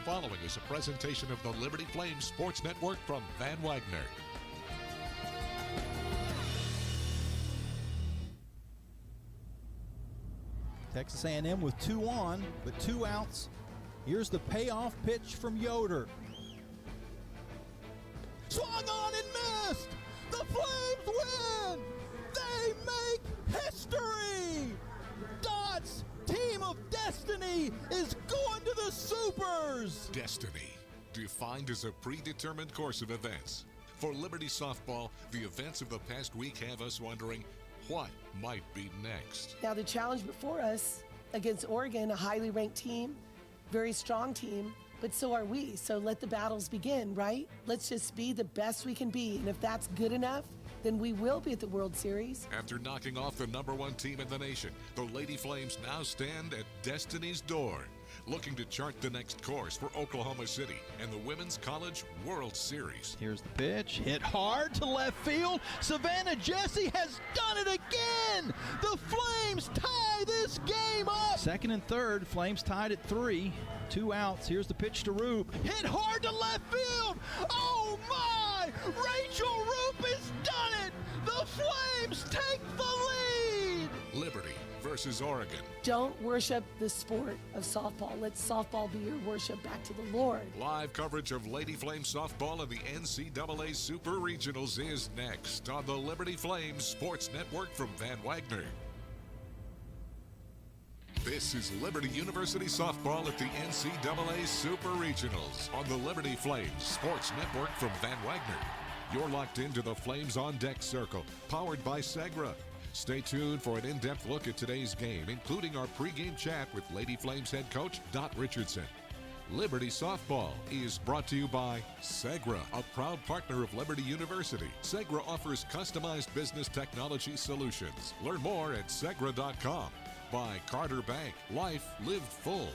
following is a presentation of the Liberty Flames Sports Network from Van Wagner. Texas A&M with 2 on, but 2 outs. Here's the payoff pitch from Yoder. Swung on and missed! The Flames win! They make history! Dots Team of Destiny is going to the Supers! Destiny, defined as a predetermined course of events. For Liberty Softball, the events of the past week have us wondering what might be next. Now the challenge before us against Oregon, a highly ranked team, very strong team, but so are we. So let the battles begin, right? Let's just be the best we can be. And if that's good enough, then we will be at the World Series. After knocking off the #1 team in the nation, the Lady Flames now stand at Destiny's door, looking to chart the next course for Oklahoma City and the Women's College World Series. Here's the pitch, hit hard to left field. Savannah Jessie has done it again! The Flames tie this game up! Second and third, Flames tied at 3. 2 outs, here's the pitch to Roop. Hit hard to left field! Oh my! Rachel Roop has done it! The Flames take the lead! Liberty versus Oregon. Don't worship the sport of softball. Let softball be your worship back to the Lord. Live coverage of Lady Flames softball and the NCAA Super Regionals is next on the Liberty Flames Sports Network from Van Wagner. This is Liberty University softball at the NCAA Super Regionals on the Liberty Flames Sports Network from Van Wagner. You're locked into the Flames on Deck Circle, powered by Segra. Stay tuned for an in-depth look at today's game, including our pregame chat with Lady Flames head coach Dot Richardson. Liberty Softball is brought to you by Segra, a proud partner of Liberty University. Segra offers customized business technology solutions. Learn more at segra.com. By Carter Bank, life lived full.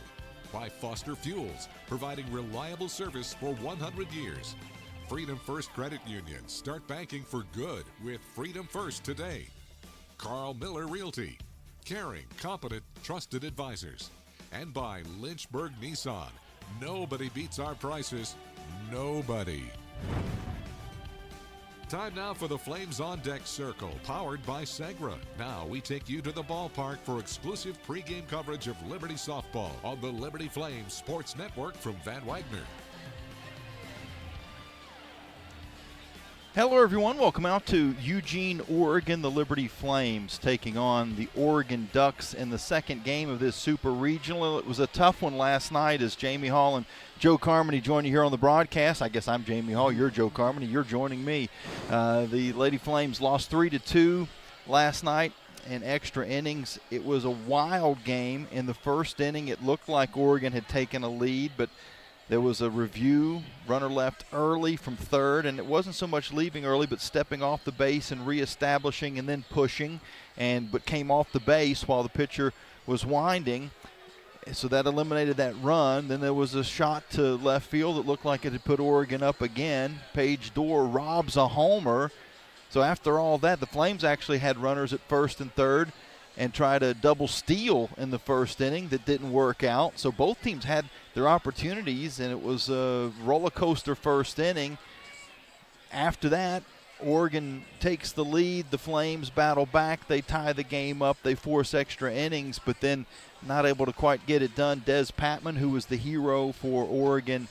By Foster Fuels, providing reliable service for 100 years. Freedom First Credit Union, start banking for good with Freedom First today. Carl Miller Realty, caring, competent, trusted advisors. And by Lynchburg Nissan, nobody beats our prices, nobody. Time now for the Flames on Deck Circle, powered by Segra. Now we take you to the ballpark for exclusive pregame coverage of Liberty Softball on the Liberty Flames Sports Network from Van Wagner. Hello everyone, welcome out to Eugene, Oregon. The Liberty Flames taking on the Oregon Ducks in the second game of this Super Regional. It was a tough one last night as Jamie Hall and Joe Carmany join you here on the broadcast. I guess I'm Jamie Hall, you're Joe Carmany, you're joining me. The Lady Flames lost 3-2 last night in extra innings. It was a wild game. In the first inning, it looked like Oregon had taken a lead, but there was a review, runner left early from third, and it wasn't so much leaving early, but stepping off the base and reestablishing and then pushing, but came off the base while the pitcher was winding. So that eliminated that run. Then there was a shot to left field that looked like it had put Oregon up again. Paige Dorr robs a homer. So after all that, the Flames actually had runners at first and third and tried a double steal in the first inning that didn't work out. So both teams had their opportunities, and it was a roller coaster first inning. After that, Oregon takes the lead. The Flames battle back. They tie the game up. They force extra innings, but then not able to quite get it done. Des Patman, who was the hero for Oregon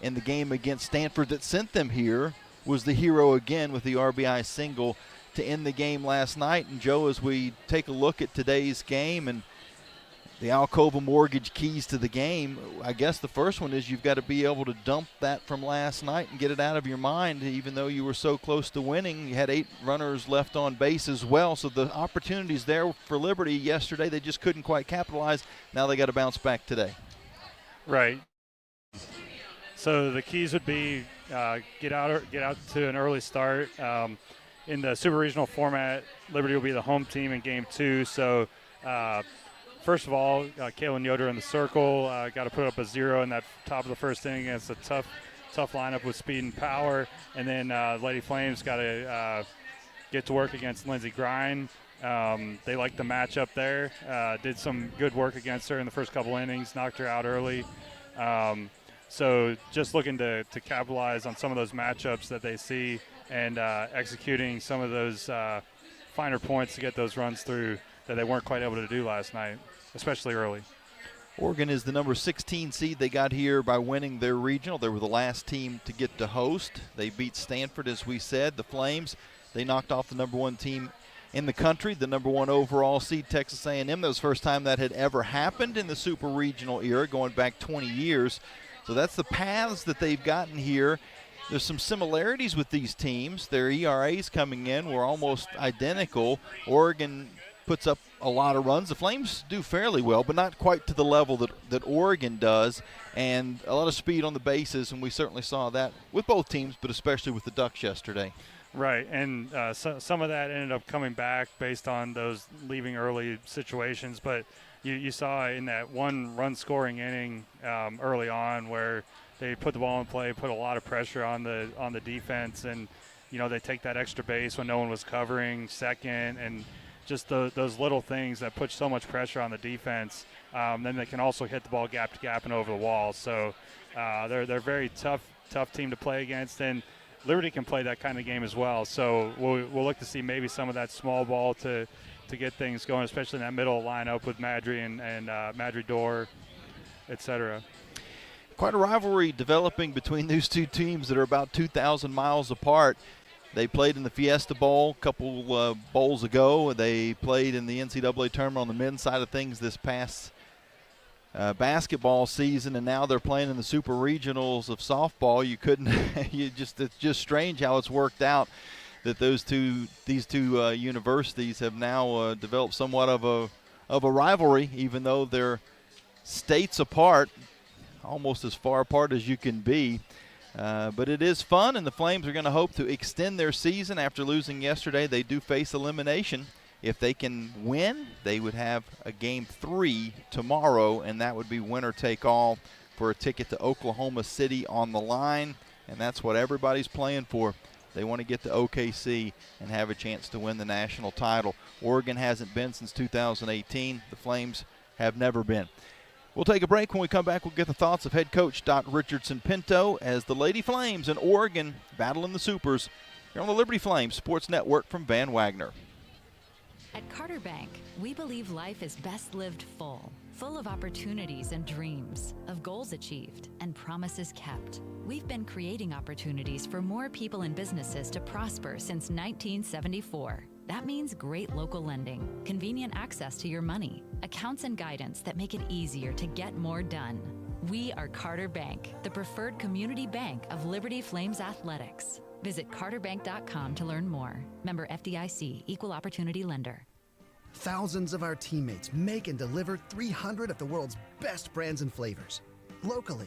in the game against Stanford that sent them here, was the hero again with the RBI single to end the game last night. And Joe, as we take a look at today's game and the Alcova Mortgage keys to the game, I guess the first one is you've got to be able to dump that from last night and get it out of your mind. Even though you were so close to winning, you had 8 runners left on base as well. So the opportunities there for Liberty yesterday, they just couldn't quite capitalize. Now they got to bounce back today. Right. So the keys would be get out to an early start. In the Super Regional format, Liberty will be the home team in Game 2. So first of all, Kaylin Yoder in the circle. Got to put up a 0 in that top of the first inning against a tough lineup with speed and power. And then Lady Flames got to get to work against Lindsey Grind. They liked the matchup there. Did some good work against her in the first couple innings, knocked her out early. So just looking to capitalize on some of those matchups that they see and executing some of those finer points to get those runs through that they weren't quite able to do last night, especially early. Oregon is the number 16 seed. They got here by winning their regional. They were the last team to get to host. They beat Stanford, as we said. The Flames, they knocked off the number 1 team in the country, the number 1 overall seed, Texas A&M. That was the first time that had ever happened in the Super Regional era, going back 20 years. So that's the paths that they've gotten here. There's some similarities with these teams. Their ERAs coming in were almost identical. Oregon puts up a lot of runs. The Flames do fairly well, but not quite to the level that Oregon does, and a lot of speed on the bases, and we certainly saw that with both teams, but especially with the Ducks yesterday. Right, and some of that ended up coming back based on those leaving early situations, but you saw in that one run-scoring inning early on where they put the ball in play, put a lot of pressure on the defense, and they take that extra base when no one was covering second, and just those little things that put so much pressure on the defense. Then they can also hit the ball gap to gap and over the wall. So they're a very tough team to play against, and Liberty can play that kind of game as well. So we'll look to see maybe some of that small ball to get things going, especially in that middle lineup with Madry and Madry Dorr, et cetera. Quite a rivalry developing between these two teams that are about 2,000 miles apart. They played in the Fiesta Bowl a couple bowls ago. They played in the NCAA tournament on the men's side of things this past basketball season, and now they're playing in the Super Regionals of softball. It's just strange how it's worked out that these two universities have now developed somewhat of a rivalry, even though they're states apart, almost as far apart as you can be. But it is fun, and the Flames are going to hope to extend their season after losing yesterday. They do face elimination. If they can win, they would have a Game 3 tomorrow, and that would be winner take all for a ticket to Oklahoma City on the line, and that's what everybody's playing for. They want to get to OKC and have a chance to win the national title. Oregon hasn't been since 2018. The Flames have never been. We'll take a break. When we come back, we'll get the thoughts of head coach Richardson Pinto as the Lady Flames and Oregon battle in the Supers here on the Liberty Flames Sports Network from Van Wagner. At Carter Bank, we believe life is best lived full of opportunities and dreams, of goals achieved and promises kept. We've been creating opportunities for more people and businesses to prosper since 1974. That means great local lending, convenient access to your money, accounts and guidance that make it easier to get more done. We are Carter Bank, the preferred community bank of Liberty Flames Athletics. Visit carterbank.com to learn more. Member FDIC, Equal Opportunity Lender. Thousands of our teammates make and deliver 300 of the world's best brands and flavors, locally.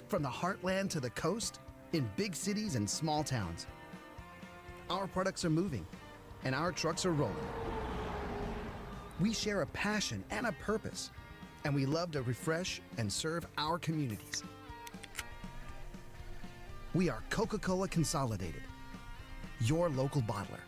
From the heartland to the coast, in big cities and small towns. Our products are moving, and our trucks are rolling. We share a passion and a purpose, and we love to refresh and serve our communities. We are Coca-Cola Consolidated, your local bottler.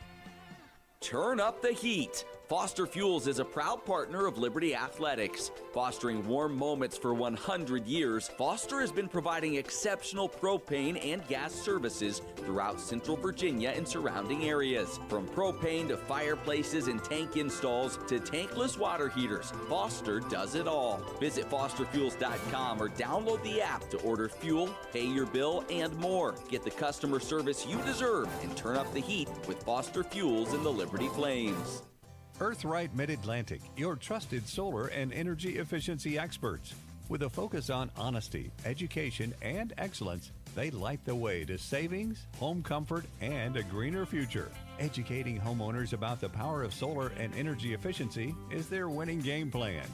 Turn up the heat. Foster Fuels is a proud partner of Liberty Athletics. Fostering warm moments for 100 years, Foster has been providing exceptional propane and gas services throughout Central Virginia and surrounding areas. From propane to fireplaces and tank installs to tankless water heaters, Foster does it all. Visit fosterfuels.com or download the app to order fuel, pay your bill, and more. Get the customer service you deserve and turn up the heat with Foster Fuels and the Liberty Flames. Earthright Mid-Atlantic, your trusted solar and energy efficiency experts. With a focus on honesty, education, and excellence, they light the way to savings, home comfort, and a greener future. Educating homeowners about the power of solar and energy efficiency is their winning game plan.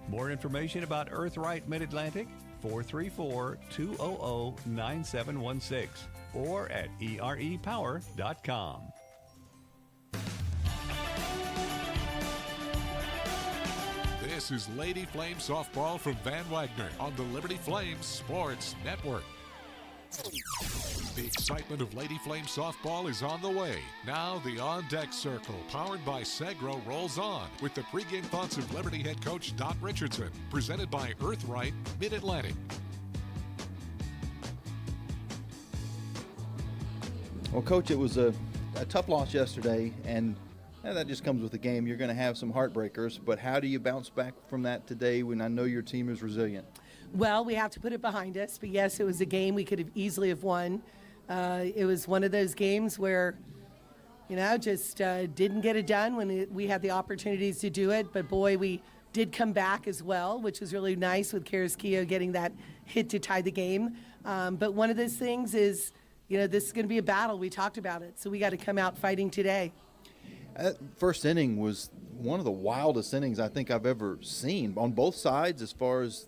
More information about Earthright Mid-Atlantic, 434-200-9716 or at erepower.com. This is Lady Flame Softball from Van Wagner on the Liberty Flames Sports Network. The excitement of Lady Flame Softball is on the way. Now the on-deck circle, powered by Segro, rolls on with the pregame thoughts of Liberty head coach Richardson, presented by Earthright Mid-Atlantic. Well, Coach, it was a tough loss yesterday, and that just comes with the game. You're going to have some heartbreakers, but how do you bounce back from that today when I know your team is resilient? Well, we have to put it behind us, but yes, it was a game we could have easily have won. It was one of those games where, just didn't get it done when we had the opportunities to do it, but boy, we did come back as well, which was really nice with Carrasquillo getting that hit to tie the game. But one of those things is, this is going to be a battle. We talked about it, so we got to come out fighting today. First inning was one of the wildest innings I think I've ever seen on both sides, as far as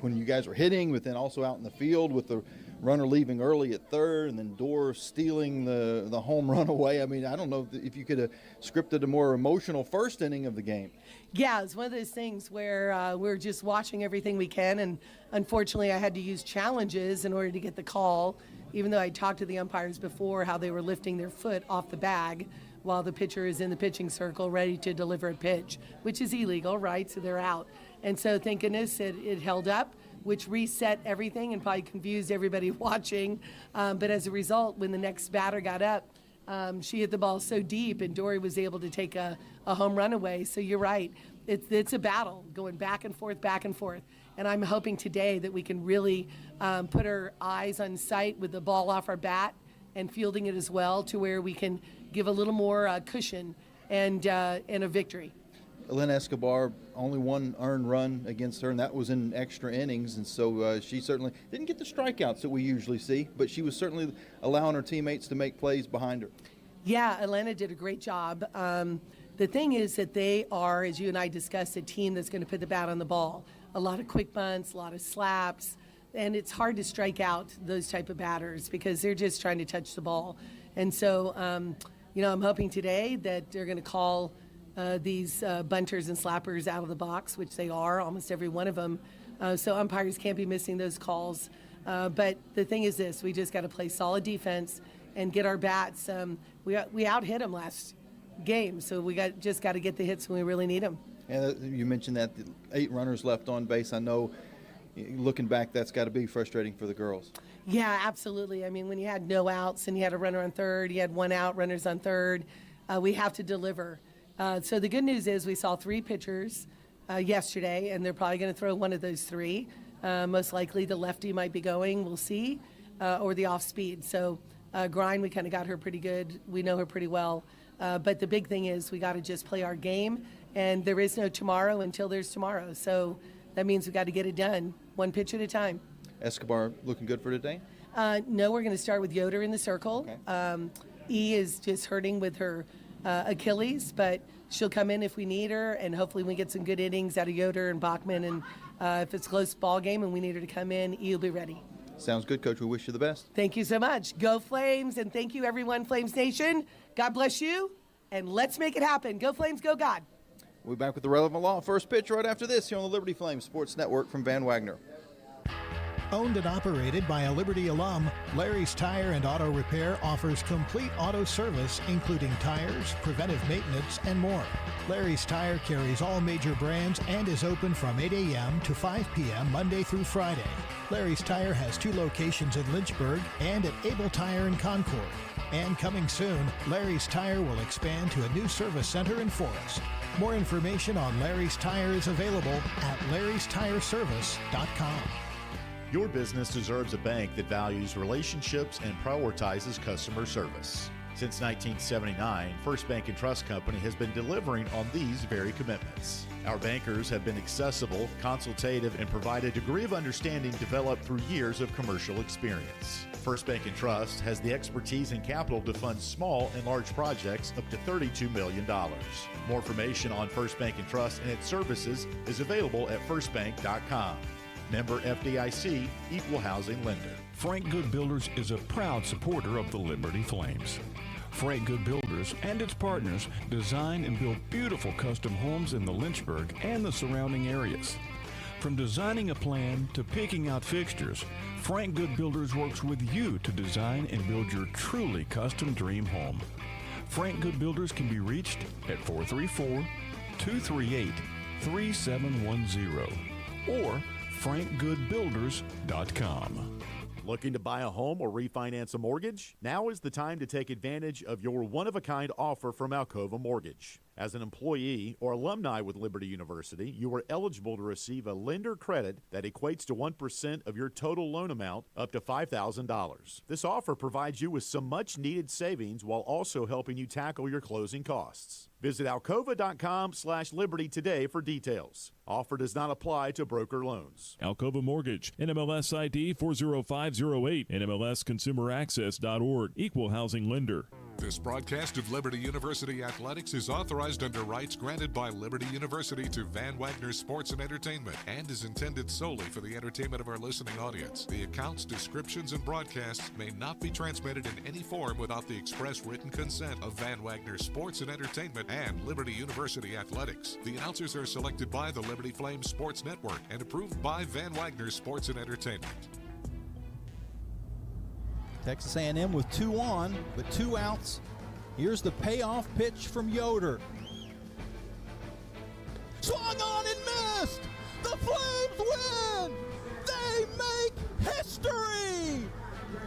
when you guys were hitting, but then also out in the field with the runner leaving early at third and then Dorr stealing the home run away. I mean, I don't know if you could have scripted a more emotional first inning of the game. Yeah, it's one of those things where we're just watching everything we can, and unfortunately I had to use challenges in order to get the call, even though I talked to the umpires before how they were lifting their foot off the bag while the pitcher is in the pitching circle ready to deliver a pitch, which is illegal, right? So they're out. And so thank goodness it held up, which reset everything and probably confused everybody watching. But as a result, when the next batter got up, she hit the ball so deep, and Dory was able to take a home run away. So you're right. It's a battle going back and forth, back and forth. And I'm hoping today that we can really put our eyes on sight with the ball off our bat and fielding it as well, to where we can give a little more cushion and a victory. Elena Escobar, only one earned run against her, and that was in extra innings. And so she certainly didn't get the strikeouts that we usually see, but she was certainly allowing her teammates to make plays behind her. Yeah, Elena did a great job. The thing is that they are, as you and I discussed, a team that's going to put the bat on the ball. A lot of quick bunts, a lot of slaps, and it's hard to strike out those type of batters because they're just trying to touch the ball. And so, I'm hoping today that they're going to call these bunters and slappers out of the box, which they are, almost every one of them. So umpires can't be missing those calls. But the thing is this, we just got to play solid defense and get our bats. We out-hit them last game, so we just got to get the hits when we really need them. And you mentioned that the 8 runners left on base. I know, looking back, that's got to be frustrating for the girls. Yeah, absolutely. I mean, when you had no outs and you had a runner on third, you had 1 out, runners on third, we have to deliver. So the good news is we saw 3 pitchers yesterday, and they're probably going to throw one of those 3. Most likely the lefty might be going, we'll see, or the off-speed. So Grind, we kind of got her pretty good. We know her pretty well. But the big thing is we got to just play our game, and there is no tomorrow until there's tomorrow. So that means we got to get it done, one pitch at a time. Escobar looking good for today? No, we're going to start with Yoder in the circle. Okay. E is just hurting with her Achilles, but she'll come in if we need her, and hopefully we get some good innings out of Yoder and Bachman. And if it's a close ball game and we need her to come in, E will be ready. Sounds good, Coach. We wish you the best. Thank you so much. Go Flames, and thank you, everyone, Flames Nation. God bless you, and let's make it happen. Go Flames, go God. We'll be back with the relevant law first pitch right after this here on the Liberty Flames Sports Network from Van Wagner. Owned and operated by a Liberty alum, Larry's Tire and Auto Repair offers complete auto service, including tires, preventive maintenance, and more. Larry's Tire carries all major brands and is open from 8 a.m. to 5 p.m. Monday through Friday. Larry's Tire has 2 locations in Lynchburg and at Able Tire in Concord. And coming soon, Larry's Tire will expand to a new service center in Forest. More information on Larry's Tire is available at larrystireservice.com. Your business deserves a bank that values relationships and prioritizes customer service. Since 1979, First Bank & Trust Company has been delivering on these very commitments. Our bankers have been accessible, consultative, and provide a degree of understanding developed through years of commercial experience. First Bank & Trust has the expertise and capital to fund small and large projects up to $32 million. More information on First Bank & Trust and its services is available at firstbank.com. Member FDIC, Equal Housing Lender. Frank Good Builders is a proud supporter of the Liberty Flames. Frank Good Builders and its partners design and build beautiful custom homes in the Lynchburg and the surrounding areas. From designing a plan to picking out fixtures, Frank Good Builders works with you to design and build your truly custom dream home. Frank Good Builders can be reached at 434-238-3710 or frankgoodbuilders.com. Looking to buy a home or refinance a mortgage? Now is the time to take advantage of your one-of-a-kind offer from Alcova Mortgage. As an employee or alumni with Liberty University, you are eligible to receive a lender credit that equates to 1% of your total loan amount up to $5,000. This offer provides you with some much-needed savings while also helping you tackle your closing costs. Visit alcova.com/liberty today for details. Offer does not apply to broker loans. Alcova Mortgage, NMLS ID 40508, NMLSConsumerAccess.org, Equal Housing Lender. This broadcast of Liberty University Athletics is authorized under rights granted by Liberty University to Van Wagner Sports and Entertainment and is intended solely for the entertainment of our listening audience. The accounts, descriptions, and broadcasts may not be transmitted in any form without the express written consent of Van Wagner Sports and Entertainment and Liberty University Athletics. The announcers are selected by the Liberty Flames Sports Network and approved by Van Wagner Sports and Entertainment. Texas A&M with 2 on, but 2 outs. Here's the payoff pitch from Yoder. Swung on and missed! The Flames win! They make history!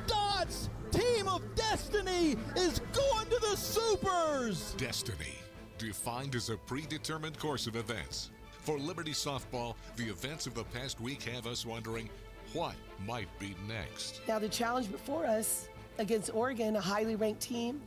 Dots, team of destiny, is going to the Supers! Destiny, defined as a predetermined course of events. For Liberty Softball, the events of the past week have us wondering, what might be next? Now the challenge before us against Oregon, a highly ranked team,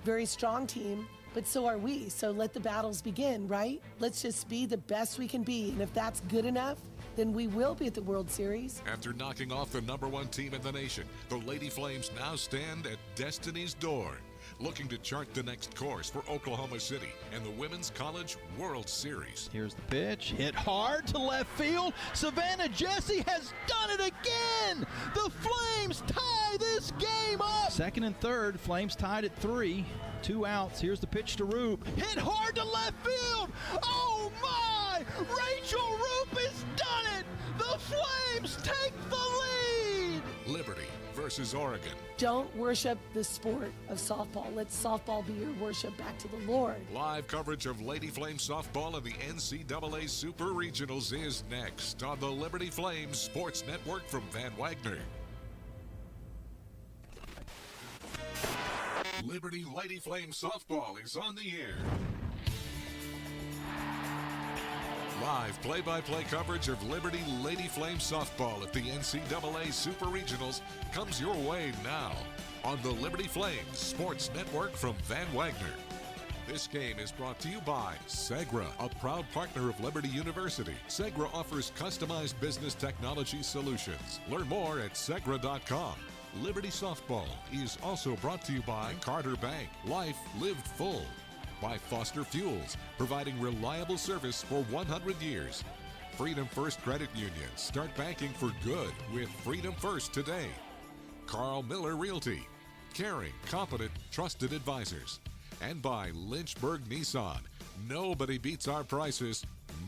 very strong team, but so are we. So let the battles begin, right? Let's just be the best we can be. And if that's good enough, then we will be at the World Series. After knocking off the #1 team in the nation, the Lady Flames now stand at destiny's door, looking to chart the next course for Oklahoma City and the Women's College World Series. Here's the pitch, hit hard to left field. Savannah Jessie has done it again! The Flames tie this game up! Second and third, Flames tied at 3. 2 outs, here's the pitch to Roop. Hit hard to left field! Oh my! Rachel Roop has done it! The Flames take the lead! Liberty versus Oregon. Don't worship the sport of softball. Let softball be your worship back to the Lord. Live coverage of Lady Flame softball and the NCAA Super Regionals is next on the Liberty Flames Sports Network from Van Wagner. Liberty Lady Flame softball is on the air. Live play-by-play coverage of Liberty Lady Flame softball at the NCAA Super Regionals comes your way now on the Liberty Flames Sports Network from Van Wagner. This game is brought to you by Segra, a proud partner of Liberty University. Segra offers customized business technology solutions. Learn more at segra.com. Liberty Softball is also brought to you by Carter Bank, life lived full. By Foster Fuels, providing reliable service for 100 years. Freedom First Credit Union. Start banking for good with Freedom First today. Carl Miller Realty. Caring, competent, trusted advisors. And by Lynchburg Nissan. Nobody beats our prices.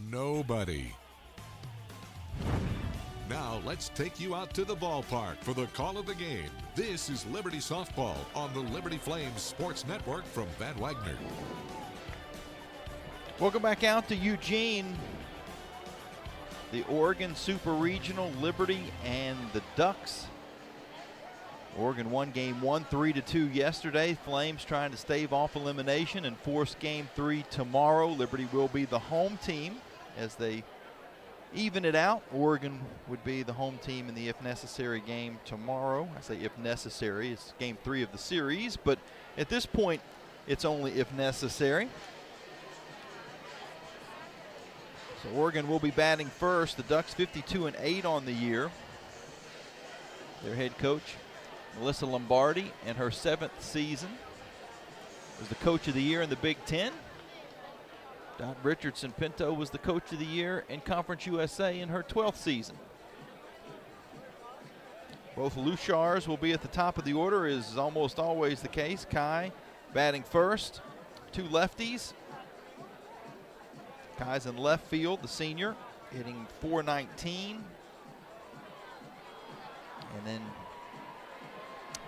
Nobody. Now let's take you out to the ballpark for the call of the game. This is Liberty Softball on the Liberty Flames Sports Network from Van Wagner. Welcome back out to Eugene. The Oregon Super Regional, Liberty and the Ducks. Oregon won game 1 3-2 yesterday. Flames trying to stave off elimination and force game 3 tomorrow. Liberty will be the home team as they even it out. Oregon would be the home team in the if necessary game tomorrow. I say if necessary, it's game 3 of the series, but at this point it's only if necessary. So Oregon will be batting first. The Ducks 52-8 on the year. Their head coach, Melissa Lombardi, in her 7th season, was the coach of the year in the Big Ten. Richardson Pinto was the coach of the year in Conference USA in her 12th season. Both Lushars will be at the top of the order, as is almost always the case. Kai batting first. 2 lefties. Kai's in left field, the senior, hitting .419. And then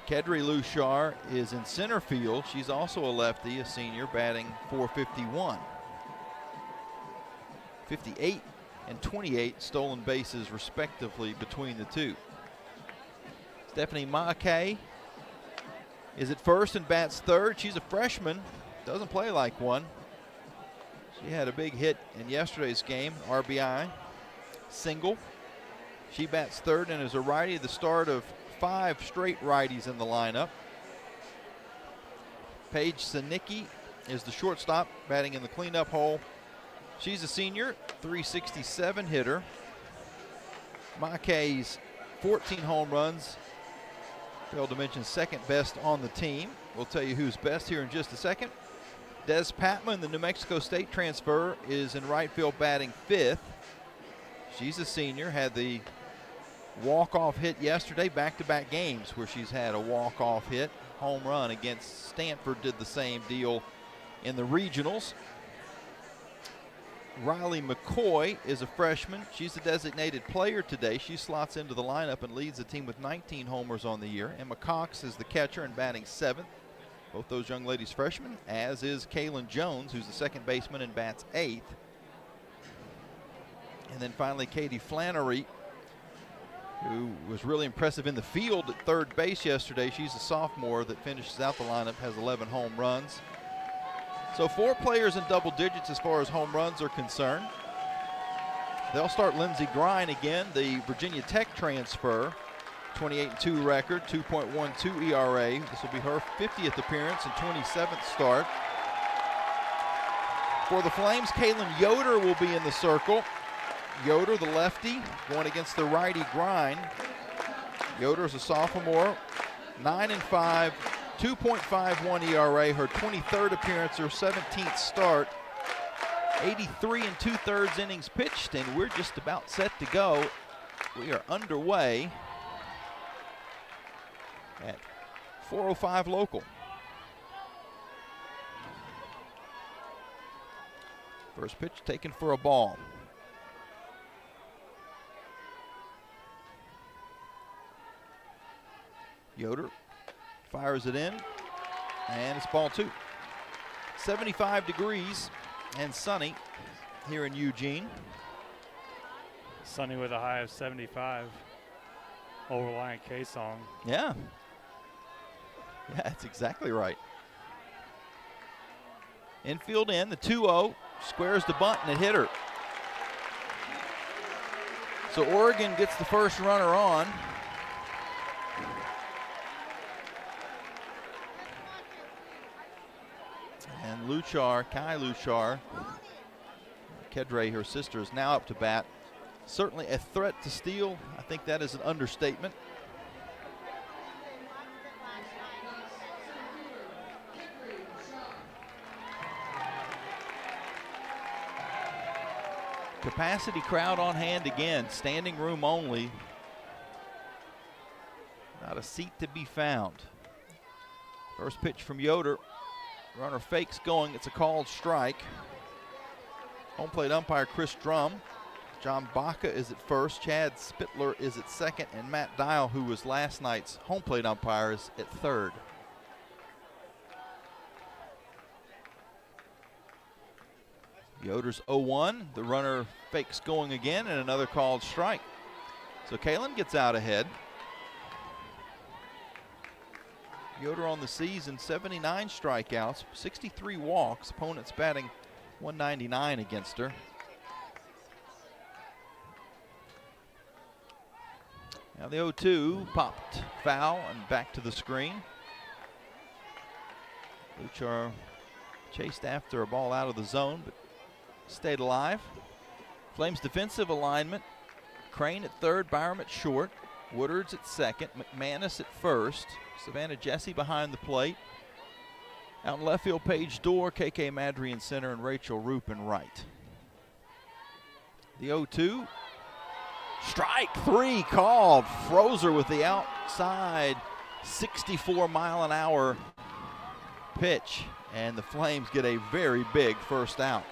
Kedri Lushar is in center field. She's also a lefty, a senior, batting .451. 58 and 28 stolen bases respectively between the two. Stephanie Mackay is at first and bats third. She's a freshman, doesn't play like one. She had a big hit in yesterday's game, RBI single. She bats third and is a righty, the start of 5 straight righties in the lineup. Paige Sinicki is the shortstop, batting in the cleanup hole. She's a senior, 367 hitter. Mackay's 14 home runs. Failed to mention second best on the team. We'll tell you who's best here in just a second. Des Patman, the New Mexico State transfer, is in right field batting 5th. She's a senior, had the walk-off hit yesterday, back-to-back games where she's had a walk-off hit. Home run against Stanford, did the same deal in the regionals. Riley McCoy is a freshman. She's a designated player today. She slots into the lineup and leads the team with 19 homers on the year. Emma Cox is the catcher and batting 7th. Both those young ladies freshmen, as is Kaylin Jones, who's the second baseman and bats 8th. And then finally Katie Flannery, who was really impressive in the field at third base yesterday. She's a sophomore that finishes out the lineup, has 11 home runs. So 4 players in double digits as far as home runs are concerned. They'll start Lindsey Grine again, the Virginia Tech transfer. 28-2 record, 2.12 ERA. This will be her 50th appearance and 27th start. For the Flames, Kaylin Yoder will be in the circle. Yoder, the lefty, going against the righty Grine. Yoder is a sophomore, 9-5, 2.51 ERA, her 23rd appearance, her 17th start. 83 2/3 innings pitched, and we're just about set to go. We are underway at 4:05 local. First pitch taken for a ball. Yoder fires it in, and it's ball 2. 75 degrees and sunny here in Eugene. Sunny with a high of 75. Old Reliant K song. Yeah. Yeah, that's exactly right. Infield in, the 2-0, squares the bunt, and it hit her. So Oregon gets the first runner on. And Luchar, Kai Luchar, Kedre, her sister, is now up to bat. Certainly a threat to steal. I think that is an understatement. Capacity crowd on hand again, standing room only. Not a seat to be found. First pitch from Yoder. Runner fakes going, it's a called strike. Home plate umpire Chris Drum. John Baca is at first, Chad Spittler is at second, and Matt Dial, who was last night's home plate umpire, is at third. Yoder's 0-1. The runner fakes going again, and another called strike. So Kaylin gets out ahead. Yoder on the season, 79 strikeouts, 63 walks. Opponents batting 199 against her. Now the 0-2 popped foul and back to the screen. Luchar chased after a ball out of the zone, but stayed alive. Flames defensive alignment. Crane at third, Byram at short. Woodard's at second, McManus at first. Savannah Jesse behind the plate. Out in left field, Paige Dorr, KK Madry in center, and Rachel Roop in right. The 0-2. Strike 3 called. Frozer with the outside 64-mile-an-hour pitch. And the Flames get a very big first out.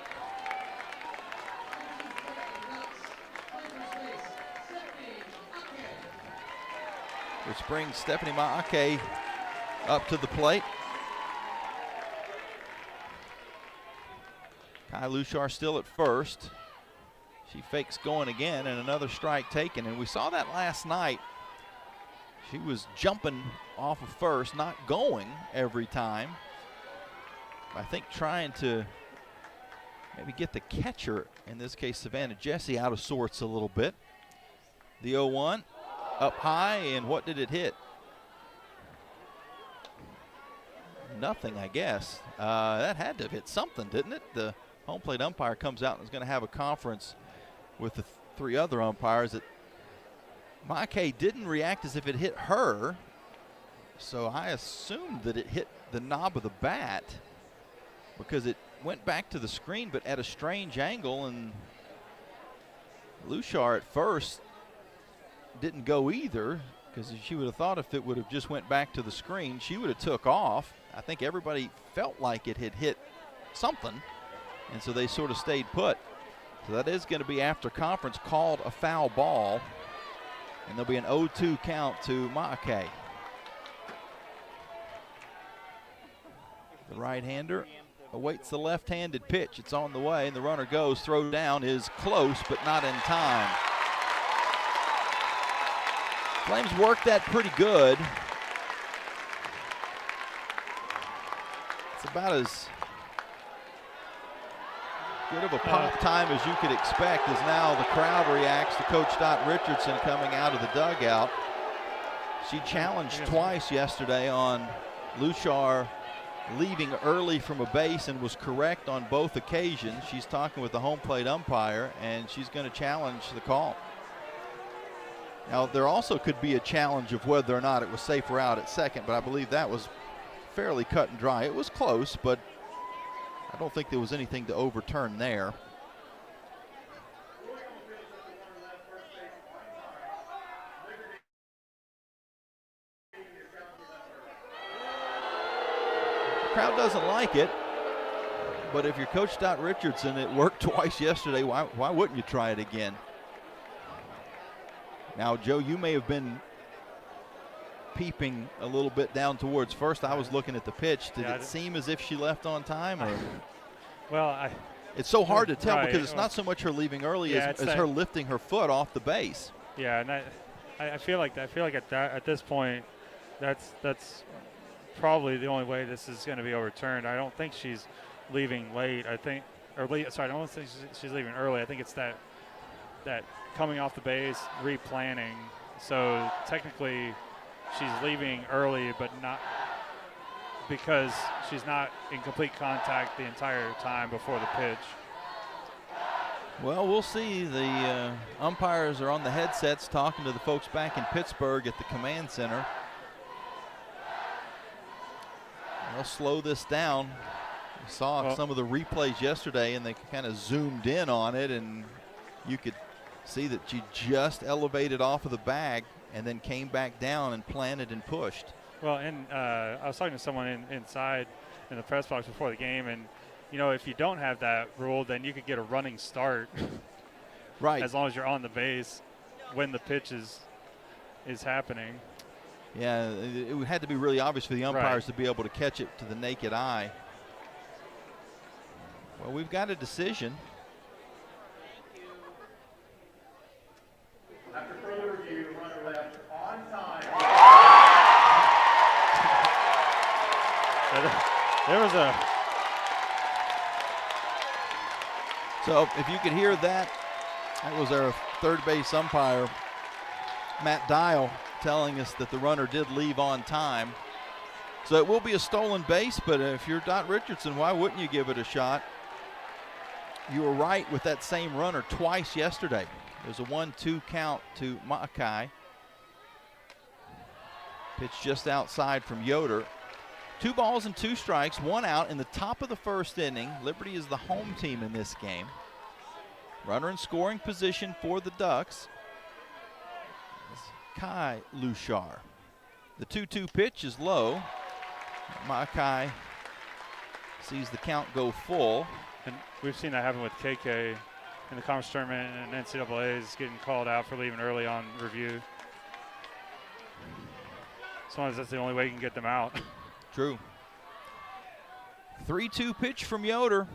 Which brings Stephanie Maake up to the plate. Kai Luchar still at first. She fakes going again, and another strike taken. And we saw that last night. She was jumping off of first, not going every time. I think trying to maybe get the catcher, in this case Savannah Jesse, out of sorts a little bit. The 0-1 up high, and what did it hit? Nothing, I guess. That had to have hit something, didn't it? The home plate umpire comes out and is going to have a conference with the three other umpires. That Mackay didn't react as if it hit her, so I assumed that it hit the knob of the bat because it went back to the screen but at a strange angle, and Lushar at first didn't go either, because she would have thought if it would have just went back to the screen, she would have took off. I think everybody felt like it had hit something, and so they sort of stayed put. So that is going to be, after conference, called a foul ball, and there'll be an 0-2 count to Maakay. The right-hander awaits the left-handed pitch. It's on the way, and the runner goes. Throw down is close, but not in time. Flames worked that pretty good. It's about as good of a pop time as you could expect, as now the crowd reacts to Coach Dot Richardson coming out of the dugout. She challenged twice yesterday on Lushar leaving early from a base and was correct on both occasions. She's talking with the home plate umpire, and she's going to challenge the call. Now, there also could be a challenge of whether or not it was safer out at second, but I believe that was fairly cut and dry. It was close, but I don't think there was anything to overturn there. The crowd doesn't like it, but if you're Coach Dot Richardson, it worked twice yesterday. Why wouldn't you try it again? Now, Joe, you may have been peeping a little bit down towards first. I was looking at the pitch. Did it seem as if she left on time? Or? Well, it's so hard to tell because it's not so much her leaving early as her lifting her foot off the base. Yeah, and I feel like at this point, that's probably the only way this is going to be overturned. I don't think she's leaving late. I don't think she's leaving early. I think it's that coming off the base, replanning. So technically, she's leaving early, but not because she's not in complete contact the entire time before the pitch. Well, we'll see. The umpires are on the headsets talking to the folks back in Pittsburgh at the command center. They'll slow this down. We saw some of the replays yesterday, and they kind of zoomed in on it, and you could see that she just elevated off of the bag and then came back down and planted and pushed. Well, and I was talking to someone inside in the press box before the game, and if you don't have that rule, then you could get a running start, right? As long as you're on the base when the pitch is happening. Yeah, it had to be really obvious for the umpires to be able to catch it to the naked eye. Well, we've got a decision. After further review, runner left on time. There was a. So if you could hear that, that was our third base umpire, Matt Dial, telling us that the runner did leave on time. So it will be a stolen base, but if you're Dot Richardson, why wouldn't you give it a shot? You were right with that same runner twice yesterday. There's a 1-2 count to Maakay. Pitch just outside from Yoder. 2 balls and 2 strikes, 1 out in the top of the first inning. Liberty is the home team in this game. Runner in scoring position for the Ducks is Kai Lushar. The 2-2 pitch is low. Maakay sees the count go full. And we've seen that happen with KK in the conference tournament, and NCAA is getting called out for leaving early on review. Sometimes that's the only way you can get them out. True. 3-2 pitch from Yoder.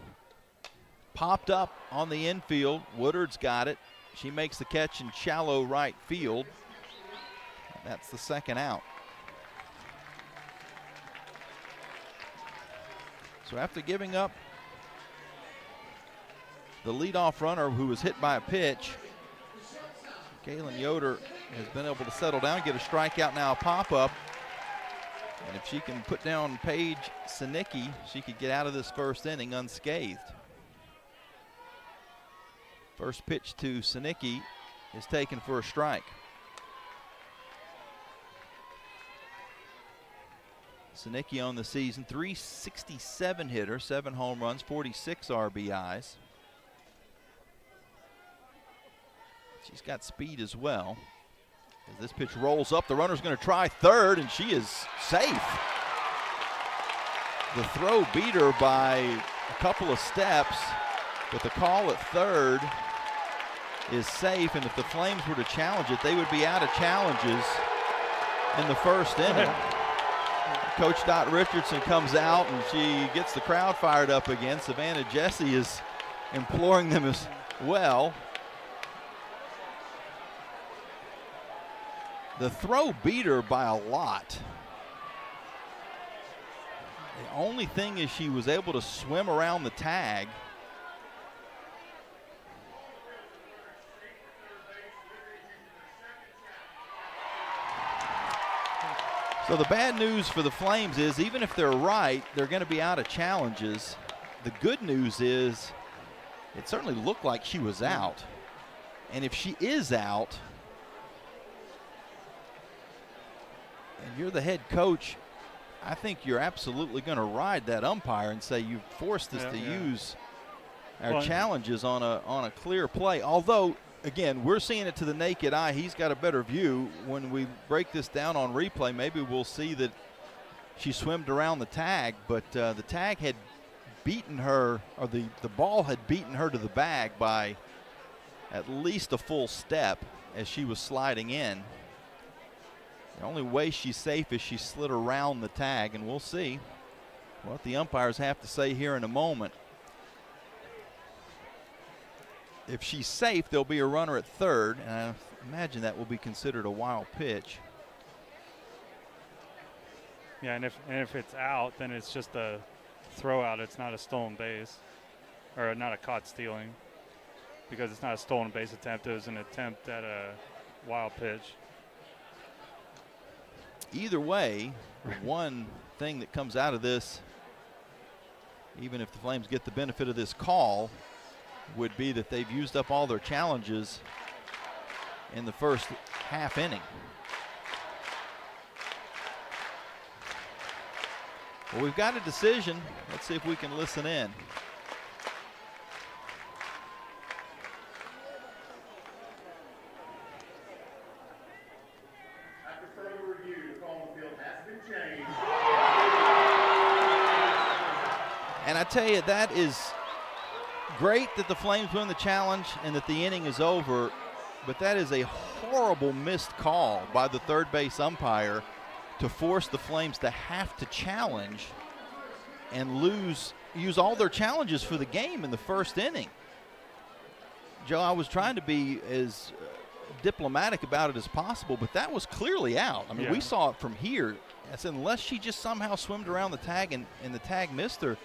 Popped up on the infield. Woodard's got it. She makes the catch in shallow right field. That's the second out. So after giving up the leadoff runner who was hit by a pitch, Kaylin Yoder has been able to settle down, get a strikeout, now a pop-up. And if she can put down Paige Sinicki, she could get out of this first inning unscathed. First pitch to Sinicki is taken for a strike. Sinicki on the season, 367 hitter, 7 home runs, 46 RBIs. She's got speed as well. As this pitch rolls up, the runner's going to try third, and she is safe. The throw beat her by a couple of steps, but the call at third is safe, and if the Flames were to challenge it, they would be out of challenges in the first inning. Coach Dot Richardson comes out, and she gets the crowd fired up again. Savannah Jesse is imploring them as well. The throw beat her by a lot. The only thing is she was able to swim around the tag. So the bad news for the Flames is even if they're right, they're going to be out of challenges. The good news is it certainly looked like she was out. And if she is out, and you're the head coach, I think you're absolutely going to ride that umpire and say you've forced us to use our challenges on a clear play. Although, again, we're seeing it to the naked eye. He's got a better view. When we break this down on replay, maybe we'll see that she swimmed around the tag, but the tag had beaten her, or the ball had beaten her to the bag by at least a full step as she was sliding in. The only way she's safe is she slid around the tag, and we'll see what the umpires have to say here in a moment. If she's safe, there'll be a runner at third, and I imagine that will be considered a wild pitch. Yeah, and if it's out, then it's just a throw out. It's not a stolen base, or not a caught stealing, because it's not a stolen base attempt. It was an attempt at a wild pitch. Either way, one thing that comes out of this, even if the Flames get the benefit of this call, would be that they've used up all their challenges in the first half inning. Well, we've got a decision. Let's see if we can listen in. And I tell you, that is great that the Flames win the challenge and that the inning is over, but that is a horrible missed call by the third base umpire to force the Flames to have to challenge and use all their challenges for the game in the first inning. Joe, I was trying to be as diplomatic about it as possible, but that was clearly out. I mean, we saw it from here. I said, unless she just somehow swimmed around the tag and the tag missed her,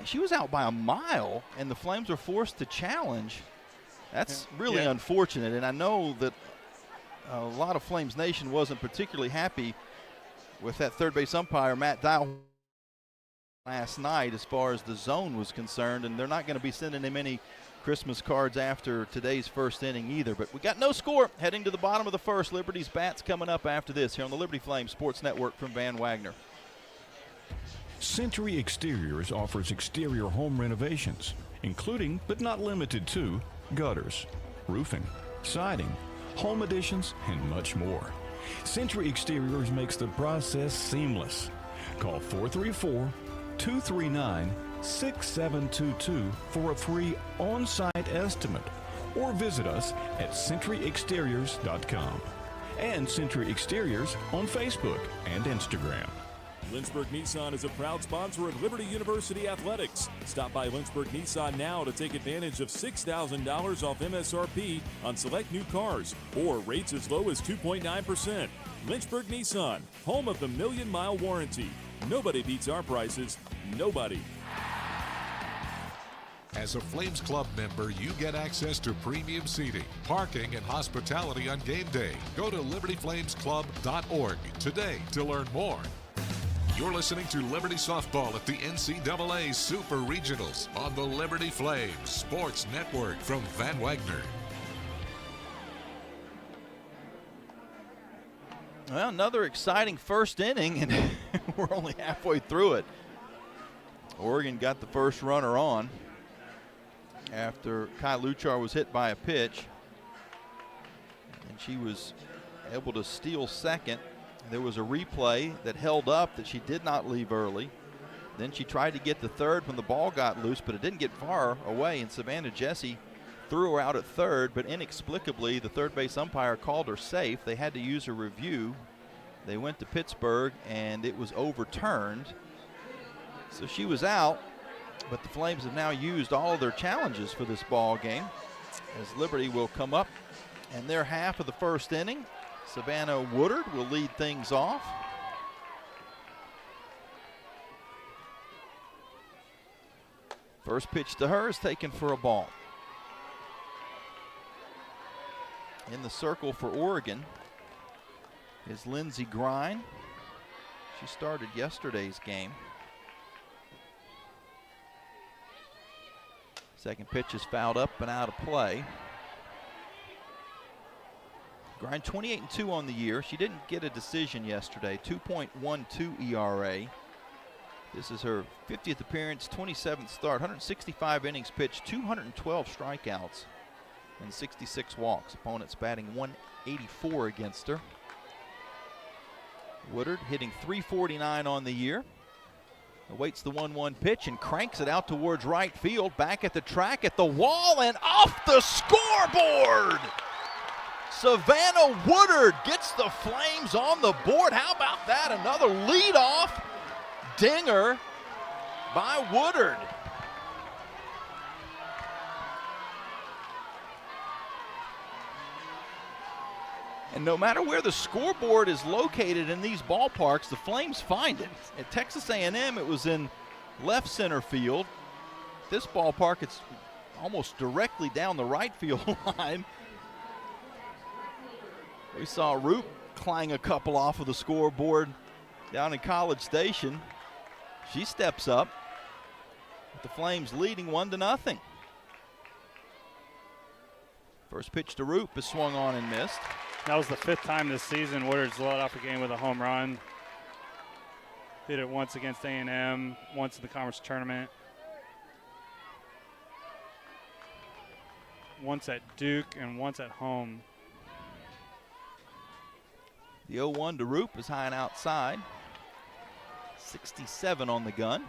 she was out by a mile, and the Flames were forced to challenge. That's really unfortunate, and I know that a lot of Flames Nation wasn't particularly happy with that third base umpire, Matt Dial, last night as far as the zone was concerned, and they're not going to be sending him any Christmas cards after today's first inning either. But we got no score heading to the bottom of the first. Liberty's bats coming up after this here on the Liberty Flames Sports Network from Van Wagner. Century Exteriors offers exterior home renovations, including but not limited to gutters, roofing, siding, home additions, and much more. Century Exteriors makes the process seamless. Call 434-239-6722 for a free on-site estimate, or visit us at centuryexteriors.com and Century Exteriors on Facebook and Instagram. Lynchburg Nissan is a proud sponsor of Liberty University Athletics. Stop by Lynchburg Nissan now to take advantage of $6,000 off MSRP on select new cars or rates as low as 2.9%. Lynchburg Nissan, home of the million-mile warranty. Nobody beats our prices. Nobody. As a Flames Club member, you get access to premium seating, parking, and hospitality on game day. Go to libertyflamesclub.org today to learn more. You're listening to Liberty Softball at the NCAA Super Regionals on the Liberty Flames Sports Network from Van Wagner. Well, another exciting first inning, and we're only halfway through it. Oregon got the first runner on after Kai Luchar was hit by a pitch, and she was able to steal second. There was a replay that held up that she did not leave early. Then she tried to get to third when the ball got loose, but it didn't get far away, and Savannah Jesse threw her out at third, but inexplicably the third base umpire called her safe. They had to use a review. They went to Pittsburgh, and it was overturned. So she was out, but the Flames have now used all of their challenges for this ball game, as Liberty will come up in their half of the first inning. Savannah Woodard will lead things off. First pitch to her is taken for a ball. In the circle for Oregon is Lindsey Grine. She started yesterday's game. Second pitch is fouled up and out of play. Grine 28-2 on the year. She didn't get a decision yesterday. 2.12 ERA. This is her 50th appearance, 27th start, 165 innings pitched, 212 strikeouts, and 66 walks. Opponents batting 184 against her. Woodard hitting .349 on the year. Awaits the 1-1 pitch and cranks it out towards right field. Back at the track, at the wall, and off the scoreboard! Savannah Woodard gets the Flames on the board. How about that? Another leadoff dinger by Woodard. And no matter where the scoreboard is located in these ballparks, the Flames find it. At Texas A&M, it was in left center field. This ballpark, it's almost directly down the right field line. We saw Roop clang a couple off of the scoreboard down in College Station. She steps up, with the Flames leading 1-0. First pitch to Roop is swung on and missed. That was the 5th time this season Woodard's led off a game with a home run. Did it once against A&M, once in the conference tournament. Once at Duke and once at home. The 0-1 to Roop is high and outside. 67 on the gun.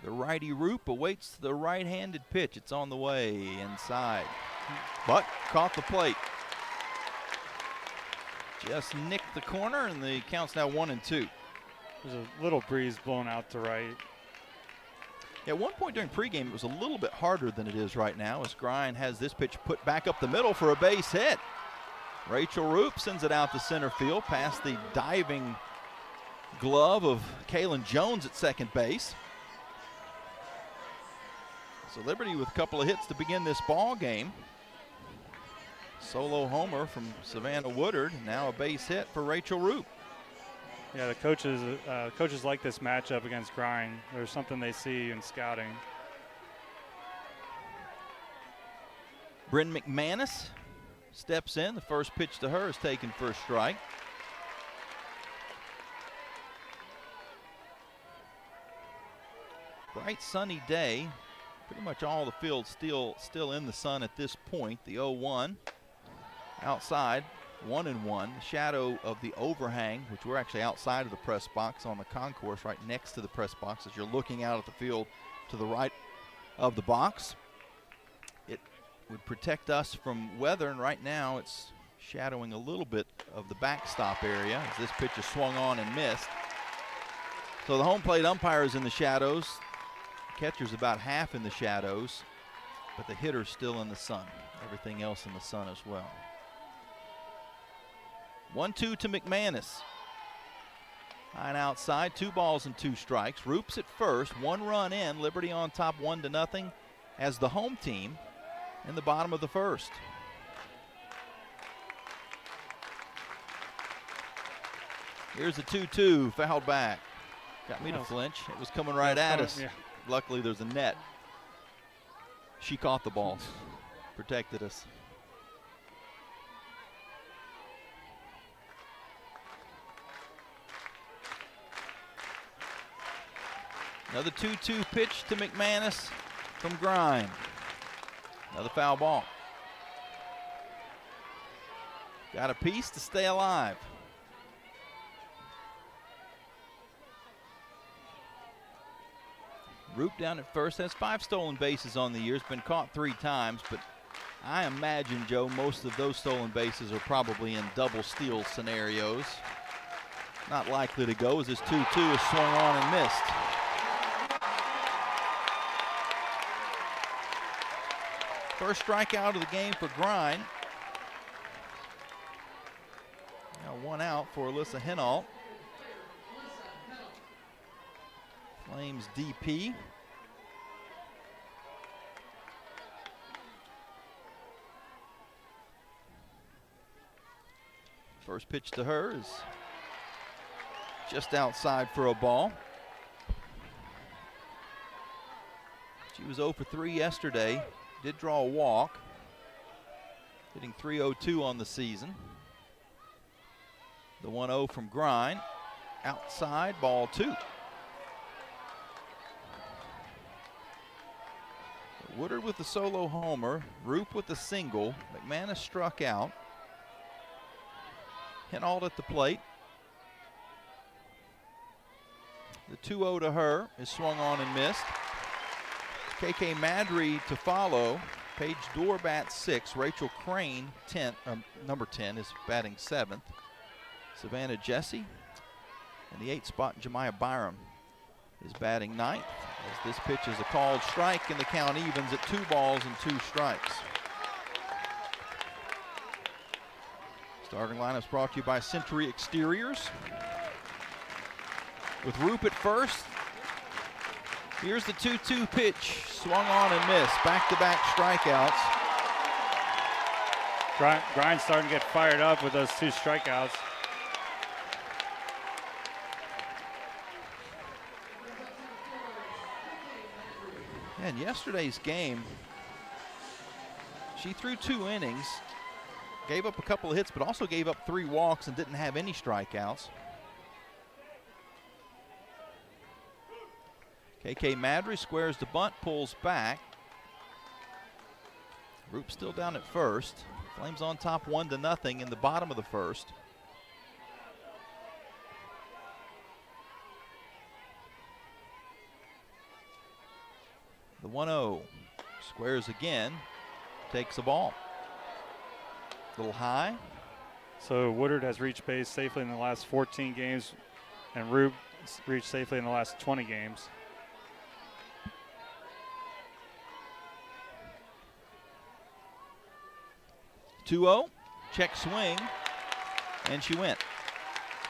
The righty Roop awaits the right-handed pitch. It's on the way inside, but caught the plate. Just nicked the corner, and the count's now 1-2. There's a little breeze blowing out to right. At one point during pregame, it was a little bit harder than it is right now, as Grine has this pitch put back up the middle for a base hit. Rachel Roop sends it out to center field past the diving glove of Kaylin Jones at second base. So Liberty with a couple of hits to begin this ball game. Solo homer from Savannah Woodard, now a base hit for Rachel Roop. Yeah, the coaches like this matchup against Grine. There's something they see in scouting. Bryn McManus steps in. The first pitch to her is taken for a strike. Bright sunny day. Pretty much all the field still in the sun at this point. The 0-1 outside. 1-1, the shadow of the overhang, which we're actually outside of the press box on the concourse, right next to the press box as you're looking out at the field to the right of the box. would protect us from weather, and right now it's shadowing a little bit of the backstop area as this pitch is swung on and missed. So the home plate umpire is in the shadows. Catcher's about half in the shadows, but the hitter's still in the sun. Everything else in the sun as well. 1-2 to McManus. High and outside, 2 balls and 2 strikes. Roop's at first, 1 run in. Liberty on top 1-0 as the home team in the bottom of the first. Here's the 2-2, fouled back. Got me to flinch. It was coming right at us. Yeah. Luckily, there's a net. She caught the ball, protected us. Another 2-2 pitch to McManus from Grind. Another foul ball. Got a piece to stay alive. Roop down at first, has 5 stolen bases on the year. Has been caught 3 times, but I imagine, Joe, most of those stolen bases are probably in double steal scenarios. Not likely to go as this 2-2 is swung on and missed. First strikeout of the game for Grind. Now 1 out for Alyssa Hinault. Flames DP. First pitch to her is just outside for a ball. She was 0 for 3 yesterday. Did draw a walk. Hitting .302 on the season. The 1-0 from Grind. Outside, ball 2. Woodard with the solo homer. Roop with the single. McManus struck out. Hinault at the plate. The 2-0 to her is swung on and missed. KK Madry to follow. Paige Dorr bats 6. Rachel Crane, number 10, is batting 7th. Savannah Jesse in the 8th spot. Jemiah Byram is batting 9th. As this pitch is a called strike and the count evens at 2 balls and 2 strikes. Starting lineups brought to you by Century Exteriors. With Roop at first. Here's the 2-2 pitch, swung on and missed. Back-to-back strikeouts. Grind starting to get fired up with those 2 strikeouts. And yesterday's game, she threw 2 innings, gave up a couple of hits, but also gave up 3 walks and didn't have any strikeouts. KK Madry squares the bunt, pulls back. Roop still down at first. Flames on top 1-0 in the bottom of the first. The 1-0 squares again, takes a ball. A little high. So Woodard has reached base safely in the last 14 games, and Roop reached safely in the last 20 games. .2-0, check swing, and she went.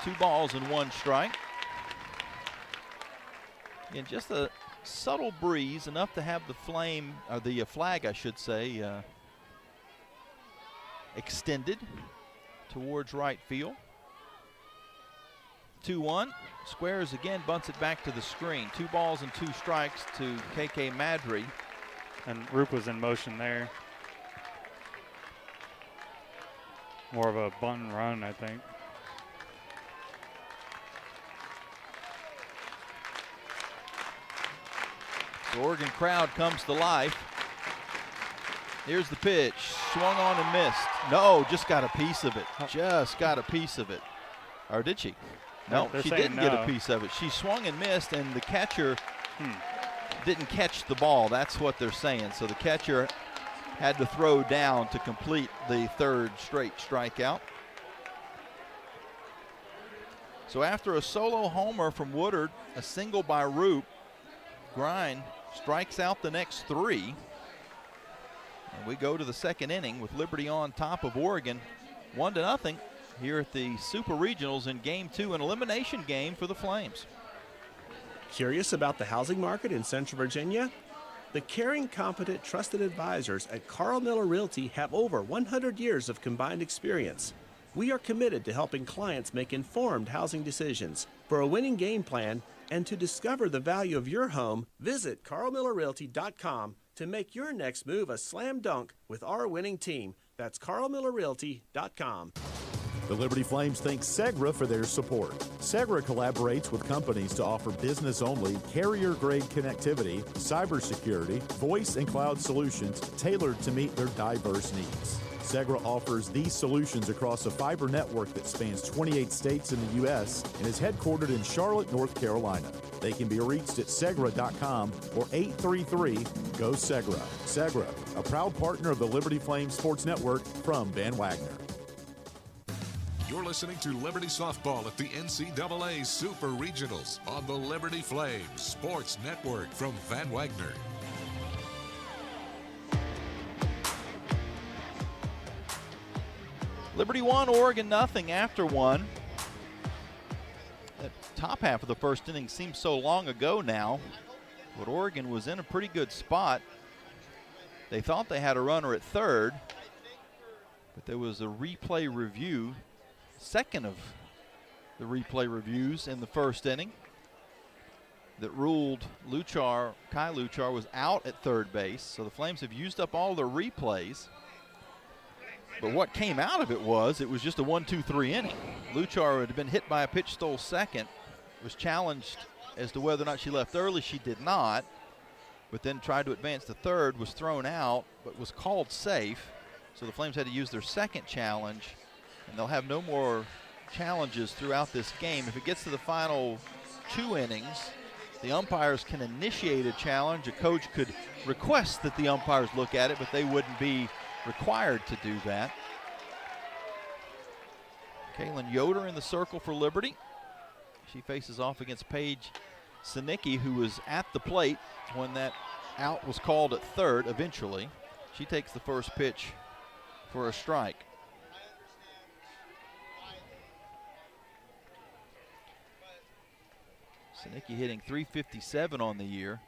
2 balls and 1 strike. And just a subtle breeze, enough to have the flame, or the flag, I should say, extended towards right field. 2-1, squares again, bunts it back to the screen. 2 balls and 2 strikes to KK Madry. And Roop was in motion there. More of a bunt and run, I think. The Oregon crowd comes to life. Here's the pitch, swung on and missed. No, just got a piece of it. Just got a piece of it. Or did she? No, she didn't get a piece of it. She swung and missed, and the catcher didn't catch the ball. That's what they're saying. So the catcher had to throw down to complete the third straight strikeout. So after a solo homer from Woodard, a single by Roop, Grind strikes out the next 3. And we go to the second inning with Liberty on top of Oregon 1-0 here at the Super Regionals in Game 2, an elimination game for the Flames. Curious about the housing market in Central Virginia? The caring, competent, trusted advisors at Carl Miller Realty have over 100 years of combined experience. We are committed to helping clients make informed housing decisions. For a winning game plan and to discover the value of your home, visit carlmillerrealty.com to make your next move a slam dunk with our winning team. That's carlmillerrealty.com. The Liberty Flames thank Segra for their support. Segra collaborates with companies to offer business-only, carrier-grade connectivity, cybersecurity, voice and cloud solutions tailored to meet their diverse needs. Segra offers these solutions across a fiber network that spans 28 states in the U.S. and is headquartered in Charlotte, North Carolina. They can be reached at Segra.com or 833-GO-SEGRA. Segra, a proud partner of the Liberty Flames Sports Network from Van Wagner. You're listening to Liberty Softball at the NCAA Super Regionals on the Liberty Flames Sports Network from Van Wagner. Liberty 1, Oregon nothing after 1. The top half of the first inning seems so long ago now, but Oregon was in a pretty good spot. They thought they had a runner at third, but there was a replay review, second of the replay reviews in the first inning, that ruled Kai Luchar was out at third base. So the Flames have used up all their replays. But what came out of it was just a 1-2-3 inning. Luchar had been hit by a pitch, stole second, was challenged as to whether or not she left early. She did not, but then tried to advance to third, was thrown out, but was called safe. So the Flames had to use their second challenge, and they'll have no more challenges throughout this game. If it gets to the final 2 innings, the umpires can initiate a challenge. A coach could request that the umpires look at it, but they wouldn't be required to do that. Kaylin Yoder in the circle for Liberty. She faces off against Paige Sinicki, who was at the plate when that out was called at third eventually. She takes the first pitch for a strike. Sinicki hitting .357 on the year.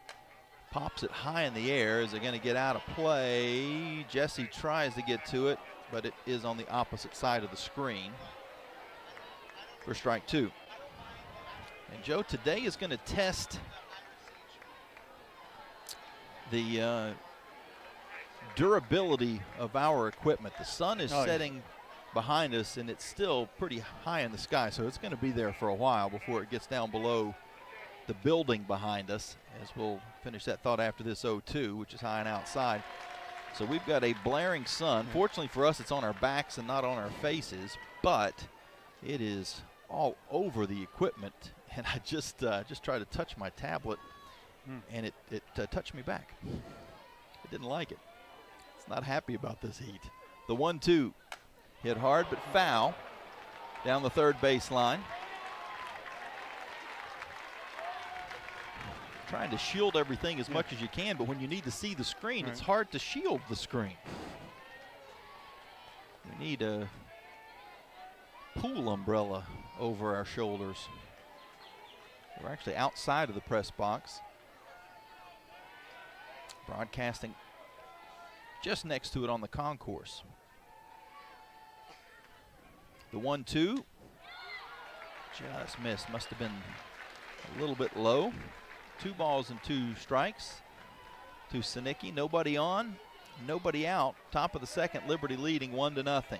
Pops it high in the air. Is it going to get out of play? Jesse tries to get to it, but it is on the opposite side of the screen for strike 2. And Joe, today is going to test the durability of our equipment. The sun is setting behind us, and it's still pretty high in the sky, so it's going to be there for a while before it gets down below the building behind us, as we'll finish that thought after this 0-2, which is high and outside. So we've got a blaring sun. Fortunately for us, it's on our backs and not on our faces, but it is all over the equipment. And I just tried to touch my tablet, and it touched me back. It didn't like it. It's not happy about this heat. The 1-2 hit hard but foul down the third baseline. Trying to shield everything as much as you can, but when you need to see the screen, it's hard to shield the screen. We need a pool umbrella over our shoulders. We're actually outside of the press box, broadcasting just next to it on the concourse. The 1-2 just missed. Must have been a little bit low. 2 balls and 2 strikes to Sinicki. Nobody on, nobody out. Top of the second, Liberty leading 1-0.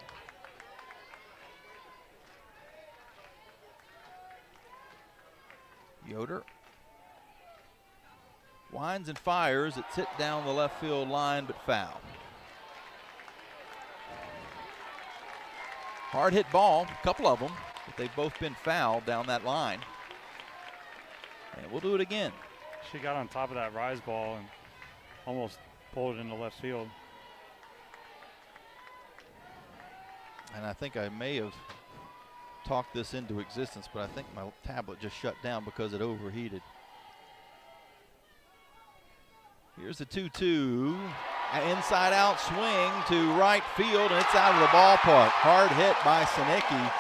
Yoder winds and fires. It's hit down the left field line, but foul. Hard hit ball, a couple of them, but they've both been fouled down that line. And we'll do it again. She got on top of that rise ball and almost pulled it into left field. And I think I may have talked this into existence, but I think my tablet just shut down because it overheated. Here's the 2-2. An inside out swing to right field, and it's out of the ballpark. Hard hit by Sinicki.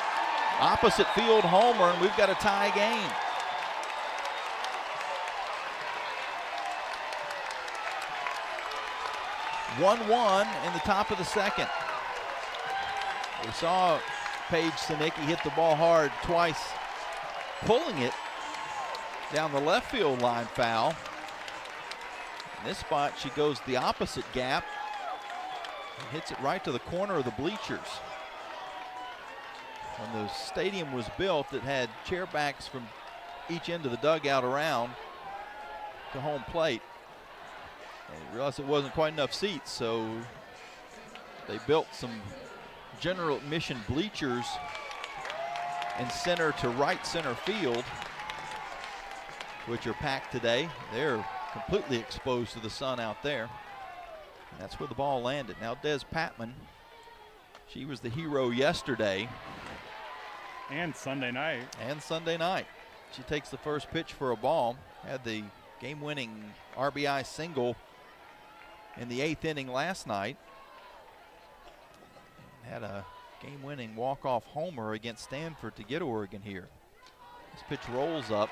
Opposite field homer, and we've got a tie game. One in the top of the second. We saw Paige Sinicki hit the ball hard twice, pulling it down the left field line foul. In this spot, she goes the opposite gap and hits it right to the corner of the bleachers. When the stadium was built, it had chair backs from each end of the dugout around to home plate. They realized it wasn't quite enough seats, so they built some general admission bleachers in center to right center field, which are packed today. They're completely exposed to the sun out there. And that's where the ball landed. Now Des Patman, she was the hero yesterday. And Sunday night. She takes the first pitch for a ball. Had the game-winning RBI single in the 8th inning last night. Had a game-winning walk-off homer against Stanford to get Oregon here. This pitch rolls up.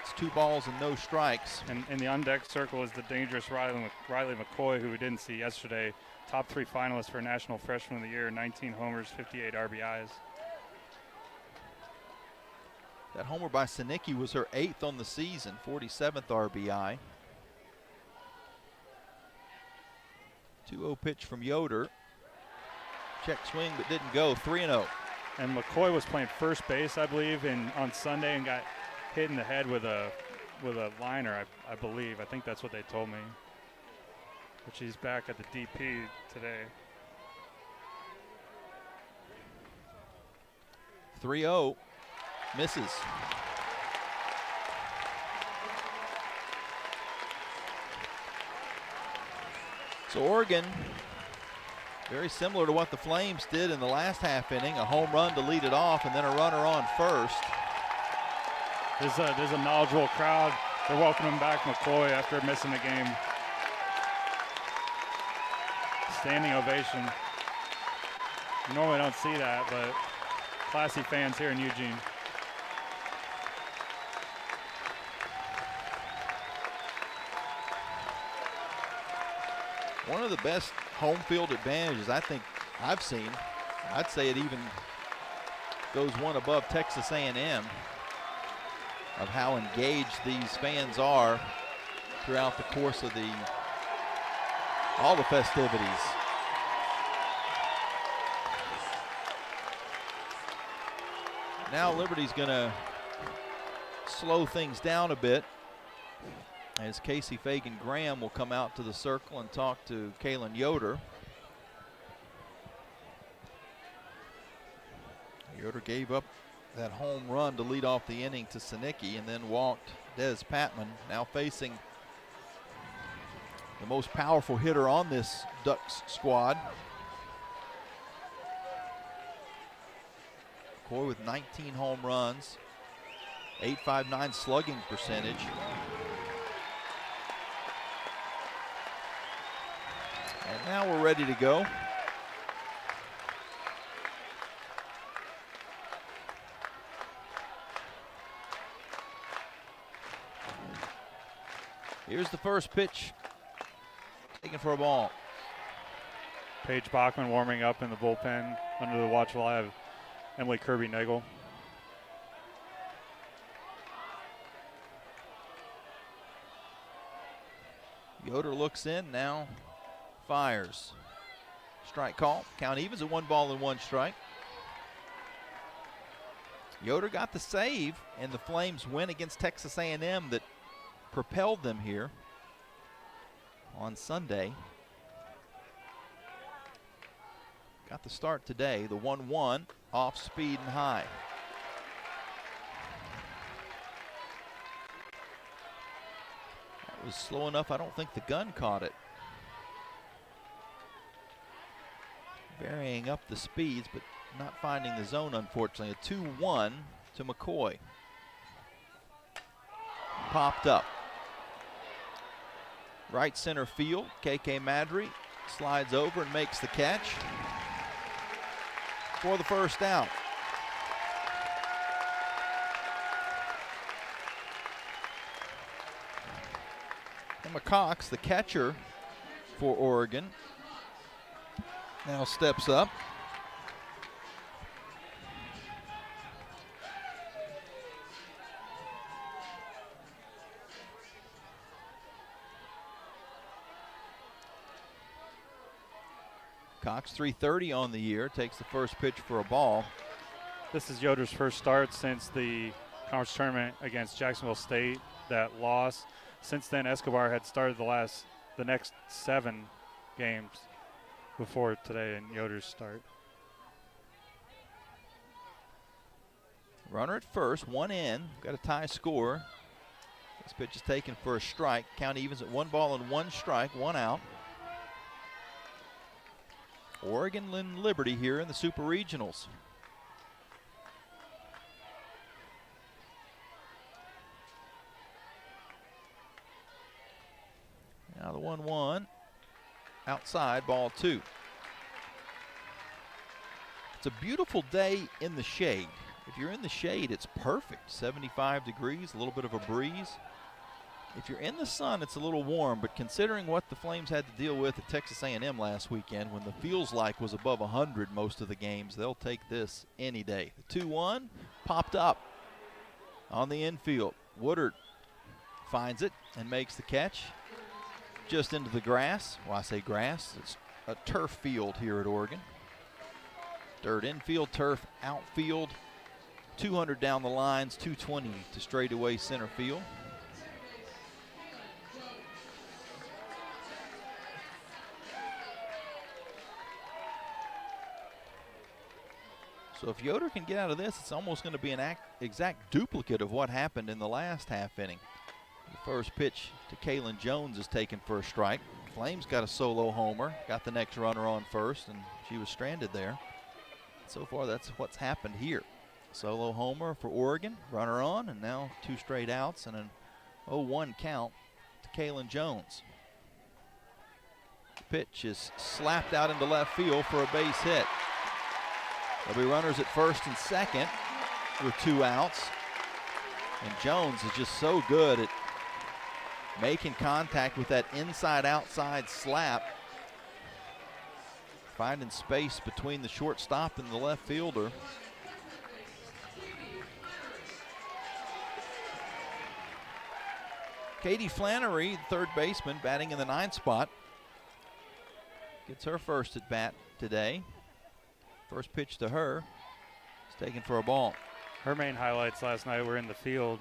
It's 2 balls and no strikes. And in the on-deck circle is the dangerous Riley McCoy, who we didn't see yesterday. Top 3 finalists for National Freshman of the Year, 19 homers, 58 RBIs. That homer by Sinicki was her 8th on the season, 47th RBI. 2-0 pitch from Yoder. Check swing, but didn't go. 3-0. And McCoy was playing first base, I believe, on Sunday and got hit in the head with a liner, I believe. I think that's what they told me. But she's back at the DP today. 3-0. Misses. So Oregon, very similar to what the Flames did in the last half inning, a home run to lead it off and then a runner on first. There's a knowledgeable crowd. They're welcoming back McCoy after missing the game. Standing ovation. You normally don't see that, but classy fans here in Eugene. One of the best home field advantages I think I've seen. I'd say it even goes one above Texas A&M of how engaged these fans are throughout the course of all the festivities. Now Liberty's gonna slow things down a bit as Casey Fagan-Graham will come out to the circle and talk to Kaylin Yoder. Yoder gave up that home run to lead off the inning to Sinicki and then walked Des Patman, now facing the most powerful hitter on this Ducks squad. McCoy with 19 home runs, .859 slugging percentage. And now we're ready to go. Here's the first pitch, taken for a ball. Paige Bachman warming up in the bullpen under the watchful eye of Emily Kirby-Nagel. Yoder looks in now, fires. Strike call, count evens at 1 ball and 1 strike. Yoder got the save in the Flames win against Texas A&M that propelled them here on Sunday. Got the start today, the 1-1, off speed and high. That was slow enough, I don't think the gun caught it. Varying up the speeds, but not finding the zone, unfortunately. A 2-1 to McCoy. Popped up. Right center field, KK Madry slides over and makes the catch for the first out. Emma Cox, the catcher for Oregon, now steps up. Cox, 330 on the year, takes the first pitch for a ball. This is Yoder's first start since the conference tournament against Jacksonville State, that loss. Since then, Escobar had started the next 7 games before today in Yoder's start. Runner at first, 1 in, got a tie score. This pitch is taken for a strike. Count evens at 1 ball and 1 strike, 1 out. Oregon and Liberty here in the Super Regionals. Now the 1-1 outside, ball 2. It's a beautiful day in the shade. If you're in the shade, it's perfect. 75 degrees, a little bit of a breeze. If you're in the sun, it's a little warm, but considering what the Flames had to deal with at Texas A&M last weekend when the feels like was above 100 most of the games, they'll take this any day. The 2-1 popped up on the infield. Woodard finds it and makes the catch just into the grass. Well, I say grass, it's a turf field here at Oregon. Dirt infield, turf outfield. 200 down the lines, 220 to straightaway center field. So if Yoder can get out of this, it's almost going to be an exact duplicate of what happened in the last half inning. The first pitch to Kaylin Jones is taken for a strike. Flames got a solo homer, got the next runner on first, and she was stranded there. So far, that's what's happened here. Solo homer for Oregon, runner on, and now 2 straight outs and an 0-1 count to Kaylin Jones. The pitch is slapped out into left field for a base hit. There'll be runners at first and second with 2 outs. And Jones is just so good at making contact with that inside-outside slap, finding space between the shortstop and the left fielder. Katie Flannery, third baseman, batting in the 9th spot, gets her first at bat today. First pitch to her is taken for a ball. Her main highlights last night were in the field.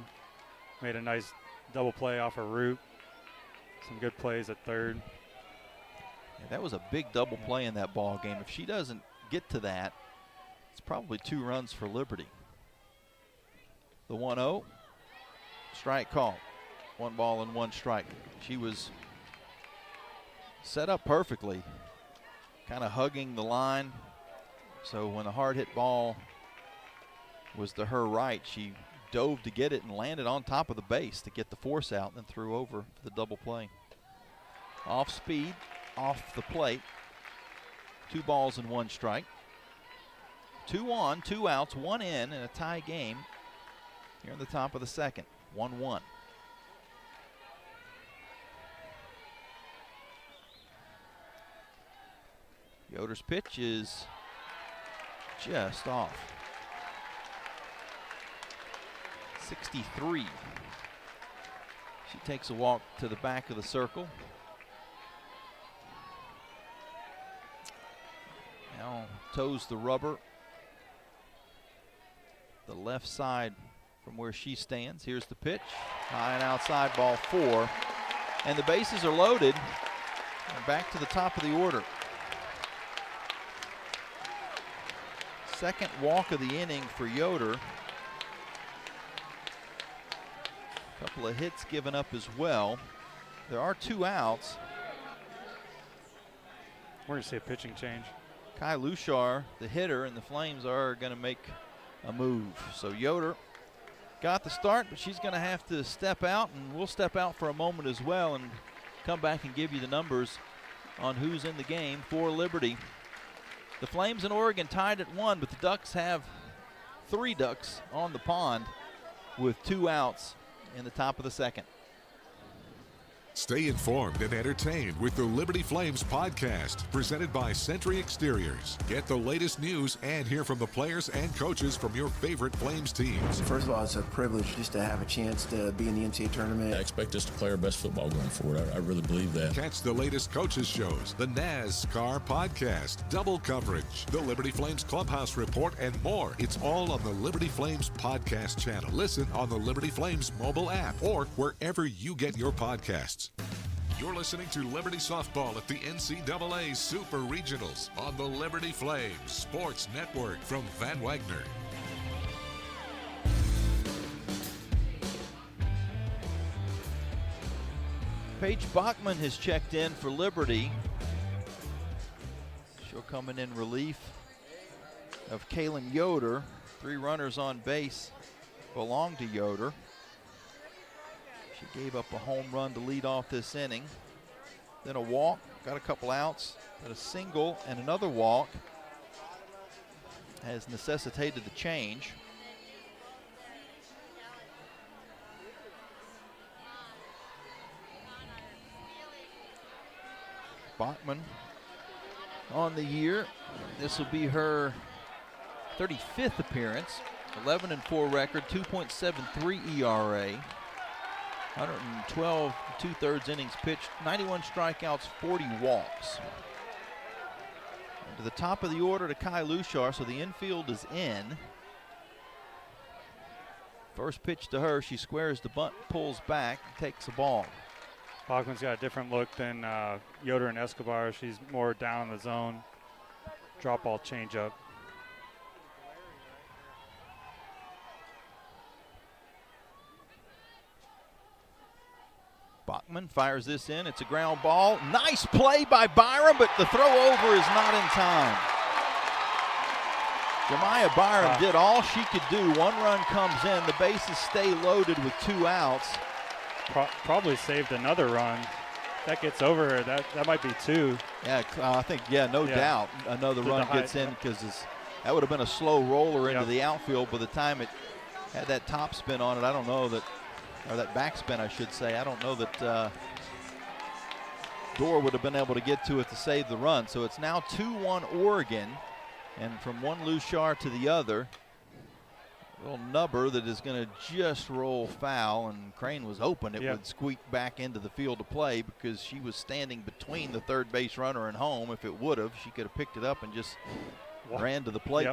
Made a nice double play off her root. Some good plays at third. Yeah, that was a big double play in that ball game. If she doesn't get to that, it's probably 2 runs for Liberty. The 1-0, strike call. 1 ball and 1 strike. She was set up perfectly, kind of hugging the line. So when the hard hit ball was to her right, she dove to get it and landed on top of the base to get the force out and then threw over for the double play. Off speed, off the plate. 2 balls and 1 strike. 2 on, 2 outs, 1 in a tie game here in the top of the second. 1-1. Yoder's pitch is just off. 63. She takes a walk to the back of the circle. Now toes the rubber. The left side from where she stands. Here's the pitch. High and outside, ball 4. And the bases are loaded. And back to the top of the order. Second walk of the inning for Yoder. Couple of hits given up as well. There are 2 outs. We're going to see a pitching change. Kai Lushar, the hitter, and the Flames are going to make a move. So Yoder got the start, but she's going to have to step out, and we'll step out for a moment as well and come back and give you the numbers on who's in the game for Liberty. The Flames in Oregon tied at 1, but the Ducks have 3 ducks on the pond with 2 outs in the top of the second. Stay informed and entertained with the Liberty Flames podcast, presented by Sentry Exteriors. Get the latest news and hear from the players and coaches from your favorite Flames teams. First of all, it's a privilege just to have a chance to be in the NCAA tournament. I expect us to play our best football going forward. I really believe that. Catch the latest coaches shows, the NASCAR podcast, double coverage, the Liberty Flames Clubhouse Report, and more. It's all on the Liberty Flames podcast channel. Listen on the Liberty Flames mobile app or wherever you get your podcasts. You're listening to Liberty Softball at the NCAA Super Regionals on the Liberty Flames Sports Network from Van Wagner. Paige Bachman has checked in for Liberty. She'll come in relief of Kaylin Yoder. 3 runners on base belong to Yoder. She gave up a home run to lead off this inning. Then a walk, got a couple outs, then a single and another walk has necessitated the change. Bachman on the year. This will be her 35th appearance. 11-4 record, 2.73 ERA. 112 2/3 innings pitched, 91 strikeouts, 40 walks. And to the top of the order to Kai Lushar, so the infield is in. First pitch to her, she squares the bunt, pulls back, takes the ball. Bachman's got a different look than Yoder and Escobar. She's more down in the zone. Drop ball changeup. Bachman fires this in. It's a ground ball. Nice play by Byram, but the throw over is not in time. Jemiah Byram did all she could do. 1 run comes in. The bases stay loaded with 2 outs. Probably saved another run. That gets over her. That might be 2. Yeah, I think, no doubt. Another run gets in because that would have been a slow roller into the outfield. By the time it had that top spin on it, I don't know that, or that backspin, I should say. I don't know that Dorr would have been able to get to it to save the run. So it's now 2-1 Oregon, and from one Lushar to the other, a little nubber that is going to just roll foul, and Crane was hoping it would squeak back into the field to play because she was standing between the third base runner and home. If it would have, she could have picked it up and just ran to the plate.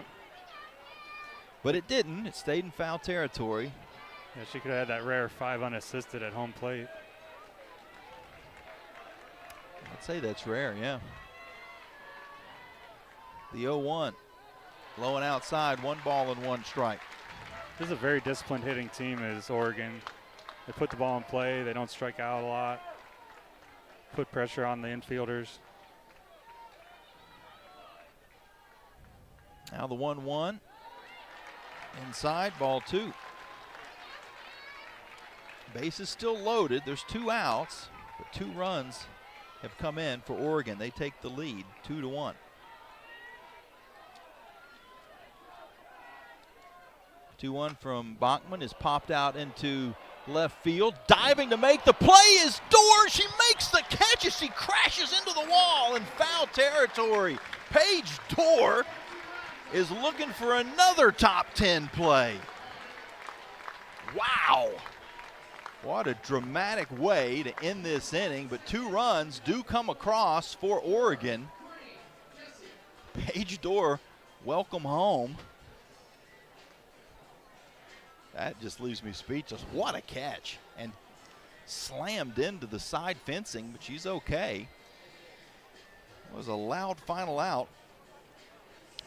But it didn't. It stayed in foul territory. Yeah, she could have had that rare 5 unassisted at home plate. I'd say that's rare, yeah. The 0-1. Low and outside, 1 ball and 1 strike. This is a very disciplined hitting team is Oregon. They put the ball in play. They don't strike out a lot. Put pressure on the infielders. Now the 1-1. Inside, ball 2. Base is still loaded. There's 2 outs, but 2 runs have come in for Oregon. They take the lead, 2-1. 2-1 from Bachman is popped out into left field. Diving to make the play is Dorr. She makes the catch as she crashes into the wall in foul territory. Paige Dorr is looking for another top 10 play. Wow. What a dramatic way to end this inning, but 2 runs do come across for Oregon. Paige Dorr, welcome home. That just leaves me speechless. What a catch. And slammed into the side fencing, but she's okay. It was a loud final out.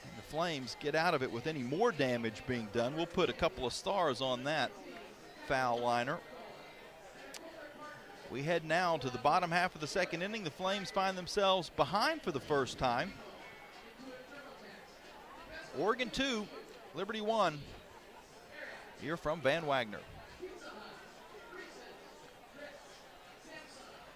And the Flames get out of it with any more damage being done. We'll put a couple of stars on that foul liner. We head now to the bottom half of the second inning. The Flames find themselves behind for the first time. Oregon 2, Liberty 1. Here from Van Wagner.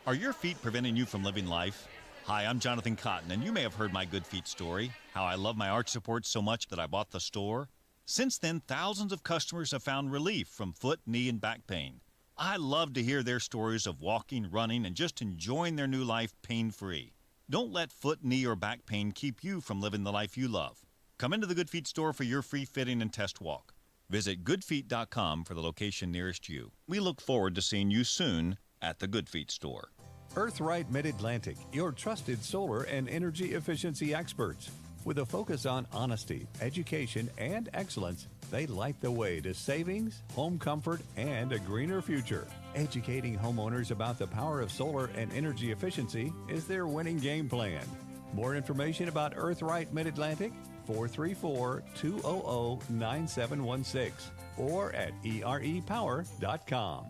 Are your feet preventing you from living life? Hi, I'm Jonathan Cotton, and you may have heard my Good Feet story, how I love my arch supports so much that I bought the store. Since then, thousands of customers have found relief from foot, knee, and back pain. I love to hear their stories of walking, running, and just enjoying their new life pain-free. Don't let foot, knee, or back pain keep you from living the life you love. Come into the Good Feet store for your free fitting and test walk. Visit goodfeet.com for the location nearest you. We look forward to seeing you soon at the Good Feet store. Earthright Mid-Atlantic, your trusted solar and energy efficiency experts. With a focus on honesty, education, and excellence, they light the way to savings, home comfort, and a greener future. Educating homeowners about the power of solar and energy efficiency is their winning game plan. More information about Earthright Mid-Atlantic? 434-200-9716 or at erepower.com.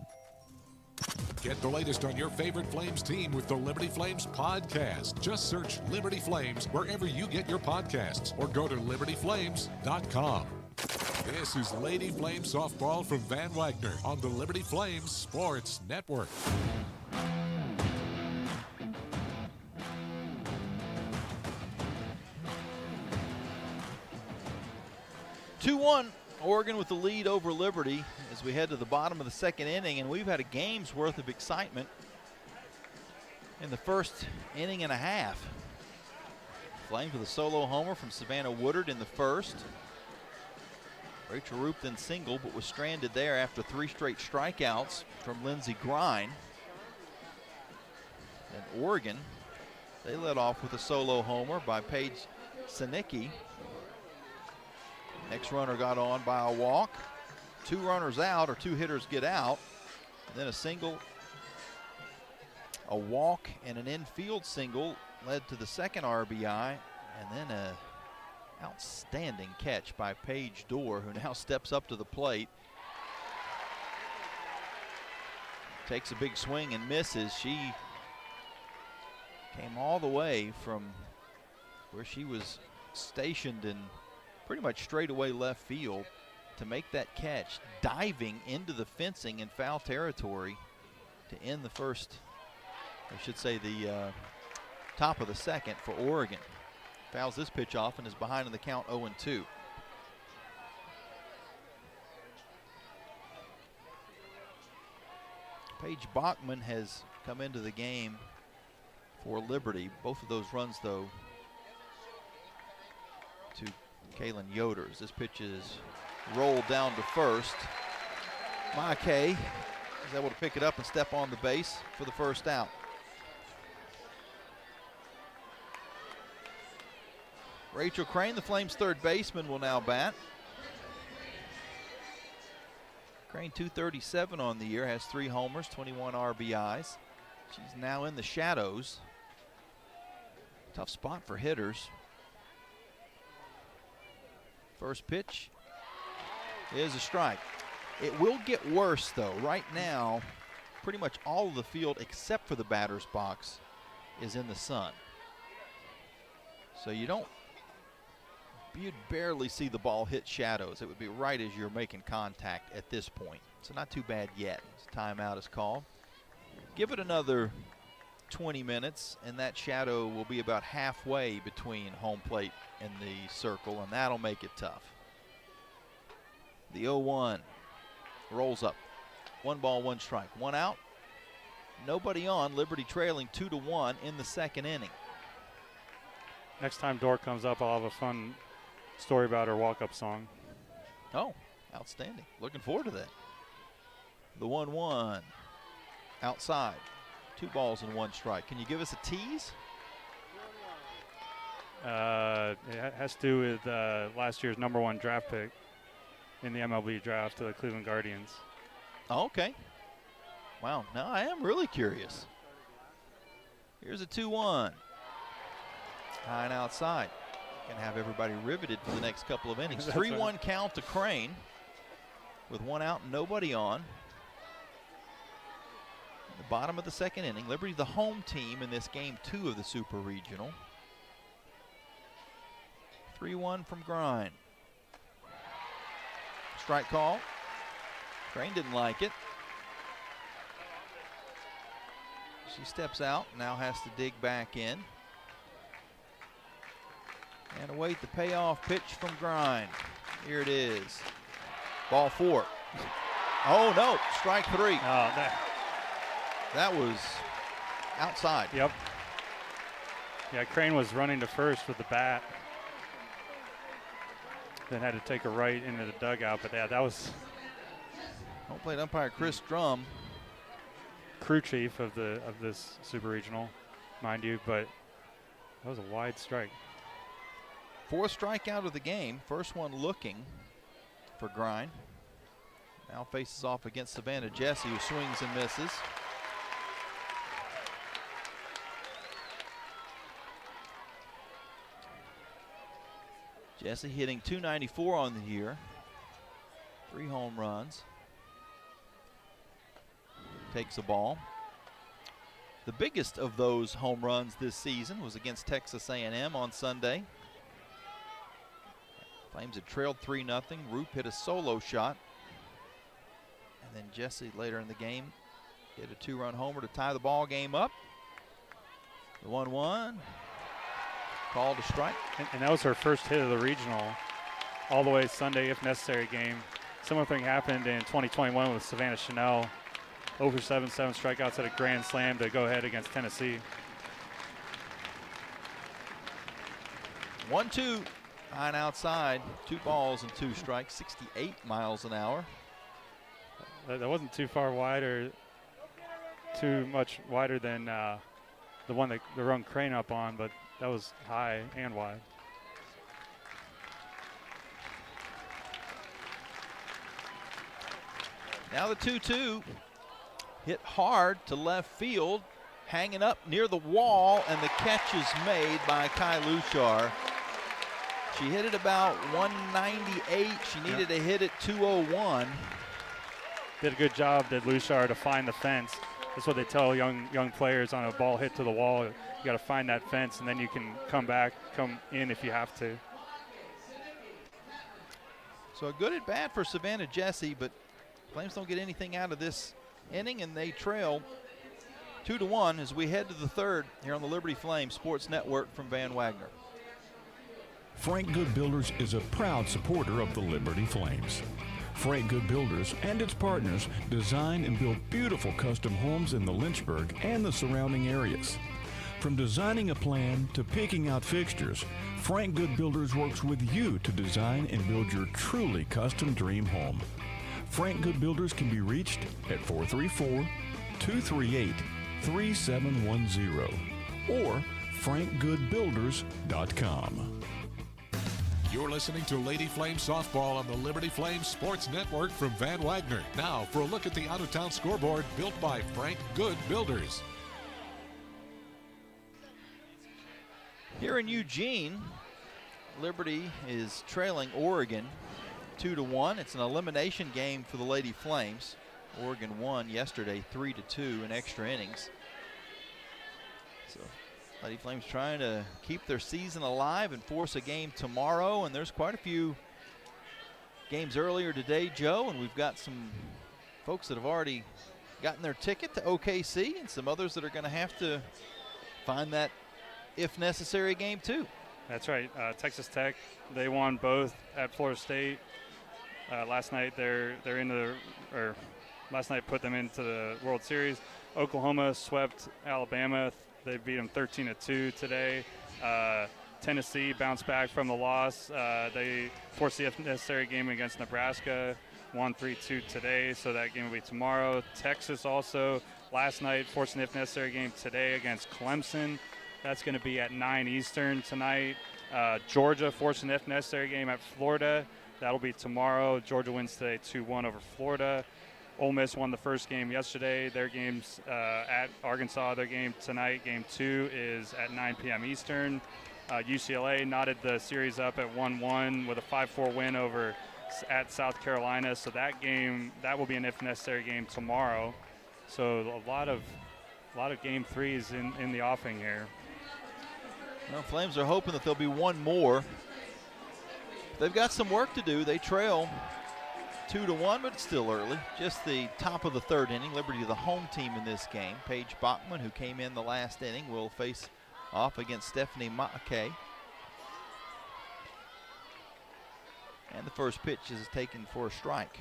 Get the latest on your favorite Flames team with the Liberty Flames podcast. Just search Liberty Flames wherever you get your podcasts or go to libertyflames.com. This is Lady Flames softball from Van Wagner on the Liberty Flames Sports Network. Oregon with the lead over Liberty as we head to the bottom of the second inning, and we've had a game's worth of excitement in the first inning and a half. Flames with a solo homer from Savannah Woodard in the first. Rachel Roop then singled, but was stranded there after 3 straight strikeouts from Lindsey Grine. And Oregon, they led off with a solo homer by Paige Sinicki. Next runner got on by a walk. 2 runners out, or 2 hitters get out. And then a single, a walk, and an infield single led to the second RBI. And then a outstanding catch by Paige Dorr, who now steps up to the plate. Takes a big swing and misses. She came all the way from where she was stationed in pretty much straightaway left field to make that catch, diving into the fencing in foul territory to end the first, I should say the top of the second for Oregon. Fouls this pitch off and is behind in the count 0-2. Paige Bachman has come into the game for Liberty. Both of those runs, though, to Kaylin Yoders. This pitch is rolled down to first. Maike is able to pick it up and step on the base for the first out. Rachel Crane, the Flames' third baseman, will now bat. Crane, .237 on the year, has 3 homers, 21 RBIs. She's now in the shadows. Tough spot for hitters. First pitch is a strike. It will get worse, though. Right now, pretty much all of the field except for the batter's box is in the sun. So you'd barely see the ball hit shadows. It would be right as you're making contact at this point. So not too bad yet. Timeout is called. Give it another 20 minutes, and that shadow will be about halfway between home plate and the circle, and that'll make it tough. The 0-1 rolls up. 1 ball, 1 strike. 1 out. Nobody on. Liberty trailing 2-1 in the second inning. Next time Dorr comes up, I'll have a fun story about her walk-up song. Oh, outstanding. Looking forward to that. The 1-1 outside. 2 balls and 1 strike. Can you give us a tease? It has to do with last year's #1 draft pick in the MLB draft to the Cleveland Guardians. Oh, okay. Wow, now I am really curious. Here's a 2-1. High and outside. Gonna have everybody riveted for the next couple of innings. 3-1 count to Crane with 1 out and nobody on. The bottom of the second inning. Liberty the home team in this game 2 of the Super Regional. 3-1 from Grind. Strike call. Crane didn't like it. She steps out, now has to dig back in. And await the payoff pitch from Grind. Here it is. Ball 4. Oh no, strike 3. That was outside. Yep. Yeah, Crane was running to first with the bat. Then had to take a right into the dugout, but yeah, that was home plate umpire Chris Drum, crew chief of this Super Regional, mind you, but that was a wide strike. 4th strikeout of the game. First one looking for Grind. Now faces off against Savannah Jesse, who swings and misses. Jesse hitting .294 on the year. 3 home runs. Takes a ball. The biggest of those home runs this season was against Texas A&M on Sunday. Flames had trailed 3-0. Roop hit a solo shot. And then Jesse later in the game hit a 2-run homer to tie the ball game up. The 1-1. Called a strike. And that was her first hit of the regional all the way Sunday, if necessary, game. Similar thing happened in 2021 with Savannah Chanel. Over 7 strikeouts at a grand slam to go ahead against Tennessee. 1-2. On outside. 2 balls and 2 strikes. 68 miles an hour. That wasn't too far wide or too much wider than the one that they run Crane up on, but that was high and wide. Now the 2-2. Hit hard to left field. Hanging up near the wall, and the catch is made by Kai Luchar. She hit it about 198. She needed a hit at 201. Did a good job, did Luchar, to find the fence. That's what they tell young players on a ball hit to the wall. You got to find that fence, and then you can come in if you have to. So a good at bat for Savannah Jesse, but Flames don't get anything out of this inning, and they trail 2-1 as we head to the 3rd here on the Liberty Flames Sports Network from Van Wagner. Frank Good Builders is a proud supporter of the Liberty Flames. Frank Good Builders and its partners design and build beautiful custom homes in the Lynchburg and the surrounding areas. From designing a plan to picking out fixtures, Frank Good Builders works with you to design and build your truly custom dream home. Frank Good Builders can be reached at 434-238-3710 or frankgoodbuilders.com. You're listening to Lady Flame Softball on the Liberty Flames Sports Network from Van Wagner. Now for a look at the out-of-town scoreboard built by Frank Good Builders. Here in Eugene, Liberty is trailing Oregon 2-1. It's an elimination game for the Lady Flames. Oregon won yesterday 3-2 in extra innings. So Lady Flames trying to keep their season alive and force a game tomorrow. And there's quite a few games earlier today, Joe, and we've got some folks that have already gotten their ticket to OKC and some others that are going to have to find that if necessary game too. That's right. Texas Tech, they won both at Florida State. Last night last night put them into the World Series. Oklahoma swept Alabama. They beat them 13-2 today. Tennessee bounced back from the loss. They forced the if necessary game against Nebraska, won 3-2 today, so that game will be tomorrow. Texas also last night forced an if necessary game today against Clemson. That's going to be at 9 Eastern tonight. Georgia forced an if necessary game at Florida. That'll be tomorrow. Georgia wins today 2-1 over Florida. Ole Miss won the first game yesterday. Their game's at Arkansas. Their game tonight, game 2, is at 9 p.m. Eastern. UCLA knotted the series up at 1-1 with a 5-4 win over at South Carolina. So that game, that will be an if necessary game tomorrow. So a lot of game 3s in the offing here. Well, Flames are hoping that there'll be one more They've got some work to do. They trail 2-1, but it's still early. Just the top of the third inning. Liberty, the home team in this game. Paige Bachman, who came in the last inning, will face off against Stephanie Mackay. And the first pitch is taken for a strike.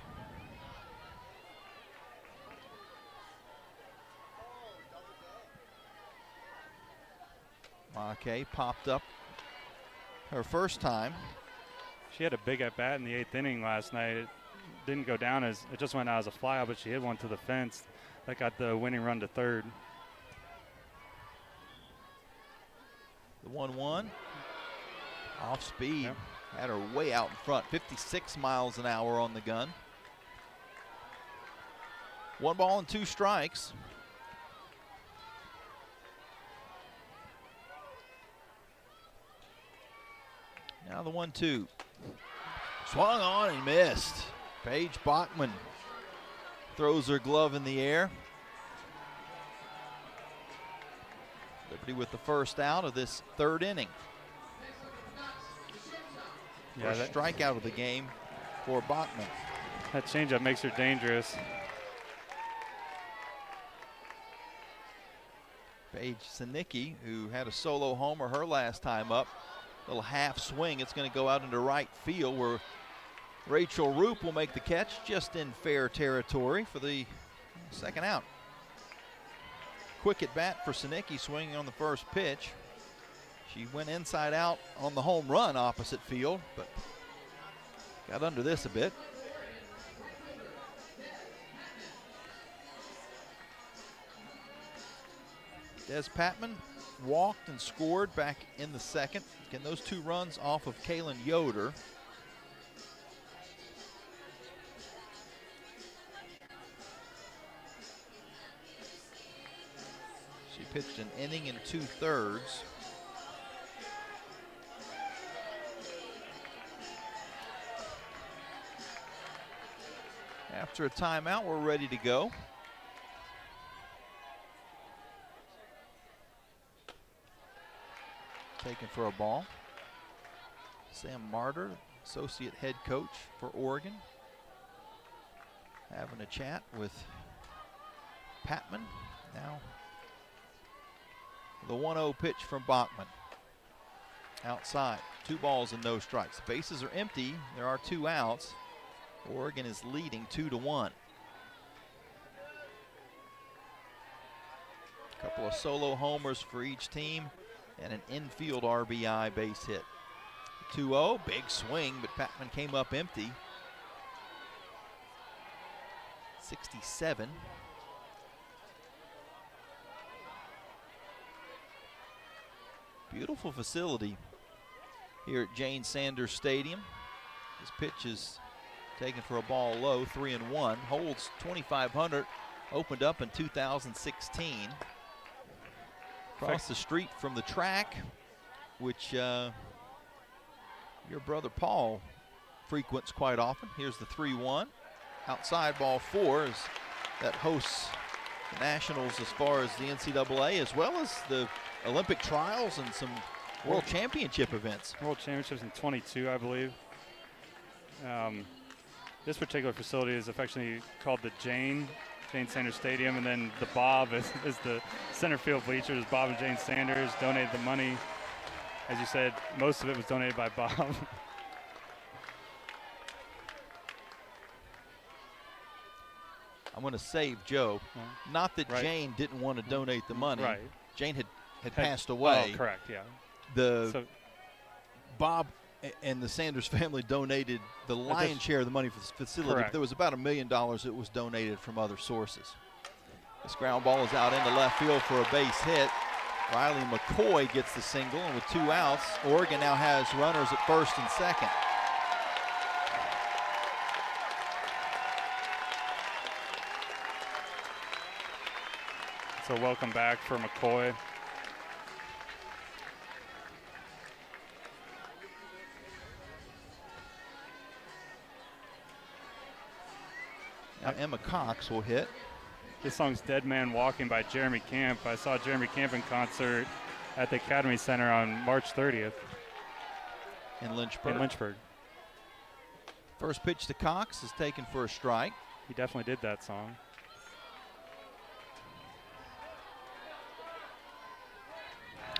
Mackay popped up her first time. She had a big at bat in the 8th inning last night. It didn't go down as it just went out as a flyout, but she hit one to the fence that got the winning run to third. The 1-1 off speed. Yep. Had her way out in front. 56 miles an hour on the gun. 1 ball and 2 strikes. Now the 1-2. Swung on and missed. Paige Bachman throws her glove in the air. Liberty with the first out of this third inning. First strikeout of the game for Bachman. That changeup makes her dangerous. Paige Sinicki, who had a solo homer her last time up. Little half swing. It's going to go out into right field where Rachel Roop will make the catch just in fair territory for the second out. Quick at bat for Sinicki, swinging on the first pitch. She went inside out on the home run opposite field, but got under this a bit. Des Patman walked and scored back in the second. Again, those 2 runs off of Kaylin Yoder. She pitched an inning and 2/3. After a timeout, we're ready to go. Taken for a ball. Sam Martyr, associate head coach for Oregon, having a chat with Patman. Now the 1-0 pitch from Bachman. Outside, 2 balls and no strikes. The bases are empty. There are 2 outs. Oregon is leading 2-1. A couple of solo homers for each team and an infield RBI base hit. 2-0, big swing, but Patman came up empty. 67. Beautiful facility here at Jane Sanders Stadium. This pitch is taken for a ball low, 3-1. Holds 2,500, opened up in 2016. Across the street from the track, which your brother Paul frequents quite often. Here's the 3-1. Outside ball 4 is that hosts the Nationals as far as the NCAA, as well as the Olympic trials and some World Championship events. World Championships in 22, I believe. This particular facility is affectionately called the Jane Sanders Stadium, and then the Bob is the center field bleachers. Bob and Jane Sanders donated the money. As you said, most of it was donated by Bob. I'm going to save Joe. Not that Jane didn't want to donate the money. Right. Jane had passed away. Oh, correct, yeah. Bob and the Sanders family donated the lion's share of the money for this facility. But there was about $1 million that was donated from other sources. This ground ball is out into left field for a base hit. Riley McCoy gets the single, and with 2 outs, Oregon now has runners at first and second. So welcome back for McCoy. Now Emma Cox will hit. This song's Dead Man Walking by Jeremy Camp. I saw Jeremy Camp in concert at the Academy Center on March 30th. In Lynchburg. First pitch to Cox is taken for a strike. He definitely did that song.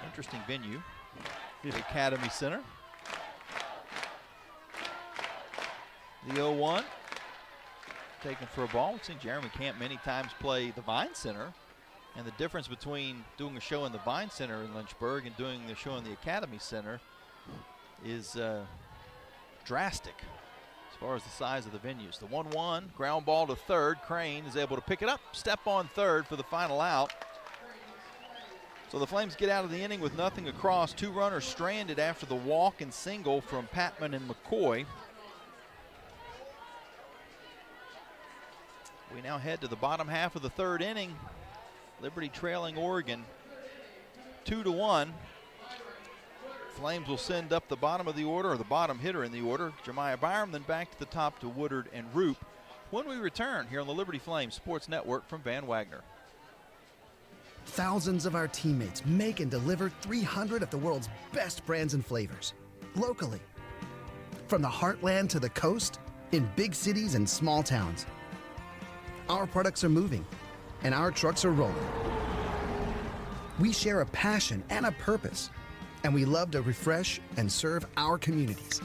Interesting venue. The Academy Center. The 0-1. Taken for a ball. We've seen Jeremy Camp many times play the Vine Center. And the difference between doing a show in the Vine Center in Lynchburg and doing the show in the Academy Center is drastic as far as the size of the venues. The 1-1, ground ball to third. Crane is able to pick it up, step on third for the final out. So the Flames get out of the inning with nothing across. 2 runners stranded after the walk and single from Patman and McCoy. We now head to the bottom half of the third inning. Liberty trailing Oregon 2-1. Flames will send up the bottom of the order, or the bottom hitter in the order, Jemiah Byram, then back to the top to Woodard and Roop when we return here on the Liberty Flames Sports Network from Van Wagner. Thousands of our teammates make and deliver 300 of the world's best brands and flavors, locally. From the heartland to the coast, in big cities and small towns. Our products are moving, and our trucks are rolling. We share a passion and a purpose, and we love to refresh and serve our communities.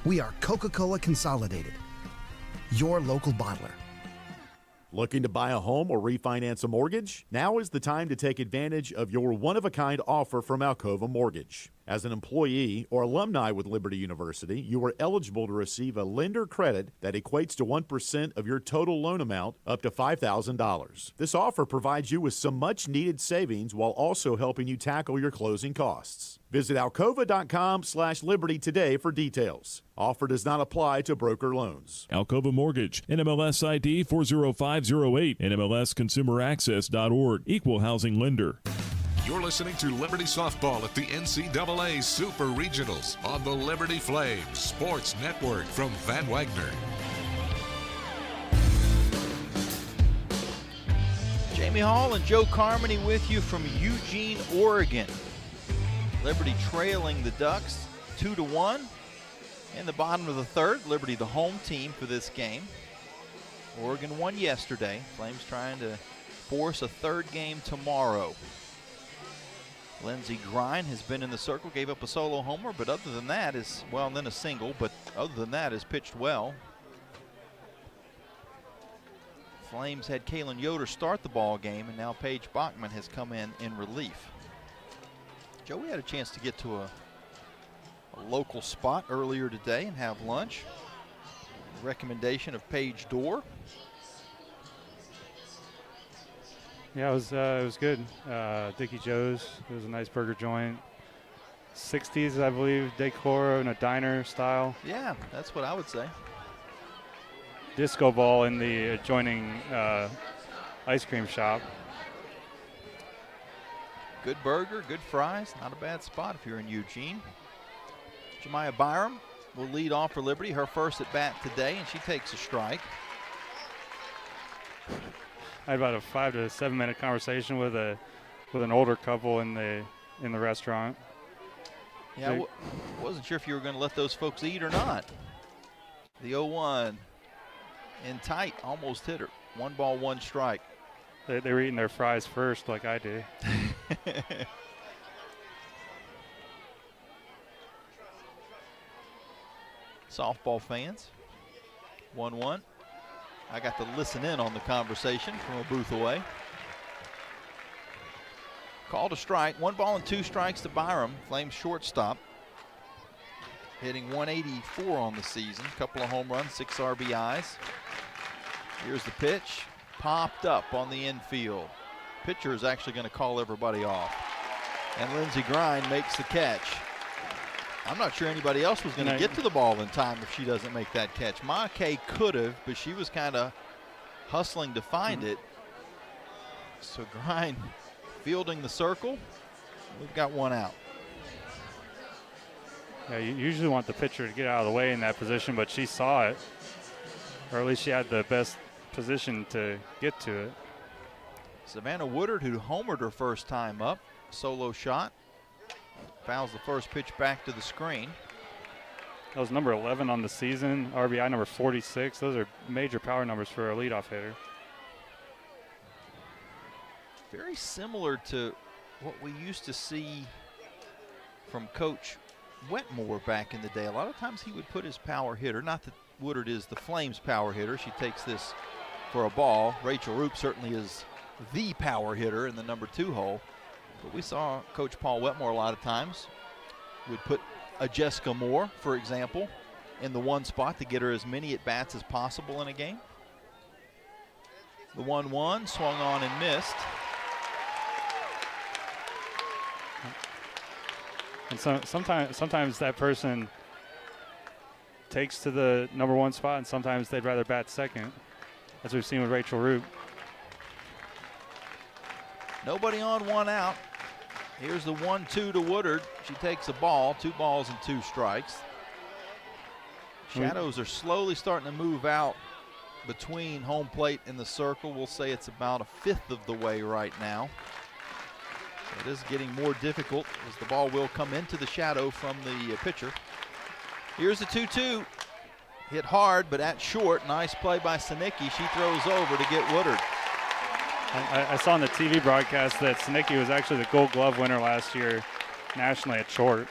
We are Coca-Cola Consolidated, your local bottler. Looking to buy a home or refinance a mortgage? Now is the time to take advantage of your one-of-a-kind offer from Alcova Mortgage. As an employee or alumni with Liberty University, you are eligible to receive a lender credit that equates to 1% of your total loan amount, up to $5,000. This offer provides you with some much-needed savings while also helping you tackle your closing costs. Visit alcova.com/liberty today for details. Offer does not apply to broker loans. Alcova Mortgage, NMLS ID 40508, NMLSConsumerAccess.org, Equal Housing Lender. You're listening to Liberty Softball at the NCAA Super Regionals on the Liberty Flames Sports Network from Van Wagner. Jamie Hall and Joe Carmany with you from Eugene, Oregon. Liberty trailing the Ducks 2-1 in the bottom of the third. Liberty the home team for this game. Oregon won yesterday. Flames trying to force a third game tomorrow. Lindsey Grine has been in the circle, gave up a solo homer, but other than that is, well, and then a single, but other than that has pitched well. Flames had Kalen Yoder start the ball game, and now Paige Bachman has come in relief. Joe, we had a chance to get to a local spot earlier today and have lunch. Recommendation of Paige Dorr. Yeah, it was good. Dickie Joe's, it was a nice burger joint. 60s, I believe, decor in a diner style. Yeah, that's what I would say. Disco ball in the adjoining ice cream shop. Good burger, good fries, not a bad spot if you're in Eugene. Jemiah Byram will lead off for Liberty, her first at bat today, and she takes a strike. I had about a 5 to 7 minute conversation with an older couple in the restaurant. Yeah, I wasn't sure if you were going to let those folks eat or not. The 0-1 in tight, almost hit her. 1 ball, 1 strike. They were eating their fries first, like I do. Softball fans, 1-1. I got to listen in on the conversation from a booth away. Called a strike. 1 ball and 2 strikes to Byram, Flames shortstop. Hitting 184 on the season. Couple of home runs, 6 RBIs. Here's the pitch. Popped up on the infield. Pitcher is actually going to call everybody off. And Lindsey Grine makes the catch. I'm not sure anybody else was going to get to the ball in time if she doesn't make that catch. Ma Kay could have, but she was kind of hustling to find it. So Grine fielding the circle. We've got 1 out. Yeah, you usually want the pitcher to get out of the way in that position, but she saw it. Or at least she had the best position to get to it. Savannah Woodard, who homered her first time up, solo shot. Fouls the first pitch back to the screen. That was number 11 on the season. RBI number 46. Those are major power numbers for a leadoff hitter. Very similar to what we used to see from Coach Wetmore back in the day. A lot of times he would put his power hitter, not that Woodard is the Flames power hitter. She takes this for a ball. Rachel Roop certainly is the power hitter in the number 2 hole. But we saw Coach Paul Wetmore a lot of times would put a Jessica Moore, for example, in the 1 spot to get her as many at-bats as possible in a game. The 1-1 swung on and missed. And sometimes that person takes to the number 1 spot, and sometimes they'd rather bat second, as we've seen with Rachel Roop. Nobody on, 1 out. Here's the 1-2 to Woodard. She takes a ball, 2 balls and 2 strikes. Shadows are slowly starting to move out between home plate and the circle. We'll say it's about a 1/5 of the way right now. It is getting more difficult as the ball will come into the shadow from the pitcher. Here's the 2-2. Hit hard, but at short. Nice play by Sinicki. She throws over to get Woodard. I saw on the TV broadcast that Sinicki was actually the Gold Glove winner last year nationally at short.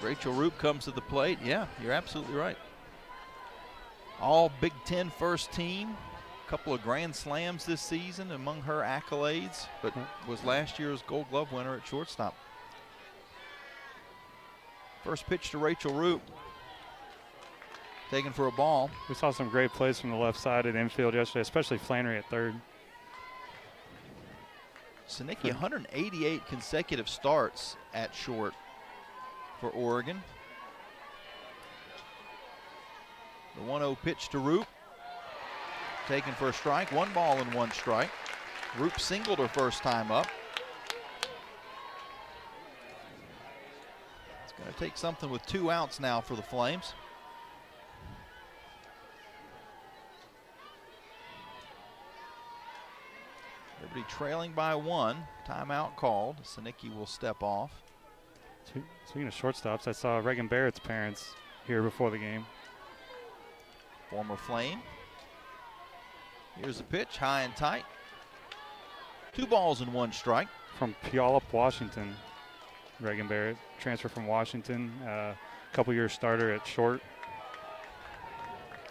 Rachel Roop comes to the plate. Yeah, you're absolutely right. All Big Ten first team. A couple of Grand Slams this season among her accolades, but was last year's Gold Glove winner at shortstop. First pitch to Rachel Roop. Taken for a ball. We saw some great plays from the left side of the infield yesterday, especially Flannery at third. Sinicki, 188 consecutive starts at short for Oregon. The 1-0 pitch to Roop. Taken for a strike. 1 ball and 1 strike. Roop singled her first time up. It's going to take something with 2 outs now for the Flames. Liberty trailing by 1. Timeout called. Sinicki will step off. Speaking of shortstops, I saw Reagan Barrett's parents here before the game. Former Flame. Here's the pitch, high and tight. 2 balls and 1 strike. From Puyallup, Washington. Reagan Barrett, transfer from Washington, couple years starter at short.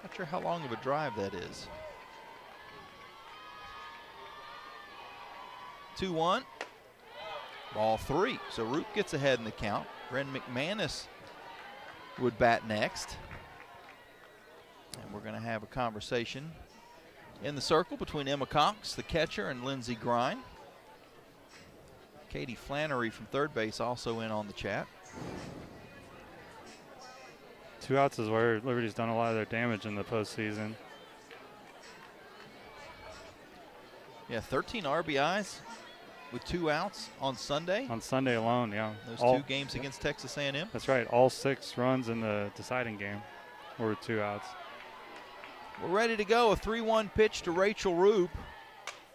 Not sure how long of a drive that is. 2-1. Ball 3. So Roop gets ahead in the count. Ren McManus would bat next. And we're going to have a conversation in the circle between Emma Cox, the catcher, and Lindsey Grine. Katie Flannery from third base also in on the chat. 2 outs is where Liberty's done a lot of their damage in the postseason. Yeah, 13 RBIs with 2 outs on Sunday. On Sunday alone, yeah. Those 2 games against Texas A&M. That's right. All 6 runs in the deciding game were 2 outs. We're ready to go. A 3-1 pitch to Rachel Roop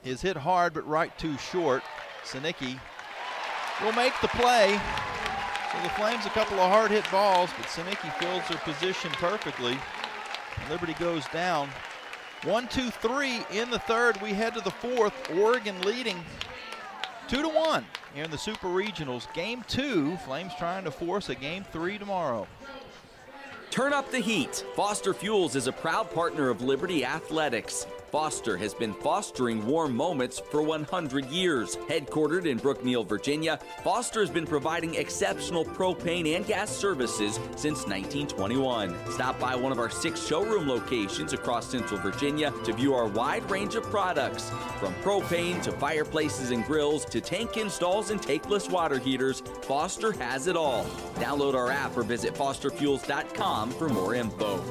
is hit hard but right too short. Sinicki will make the play. So the Flames a couple of hard hit balls, but Sinicki fills her position perfectly. Liberty goes down. 1-2-3 in the third. We head to the fourth. Oregon leading 2-1 here in the Super Regionals. Game 2. Flames trying to force a Game 3 tomorrow. Turn up the heat. Foster Fuels is a proud partner of Liberty Athletics. Foster has been fostering warm moments for 100 years. Headquartered in Brookneal, Virginia, Foster has been providing exceptional propane and gas services since 1921. Stop by one of our 6 showroom locations across Central Virginia to view our wide range of products. From propane to fireplaces and grills to tank installs and tankless water heaters, Foster has it all. Download our app or visit fosterfuels.com for more info.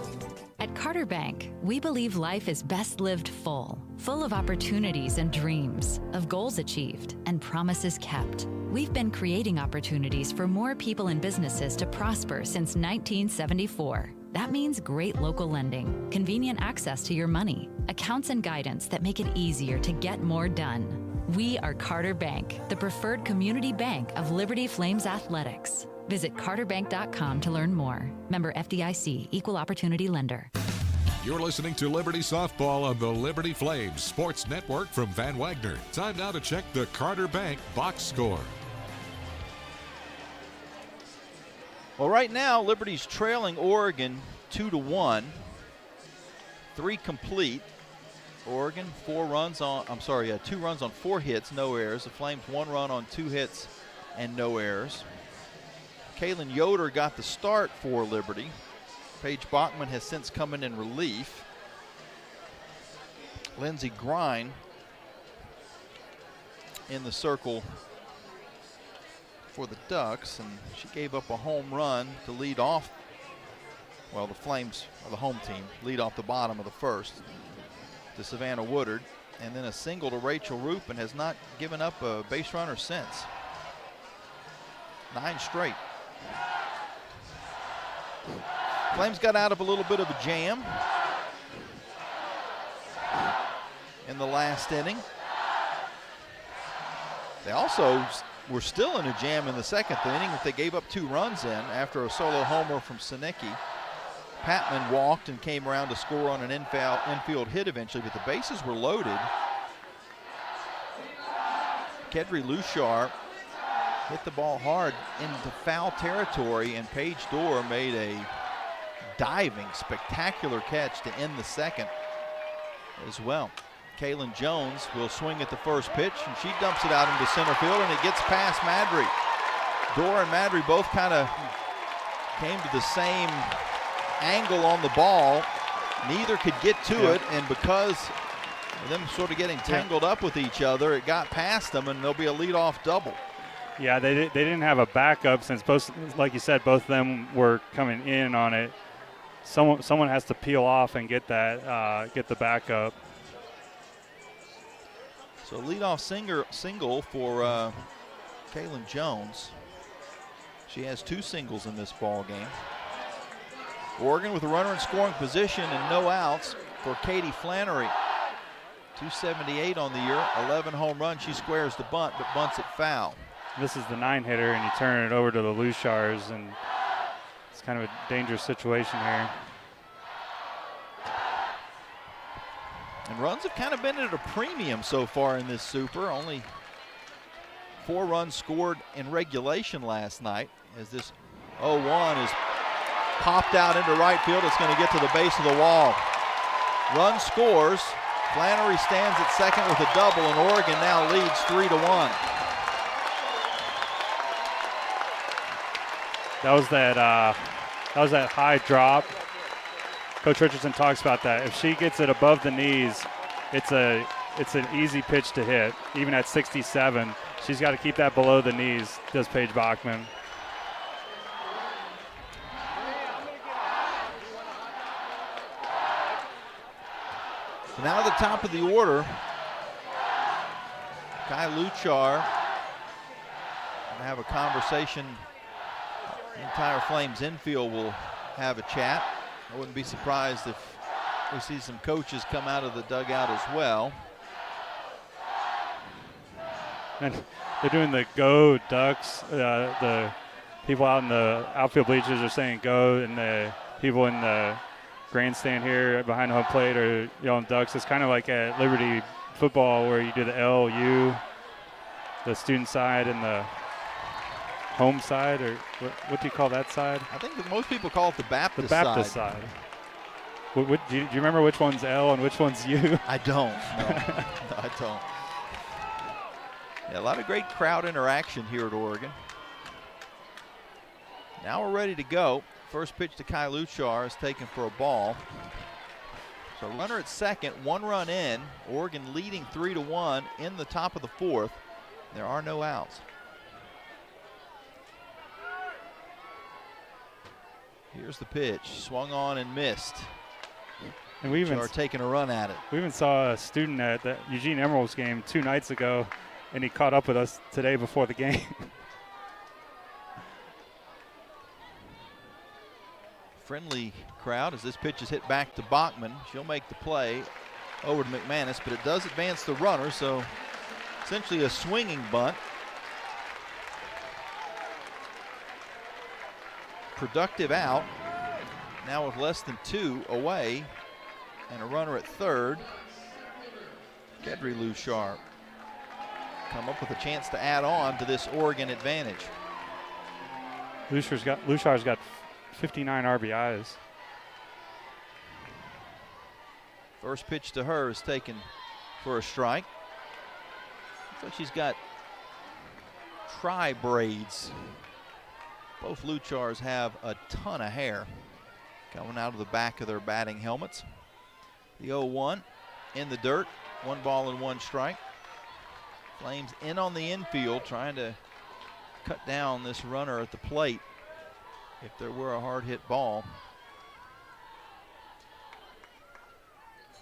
At Carter Bank, we believe life is best lived full of opportunities and dreams, of goals achieved and promises kept. We've been creating opportunities for more people and businesses to prosper since 1974. That means great local lending, convenient access to your money, accounts and guidance that make it easier to get more done. We are Carter Bank, the preferred community bank of Liberty Flames Athletics. Visit carterbank.com to learn more. Member FDIC, Equal Opportunity Lender. You're listening to Liberty Softball on the Liberty Flames Sports Network from Van Wagner. Time now to check the Carter Bank box score. Well, right now, Liberty's trailing Oregon 2-1. 3 complete. Oregon, 2 runs on 4 hits, no errors. The Flames 1 run on 2 hits and no errors. Kaylin Yoder got the start for Liberty. Paige Bachman has since come in relief. Lindsey Grine in the circle for the Ducks, and she gave up a home run to lead off. Well, the Flames, or the home team, lead off the bottom of the first to Savannah Woodard, and then a single to Rachel Roop, and has not given up a base runner since. 9 straight. Flames got out of a little bit of a jam in the last inning. They also were still in a jam in the 2nd inning that they gave up 2 runs in after a solo homer from Sinicki. Patman walked and came around to score on an infield hit eventually, but the bases were loaded. Kedri Lushar hit the ball hard into foul territory, and Paige Dorr made a diving, spectacular catch to end the 2nd as well. Kaylin Jones will swing at the first pitch, and she dumps it out into center field, and it gets past Madry. Dorr and Madry both kind of came to the same angle on the ball. Neither could get to it, and because of them sort of getting tangled up with each other, it got past them, and there'll be a leadoff double. Yeah, they didn't have a backup since both, like you said, both of them were coming in on it. Someone has to peel off and get that get the backup. So leadoff single for Kaylin Jones. She has 2 singles in this ball game. Oregon with a runner in scoring position and no outs for Katie Flannery. 278 on the year, 11 home runs. She squares the bunt, but bunts it foul. This is the 9-hitter, and you turn it over to the Lushars, and it's kind of a dangerous situation here. And runs have kind of been at a premium so far in this Super. Only 4 runs scored in regulation last night, as this 0-1 is popped out into right field. It's going to get to the base of the wall. Run scores. Flannery stands at second with a double, and Oregon now leads 3-1. That was that high drop. Coach Richardson talks about that. If she gets it above the knees, it's an easy pitch to hit. Even at 67, she's got to keep that below the knees, does Paige Bachman. So now at the top of the order, Kai Luchar going to have a conversation. The entire Flames infield will have a chat. I wouldn't be surprised if we see some coaches come out of the dugout as well. And they're doing the go Ducks. The people out in the outfield bleachers are saying go, and the people in the grandstand here behind the home plate are yelling Ducks. It's kind of like at Liberty football where you do the LU, the student side, and the home side, or what do you call that side? I think that most people call it the Baptist side. The Baptist side. Do you remember which one's L and which one's U? I don't. No, I don't. Yeah, a lot of great crowd interaction here at Oregon. Now we're ready to go. First pitch to Kai Luchar is taken for a ball. So runner at second, 1 run in. Oregon leading 3-1 in the top of the 4th. There are no outs. Here's the pitch, swung on and missed. And we even are taking a run at it. We even saw a student at the Eugene Emeralds game 2 nights ago, and he caught up with us today before the game. friendly crowd as this pitch is hit back to Bachman. She'll make the play over to McManus, but it does advance the runner, so essentially a swinging bunt. Productive out. Now with less than 2 away and a runner at third. Kedry Lushar come up with a chance to add on to this Oregon advantage. Lushar's got 59 RBIs. First pitch to her is taken for a strike. Looks like she's got tri-braids. Both Luchars have a ton of hair coming out of the back of their batting helmets. The 0-1 in the dirt, 1 ball and 1 strike. Flames in on the infield trying to cut down this runner at the plate if there were a hard hit ball.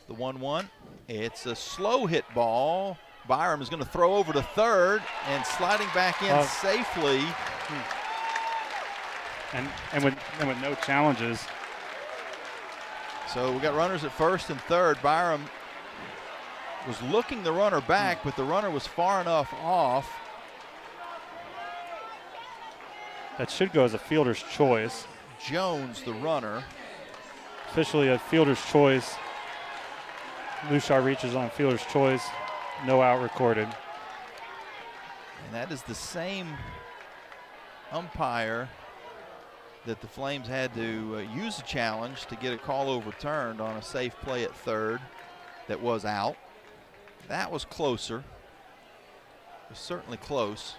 The 1-1, it's a slow hit ball. Byram is going to throw over to third and sliding back in safely. And with no challenges. So we got runners at first and third. Byram was looking the runner back, but the runner was far enough off. That should go as a fielder's choice. Jones, the runner. Officially a fielder's choice. Lushar reaches on fielder's choice. No out recorded. And that is the same umpire that the Flames had to use a challenge to get a call overturned on a safe play at third that was out. That was closer. It was certainly close.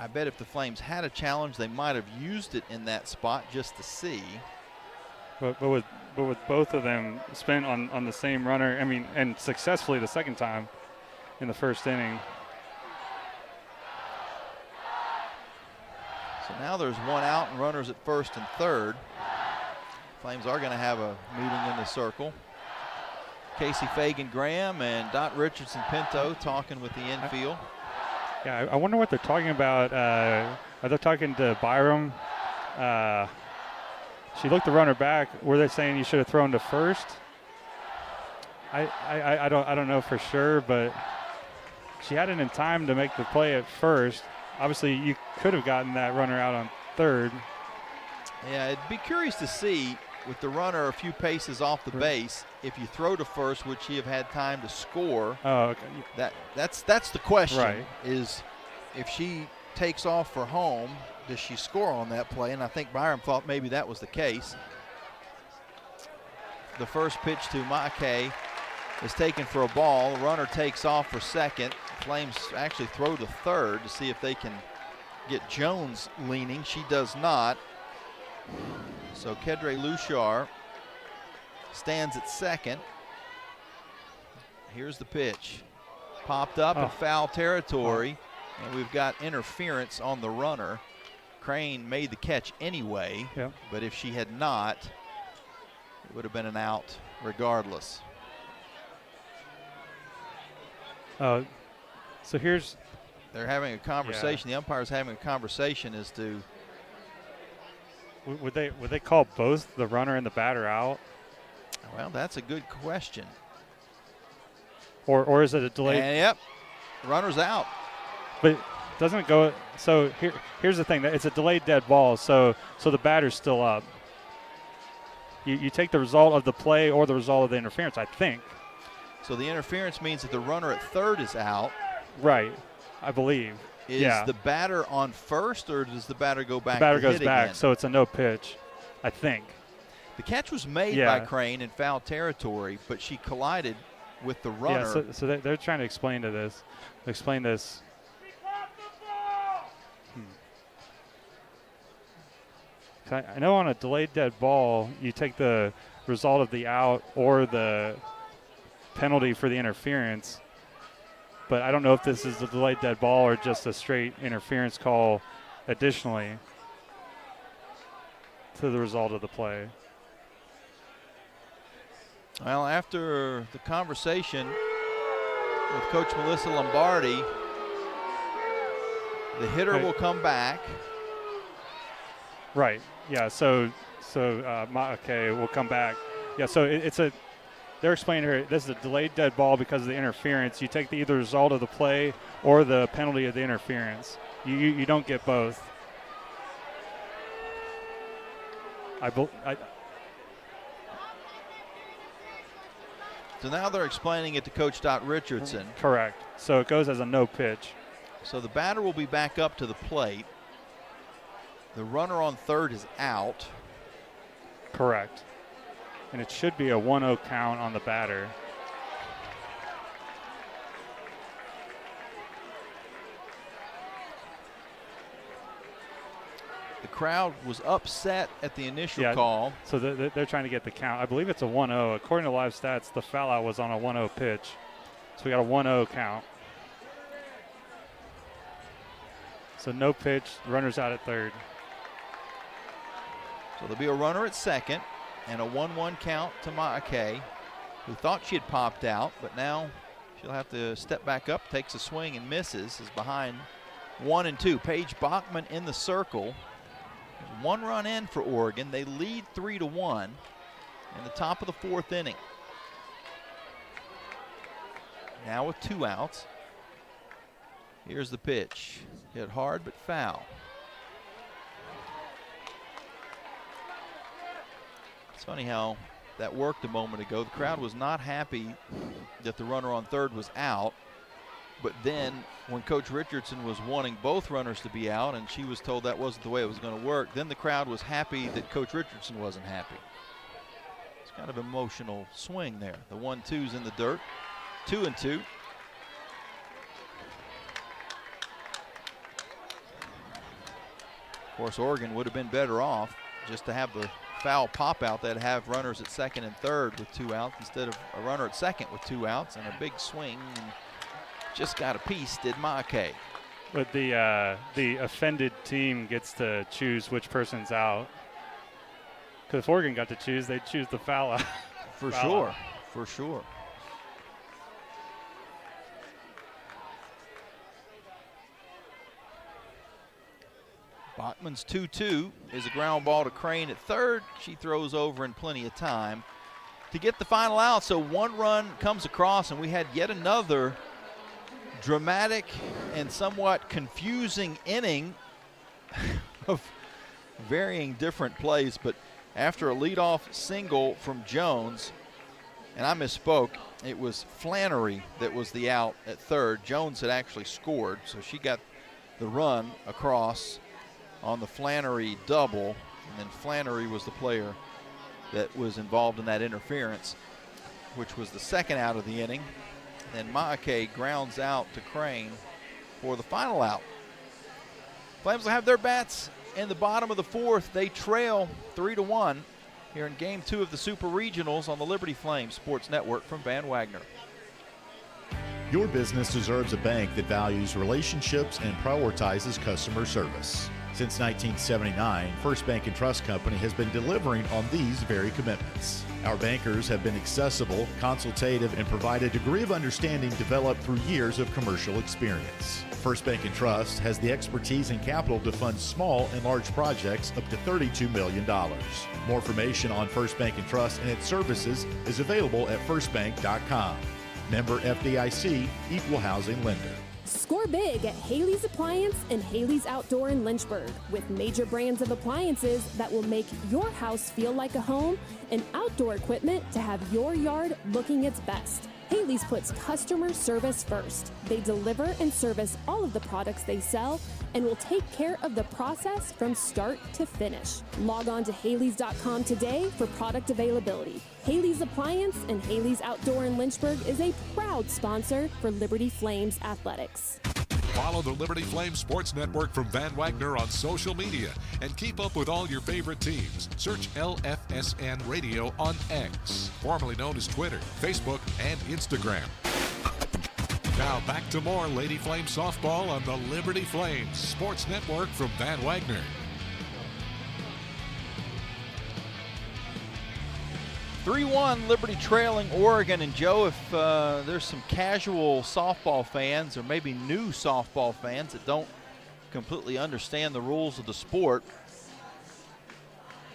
I bet if the Flames had a challenge, they might have used it in that spot just to see. But with both of them spent on the same runner, I mean, and successfully the second time in the first inning. So now there's 1 out and runners at first and third. Flames are going to have a meeting in the circle. Casey Fagan-Graham and Dot Richardson-Pinto talking with the infield. Yeah, I wonder what they're talking about. Are they talking to Byram? She looked the runner back. Were they saying you should have thrown to first? I don't know for sure, but she had it in time to make the play at first. Obviously, you could have gotten that runner out on third. Yeah, I'd be curious to see with the runner a few paces off the base, if you throw to first, would she have had time to score? Oh, okay. That's the question. Right. Is if she takes off for home, does she score on that play? And I think Byram thought maybe that was the case. The first pitch to Mackay is taken for a ball. The runner takes off for second. Flames actually throw to third to see if they can get Jones leaning. She does not. So Kedry Lushar stands at second. Here's the pitch. Popped up in foul territory, and we've got interference on the runner. Crane made the catch anyway, but if she had not, it would have been an out regardless. So here's... They're having a conversation. Yeah. The umpire's having a conversation as to... Would they call both the runner and the batter out? Well, that's a good question. Or is it a delay? Yep, runner's out. But doesn't it go? So here's the thing: it's a delayed dead ball. So the batter's still up. You take the result of the play or the result of the interference, I think. So the interference means that the runner at third is out. Right, I believe. Is the batter on first, or does the batter go back? The batter to goes hit back, again? so it's a no pitch, I think. The catch was made by Crane in foul territory, but she collided with the runner. Yeah, so they're trying to explain this. I know on a delayed dead ball, you take the result of the out or the penalty for the interference. But I don't know if this is a delayed dead ball or just a straight interference call additionally to the result of the play. Well, after the conversation with Coach Melissa Lombardi, the hitter will come back. Right. Yeah. So okay, we'll come back. Yeah. So they're explaining here, this is a delayed dead ball because of the interference. You take the either result of the play or the penalty of the interference. You don't get both. So now they're explaining it to Coach Richardson. Correct. So it goes as a no pitch. So the batter will be back up to the plate. The runner on third is out. Correct. And it should be a 1-0 count on the batter. The crowd was upset at the initial call. So they're trying to get the count. I believe it's a 1-0. According to live stats, the foul out was on a 1-0 pitch. So we got a 1-0 count. So no pitch, runner's out at third. So there'll be a runner at second and a 1-1 count to Ma'ake, who thought she had popped out, but now she'll have to step back up, takes a swing and misses, is behind 1-2. Paige Bachman in the circle. One run in for Oregon. They lead 3-1 in the top of the fourth inning. Now with 2 outs. Here's the pitch. Hit hard but foul. It's funny how that worked a moment ago. The crowd was not happy that the runner on third was out. But then when Coach Richardson was wanting both runners to be out and she was told that wasn't the way it was going to work, then the crowd was happy that Coach Richardson wasn't happy. It's kind of an emotional swing there. The 1-2's in the dirt. 2-2. Of course, Oregon would have been better off just to have the foul pop out. They'd have runners at second and third with 2 outs instead of a runner at second with 2 outs and a big swing. And just got a piece, did Ma'ake. But the offended team gets to choose which person's out. Because if Oregon got to choose, they'd choose the foul out. For sure, for sure. Bachman's 2-2 is a ground ball to Crane at third. She throws over in plenty of time to get the final out. So 1 run comes across, and we had yet another dramatic and somewhat confusing inning of varying different plays. But after a leadoff single from Jones, and I misspoke, it was Flannery that was the out at third. Jones had actually scored, so she got the run across on the Flannery double, and then Flannery was the player that was involved in that interference, which was the second out of the inning. Then Ma'ake grounds out to Crane for the final out. Flames will have their bats in the bottom of the fourth. They trail 3-1 here in Game 2 of the Super Regionals on the Liberty Flames Sports Network from Van Wagner. Your business deserves a bank that values relationships and prioritizes customer service. Since 1979, First Bank & Trust Company has been delivering on these very commitments. Our bankers have been accessible, consultative, and provide a degree of understanding developed through years of commercial experience. First Bank & Trust has the expertise and capital to fund small and large projects up to $32 million. More information on First Bank & Trust and its services is available at firstbank.com. Member FDIC, Equal Housing Lender. Score big at Haley's Appliance and Haley's Outdoor in Lynchburg with major brands of appliances that will make your house feel like a home and outdoor equipment to have your yard looking its best. Haley's puts customer service first. They deliver and service all of the products they sell and will take care of the process from start to finish. Log on to Haleys.com today for product availability. Haley's Appliance and Haley's Outdoor in Lynchburg is a proud sponsor for Liberty Flames Athletics. Follow the Liberty Flames Sports Network from Van Wagner on social media and keep up with all your favorite teams. Search LFSN Radio on X, formerly known as Twitter, Facebook, and Instagram. Now back to more Lady Flame softball on the Liberty Flames Sports Network from Van Wagner. 3-1 Liberty trailing Oregon. And Joe, if there's some casual softball fans or maybe new softball fans that don't completely understand the rules of the sport,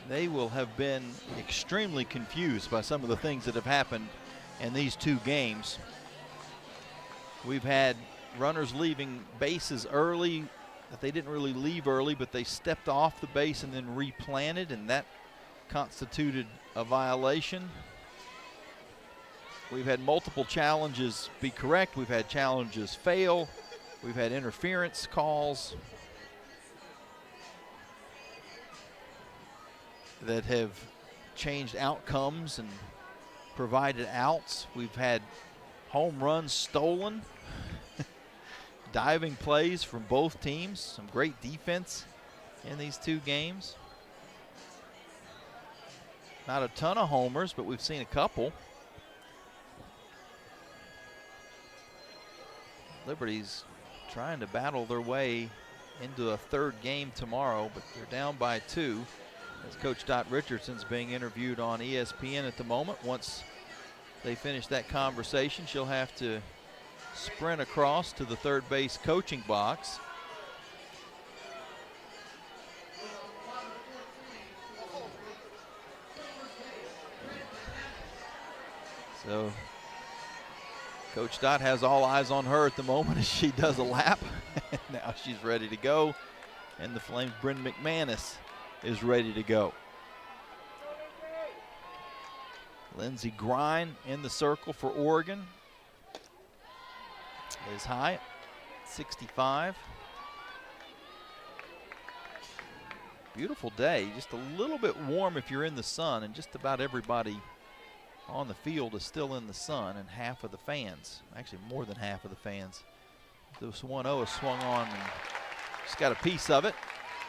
they will have been extremely confused by some of the things that have happened in these two games. We've had runners leaving bases early that they didn't really leave early, but they stepped off the base and then replanted, and that constituted a violation. We've had multiple challenges be correct. We've had challenges fail. We've had interference calls that have changed outcomes and provided outs. We've had home runs stolen, diving plays from both teams, some great defense in these two games. Not a ton of homers, but we've seen a couple. Liberty's trying to battle their way into a third game tomorrow, but they're down by 2. As Coach Dot Richardson's being interviewed on ESPN at the moment. Once they finish that conversation, she'll have to sprint across to the third base coaching box. So Coach Dot has all eyes on her at the moment as she does a lap. Now she's ready to go. And the Flames' Bryn McManus is ready to go. Lindsey Grind in the circle for Oregon is high, 65. Beautiful day, just a little bit warm if you're in the sun, and just about everybody on the field is still in the sun, and half of the fans, actually more than half of the fans. This 1-0 is swung on and just got a piece of it.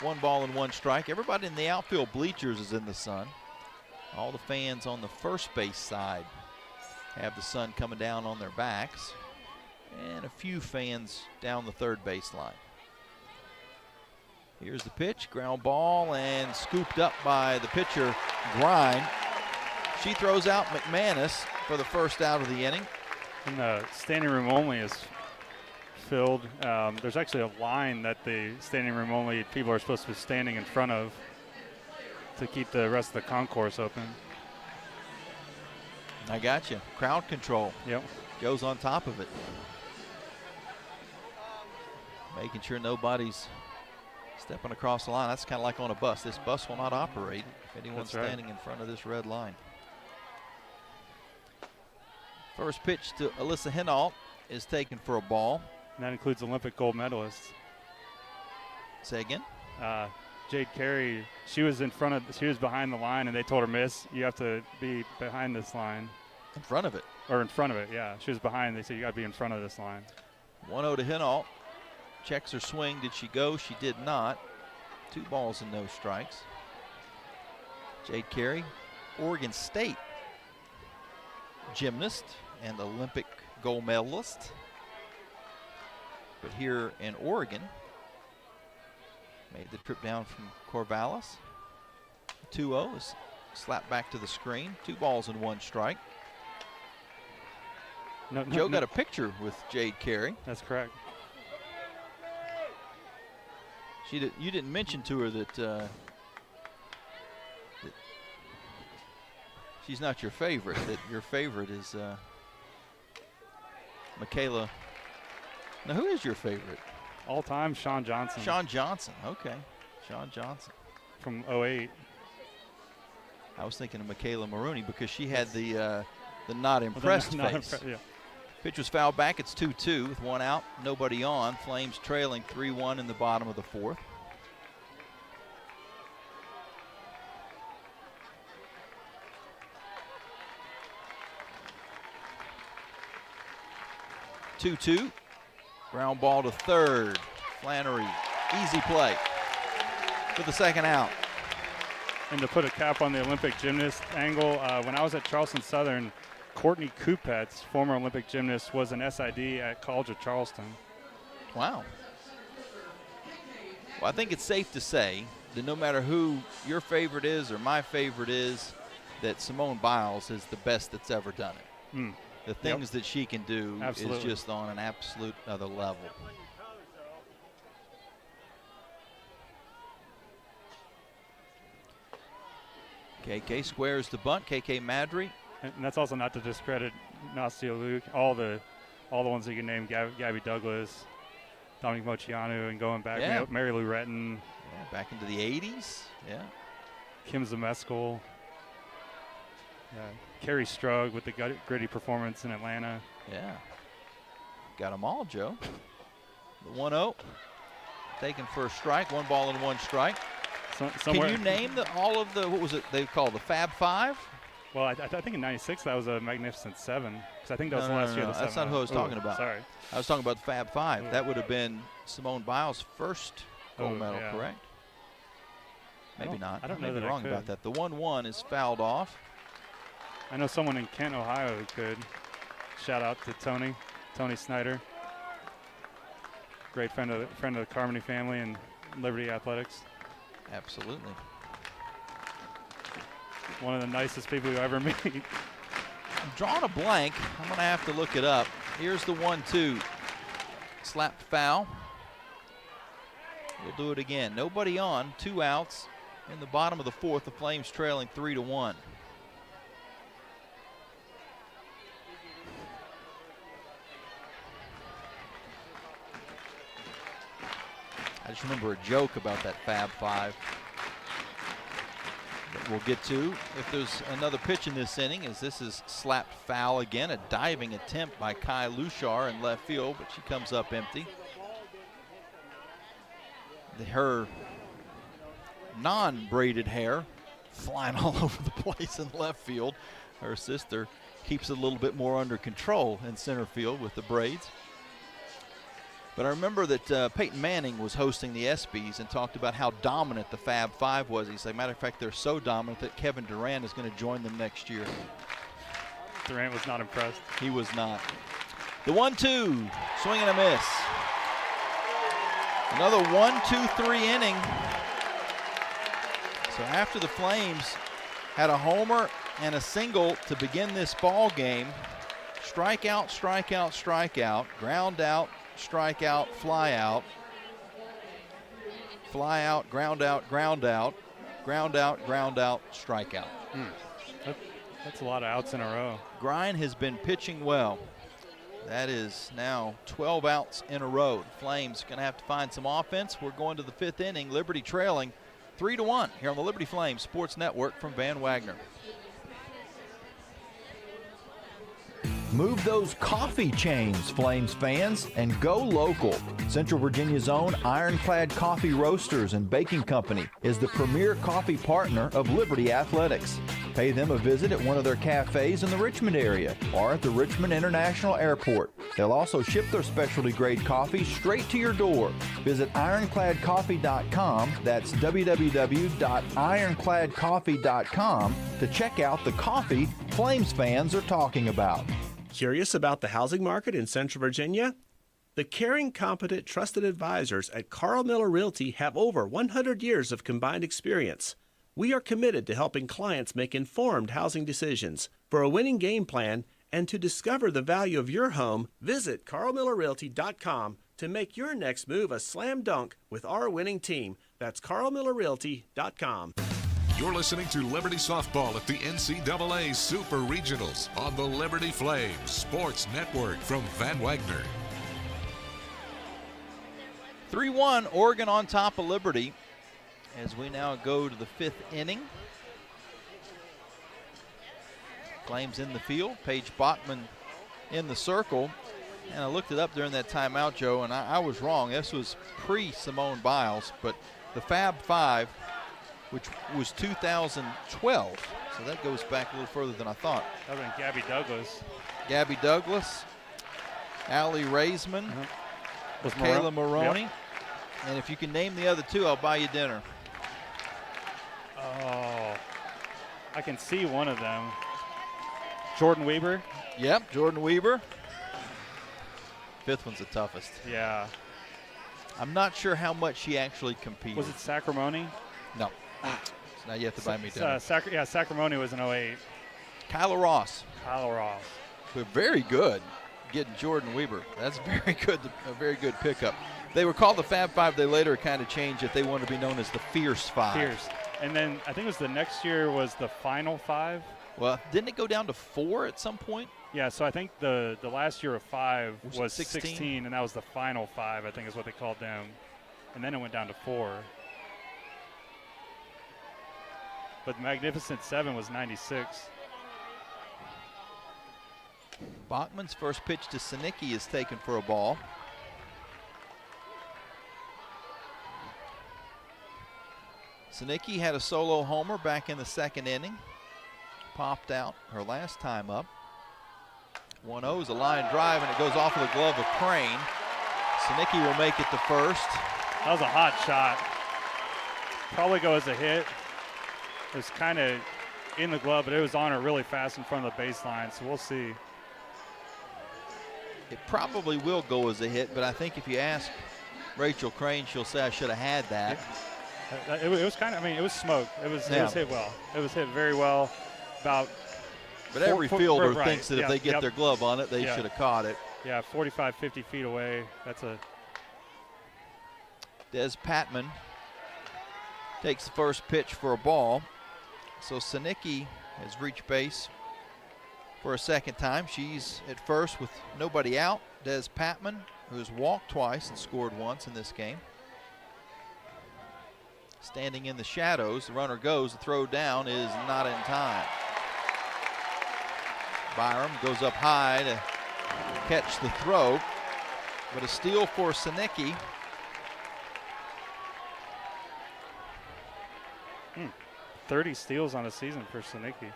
1 ball and 1 strike. Everybody in the outfield bleachers is in the sun. All the fans on the first base side have the sun coming down on their backs, and a few fans down the third base line. Here's the pitch, ground ball, and scooped up by the pitcher, Grind. She throws out McManus for the first out of the inning. And the standing room only is filled. There's actually a line that the standing room only people are supposed to be standing in front of to keep the rest of the concourse open. I got you. Crowd control. Yep. Goes on top of it. Making sure nobody's stepping across the line. That's kind of like on a bus. This bus will not operate if anyone's standing in front of this red line. First pitch to Alyssa Hinault is taken for a ball. And that includes Olympic gold medalists. Say again? Jade Carey, she was behind the line, and they told her, miss, you have to be behind this line. In front of it? Or in front of it, yeah. She was behind. They said, you got to be in front of this line. 1-0 to Hinault. Checks her swing. Did she go? She did not. 2 balls and no strikes. Jade Carey, Oregon State gymnast and Olympic gold medalist. But here in Oregon, made the trip down from Corvallis. 2-0 is slapped back to the screen. 2 balls and 1 strike. Joe got a picture with Jade Carey. That's correct. You didn't mention to her that, that she's not your favorite, that your favorite is Michaela. Now, who is your favorite? All time, Shawn Johnson. Shawn Johnson, okay. Shawn Johnson. From 08. I was thinking of Michaela Maroney because she had the not impressed face. Yeah. Pitch was fouled back. It's 2-2 with 1 out, nobody on. Flames trailing 3-1 in the bottom of the 4th. Two, ground ball to third. Flannery, easy play for the second out. And to put a cap on the Olympic gymnast angle, when I was at Charleston Southern, Courtney Kupets, former Olympic gymnast, was an SID at College of Charleston. Wow. Well, I think it's safe to say that no matter who your favorite is or my favorite is, that Simone Biles is the best that's ever done it. Mm. The things that she can do is just on an absolute other level. KK squares the bunt. KK Madry. And that's also not to discredit Nastia Luke. All the ones that you can name, Gabby Douglas, Dominique Mociano, and going back, Yeah. Mary Lou Retton. Yeah, back into the 80s. Yeah. Kim Zemeskal. Carrie Strug with the gritty performance in Atlanta. Yeah. Got them all, Joe. The 1-0. Taken for a strike. 1 ball and 1 strike. Can you name all of the, what was it they called, the Fab Five? Well, I think in '96 that was a Magnificent Seven, because I think that was the last year of the That's not who I was talking about. Sorry. I was talking about the Fab Five. That would have been Simone Biles' first gold medal, yeah. correct? Maybe not. I don't know may that be I wrong could. about that. The 1-1 is fouled off. I know someone in Kent, Ohio who could. Shout out to Tony Snyder. Great friend of the Carmany family and Liberty Athletics. Absolutely. One of the nicest people you ever meet. I'm drawing a blank. I'm going to have to look it up. Here's the 1-2. Slapped foul. We'll do it again. Nobody on. 2 outs. In the bottom of the 4th, the Flames trailing 3-1. I just remember a joke about that Fab Five that we'll get to if there's another pitch in this inning, as this is slapped foul again. A diving attempt by Kai Lushar in left field, but she comes up empty. Her non-braided hair flying all over the place in left field. Her sister keeps it a little bit more under control in center field with the braids. But I remember that Peyton Manning was hosting the ESPYs and talked about how dominant the Fab Five was. He said, matter of fact, they're so dominant that Kevin Durant is going to join them next year. Durant was not impressed. He was not. The 1-2, swing and a miss. Another 1-2-3 inning. So after the Flames had a homer and a single to begin this ball game, strikeout, strikeout, strikeout, ground out, strikeout, fly out, ground out, ground out, ground out, ground out, strikeout. That's a lot of outs in a row. Grine has been pitching well. That is now 12 outs in a row. The Flames going to have to find some offense. We're going to the 5th inning. Liberty trailing 3-1 here on the Liberty Flames Sports Network from Van Wagner. Move those coffee chains, Flames fans, and go local. Central Virginia's own Ironclad Coffee Roasters and Baking Company is the premier coffee partner of Liberty Athletics. Pay them a visit at one of their cafes in the Richmond area or at the Richmond International Airport. They'll also ship their specialty grade coffee straight to your door. Visit ironcladcoffee.com, that's www.ironcladcoffee.com, to check out the coffee Flames fans are talking about. Curious about the housing market in Central Virginia? The caring, competent, trusted advisors at Carl Miller Realty have over 100 years of combined experience. We are committed to helping clients make informed housing decisions. For a winning game plan and to discover the value of your home, visit carlmillerrealty.com to make your next move a slam dunk with our winning team. That's carlmillerrealty.com. You're listening to Liberty Softball at the NCAA Super Regionals on the Liberty Flames Sports Network from Van Wagner. 3-1, Oregon on top of Liberty as we now go to the 5th inning. Flames in the field, Paige Bachman in the circle. And I looked it up during that timeout, Joe, and I was wrong. This was pre-Simone Biles, but the Fab Five, which was 2012. So that goes back a little further than I thought. That would have been Gabby Douglas. Gabby Douglas, Allie Raisman, Kayla Maroney. Yep. And if you can name the other two, I'll buy you dinner. Oh, I can see one of them. Jordan Weber. Yep, Jordan Weber. 5th one's the toughest. Yeah. I'm not sure how much she actually competed. Was it Sacramone? No. So now you have to buy me dinner. Sacramone was in 08. Kyla Ross. Kyla Ross. But very good getting Jordan Weber. That's very good, a very good pickup. They were called the Fab Five. They later kind of changed it. They wanted to be known as the Fierce Five. Fierce. And then I think it was the next year was the final 5. Well, didn't it go down to 4 at some point? Yeah, so I think the last year of 5 Was was 16? 16, and that was the final 5, I think is what they called them. And then it went down to 4. But Magnificent 7 was 96. Bachman's first pitch to Sinicki is taken for a ball. Sinicki had a solo homer back in the second inning. Popped out her last time up. 1-0 is a line drive, and it goes off of the glove of Crane. Sinicki will make it to first. That was a hot shot. Probably go as a hit. It was kind of in the glove, but it was on her really fast in front of the baseline, so we'll see. It probably will go as a hit, but I think if you ask Rachel Crane, she'll say I should have had that. Yeah. It was kind of, I mean, it was smoke. It was hit well. It was hit very well. But every fielder thinks that if they get their glove on it, they should have caught it. Yeah, 45, 50 feet away. That's a. Des Patman takes the first pitch for a ball. So Sinicki has reached base for a second time. She's at first with nobody out. Des Patman, who has walked twice and scored once in this game. Standing in the shadows, the runner goes. The throw down is not in time. Byram goes up high to catch the throw, but a steal for Sinicki. 30 steals on a season for Sinicki.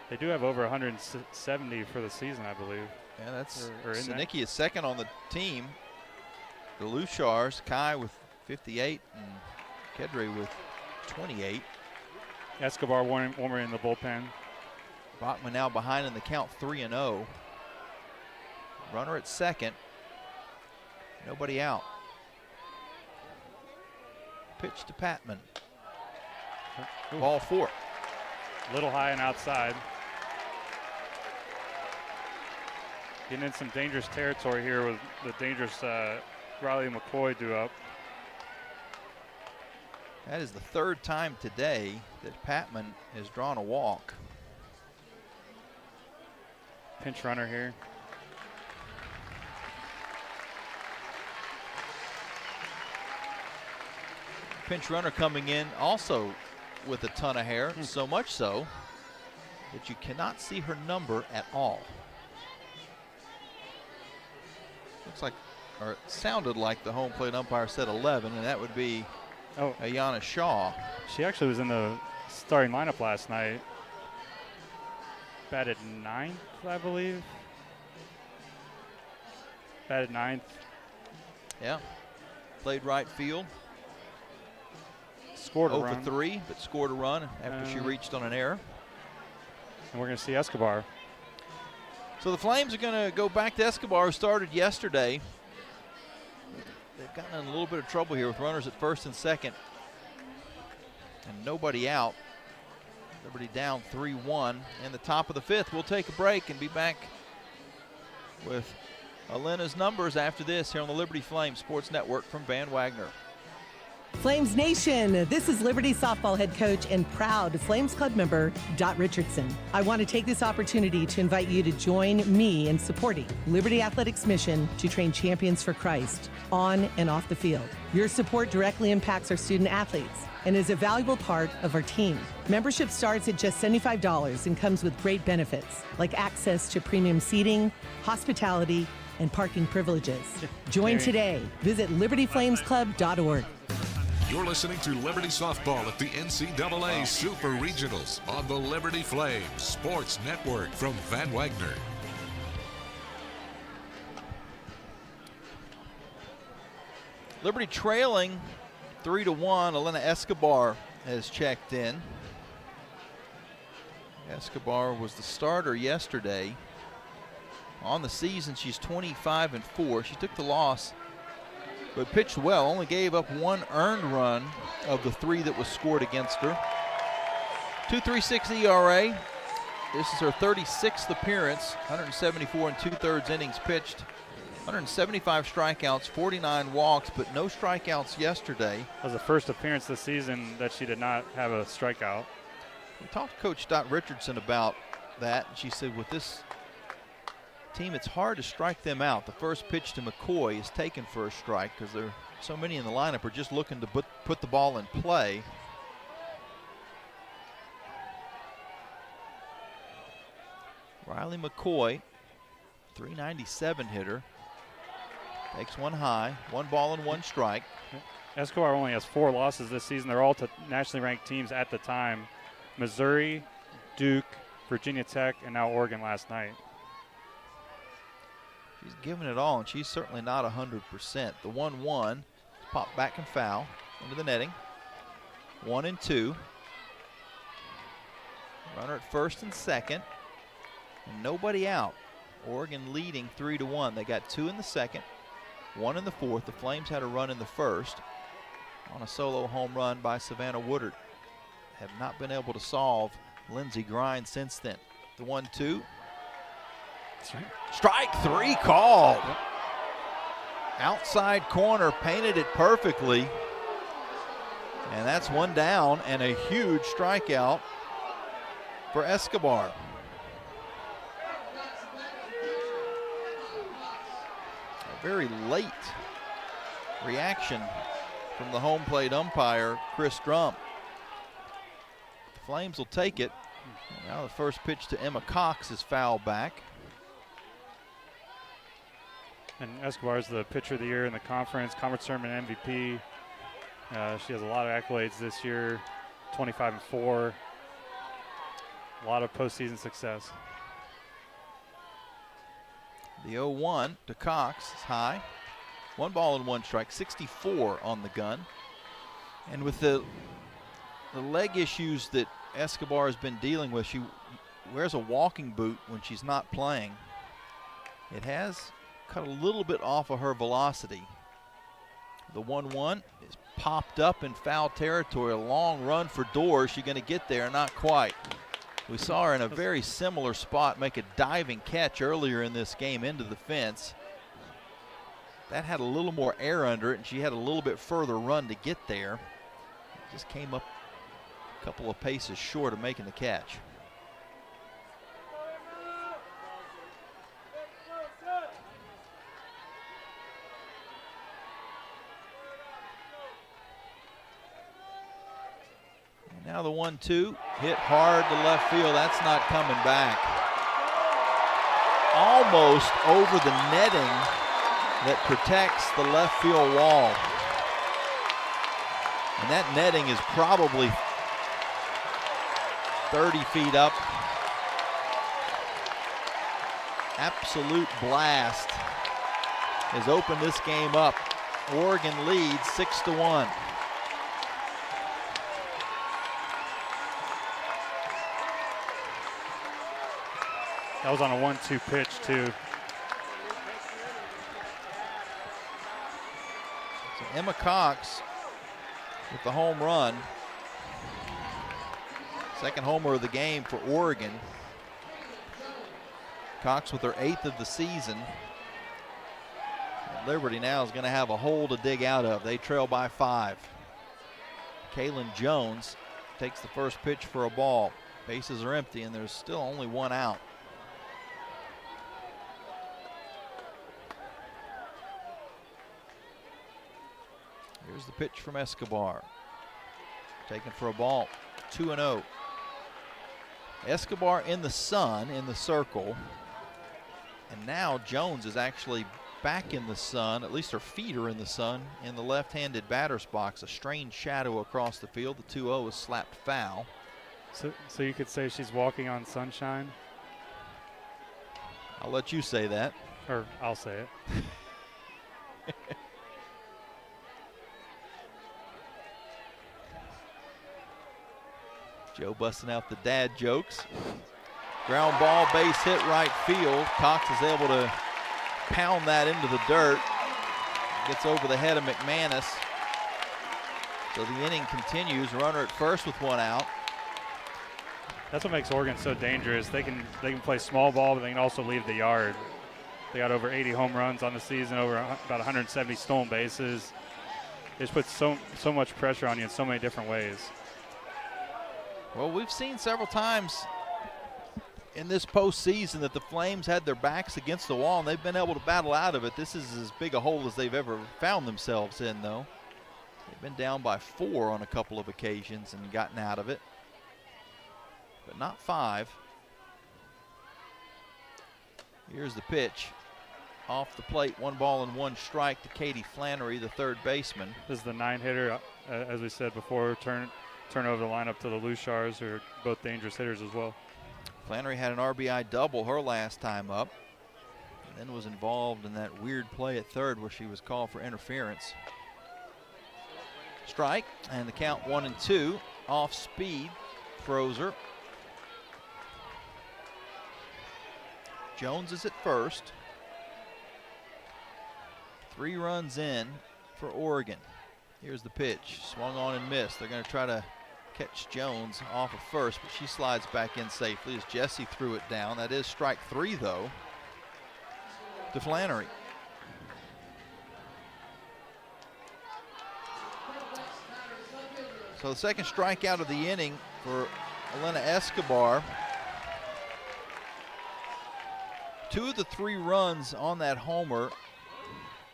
They do have over 170 for the season, I believe. Yeah, that's Sinicki is second on the team. The Luchars, Kai with 58 and Kedre with 28. Escobar warmer in the bullpen. Bachman now behind in the count, 3-0. Runner at second. Nobody out. Pitch to Patman. Ball 4. Little high and outside. Getting in some dangerous territory here with the dangerous Riley McCoy due up. That is the third time today that Patman has drawn a walk. Pinch runner here. Pinch runner coming in also with a ton of hair, so much so that you cannot see her number at all. Looks like, or it sounded like the home plate umpire said 11, and that would be Ayanna Shaw. She actually was in the starting lineup last night. Batted 9th, I believe. Batted 9th. Yeah. Played right field. Scored a 0 run. for 3, but scored a run after she reached on an error. And we're going to see Escobar. So the Flames are going to go back to Escobar, who started yesterday. They've gotten in a little bit of trouble here with runners at first and second. And nobody out. Liberty down 3-1 in the top of the 5th. We'll take a break and be back with Elena's numbers after this here on the Liberty Flames Sports Network from Van Wagner. Flames Nation, this is Liberty softball head coach and proud Flames Club member, Dot Richardson. I want to take this opportunity to invite you to join me in supporting Liberty Athletics' mission to train champions for Christ on and off the field. Your support directly impacts our student athletes and is a valuable part of our team. Membership starts at just $75 and comes with great benefits like access to premium seating, hospitality, and parking privileges. Join today. Visit libertyflamesclub.org. You're listening to Liberty Softball at the NCAA Super Regionals on the Liberty Flames Sports Network from Van Wagner. Liberty trailing 3-1. Elena Escobar has checked in. Escobar was the starter yesterday. On the season, she's 25-4. She took the loss, but pitched well. Only gave up 1 earned run of the 3 that was scored against her. 2.36 ERA. This is her 36th appearance. 174 and 2/3 innings pitched. 175 strikeouts, 49 walks, but no strikeouts yesterday. That was the first appearance this season that she did not have a strikeout. We talked to Coach Dot Richardson about that. She said with this team, it's hard to strike them out. The first pitch to McCoy is taken for a strike because there are so many in the lineup are just looking to put the ball in play. Riley McCoy, 397 hitter. Takes one high, 1 ball and 1 strike. Escobar only has 4 losses this season. They're all to nationally ranked teams at the time. Missouri, Duke, Virginia Tech, and now Oregon last night. She's giving it all, and she's certainly not 100%. The 1-1 popped back and foul into the netting. 1-2. Runner at first and second, and nobody out. Oregon leading 3-1. They got 2 in the second, 1 in the fourth. The Flames had a run in the first on a solo home run by Savannah Woodard. Have not been able to solve Lindsey Grind since then. The 1-2. Strike 3 called. Yep. Outside corner, painted it perfectly. And that's 1 down and a huge strikeout for Escobar. A very late reaction from the home plate umpire, Chris Drum. The Flames will take it. Now the first pitch to Emma Cox is foul back. And Escobar is the pitcher of the year in the conference tournament MVP. She has a lot of accolades this year, 25-4. A lot of postseason success. The 0-1 to Cox is high. 1 ball and 1 strike, 64 on the gun. And with the leg issues that Escobar has been dealing with, she wears a walking boot when she's not playing. It has cut a little bit off of her velocity. The 1-1 is popped up in foul territory. A long run for Dorr. Is she going to get there? Not quite. We saw her in a very similar spot make a diving catch earlier in this game into the fence. That had a little more air under it, and she had a little bit further run to get there. Just came up a couple of paces short of making the catch. Now the 1-2, hit hard to left field. That's not coming back. Almost over the netting that protects the left field wall. And that netting is probably 30 feet up. Absolute blast has opened this game up. Oregon leads 6-1. That was on a 1-2 pitch, too. So Emma Cox with the home run. Second homer of the game for Oregon. Cox with her 8th of the season. And Liberty now is going to have a hole to dig out of. They trail by 5. Kaylin Jones takes the first pitch for a ball. Bases are empty, and there's still only 1 out. Here's the pitch from Escobar. Taken for a ball, 2-0. Escobar in the sun, in the circle. And now Jones is actually back in the sun, at least her feet are in the sun, in the left-handed batter's box. A strange shadow across the field. The 2-0 is slapped foul. So you could say she's walking on sunshine? I'll let you say that. Or I'll say it. Joe busting out the dad jokes. Ground ball, base hit right field. Cox is able to pound that into the dirt. Gets over the head of McManus. So the inning continues. Runner at first with 1 out. That's what makes Oregon so dangerous. They can play small ball, but they can also leave the yard. They got over 80 home runs on the season, over about 170 stolen bases. It just puts so much pressure on you in so many different ways. Well, we've seen several times in this postseason that the Flames had their backs against the wall, and they've been able to battle out of it. This is as big a hole as they've ever found themselves in, though. They've been down by 4 on a couple of occasions and gotten out of it, but not 5. Here's the pitch. Off the plate, 1 ball and 1 strike to Katie Flannery, the third baseman. This is the 9-hitter, as we said before, turn over the lineup to the Lushars, who are both dangerous hitters as well. Flannery had an RBI double her last time up, and then was involved in that weird play at third where she was called for interference. Strike, and the count 1-2. Off speed, throws her. Jones is at first. 3 runs in for Oregon. Here's the pitch, swung on and missed. They're going to try to catch Jones off of first, but she slides back in safely as Jesse threw it down. That is strike 3, though, to Flannery. So the second strikeout of the inning for Elena Escobar. 2 of the 3 runs on that homer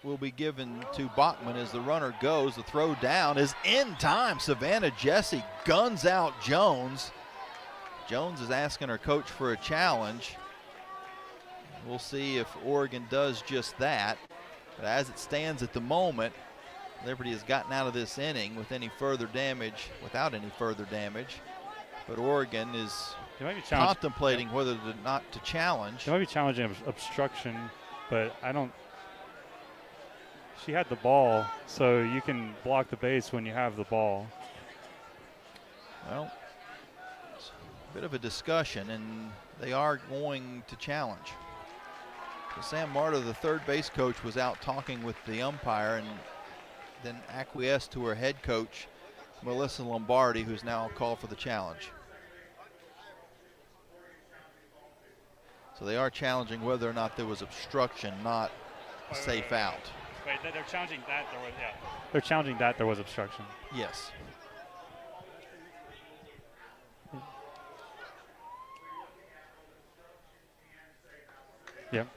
will be given to Bachman as the runner goes. The throw down is in time. Savannah Jesse guns out Jones. Jones is asking her coach for a challenge. We'll see if Oregon does just that. But as it stands at the moment, Liberty has gotten out of this inning without any further damage. But Oregon is contemplating whether or not to challenge. They might be challenging obstruction, but I don't. She had the ball, so you can block the base when you have the ball. Well, it's a bit of a discussion, and they are going to challenge. So Sam Marta, the third base coach, was out talking with the umpire and then acquiesced to her head coach, Melissa Lombardi, who's now called for the challenge. So they are challenging whether or not there was obstruction, not a safe out. Wait, they're challenging that there was, yeah. They're challenging that there was obstruction. Yes. Yep.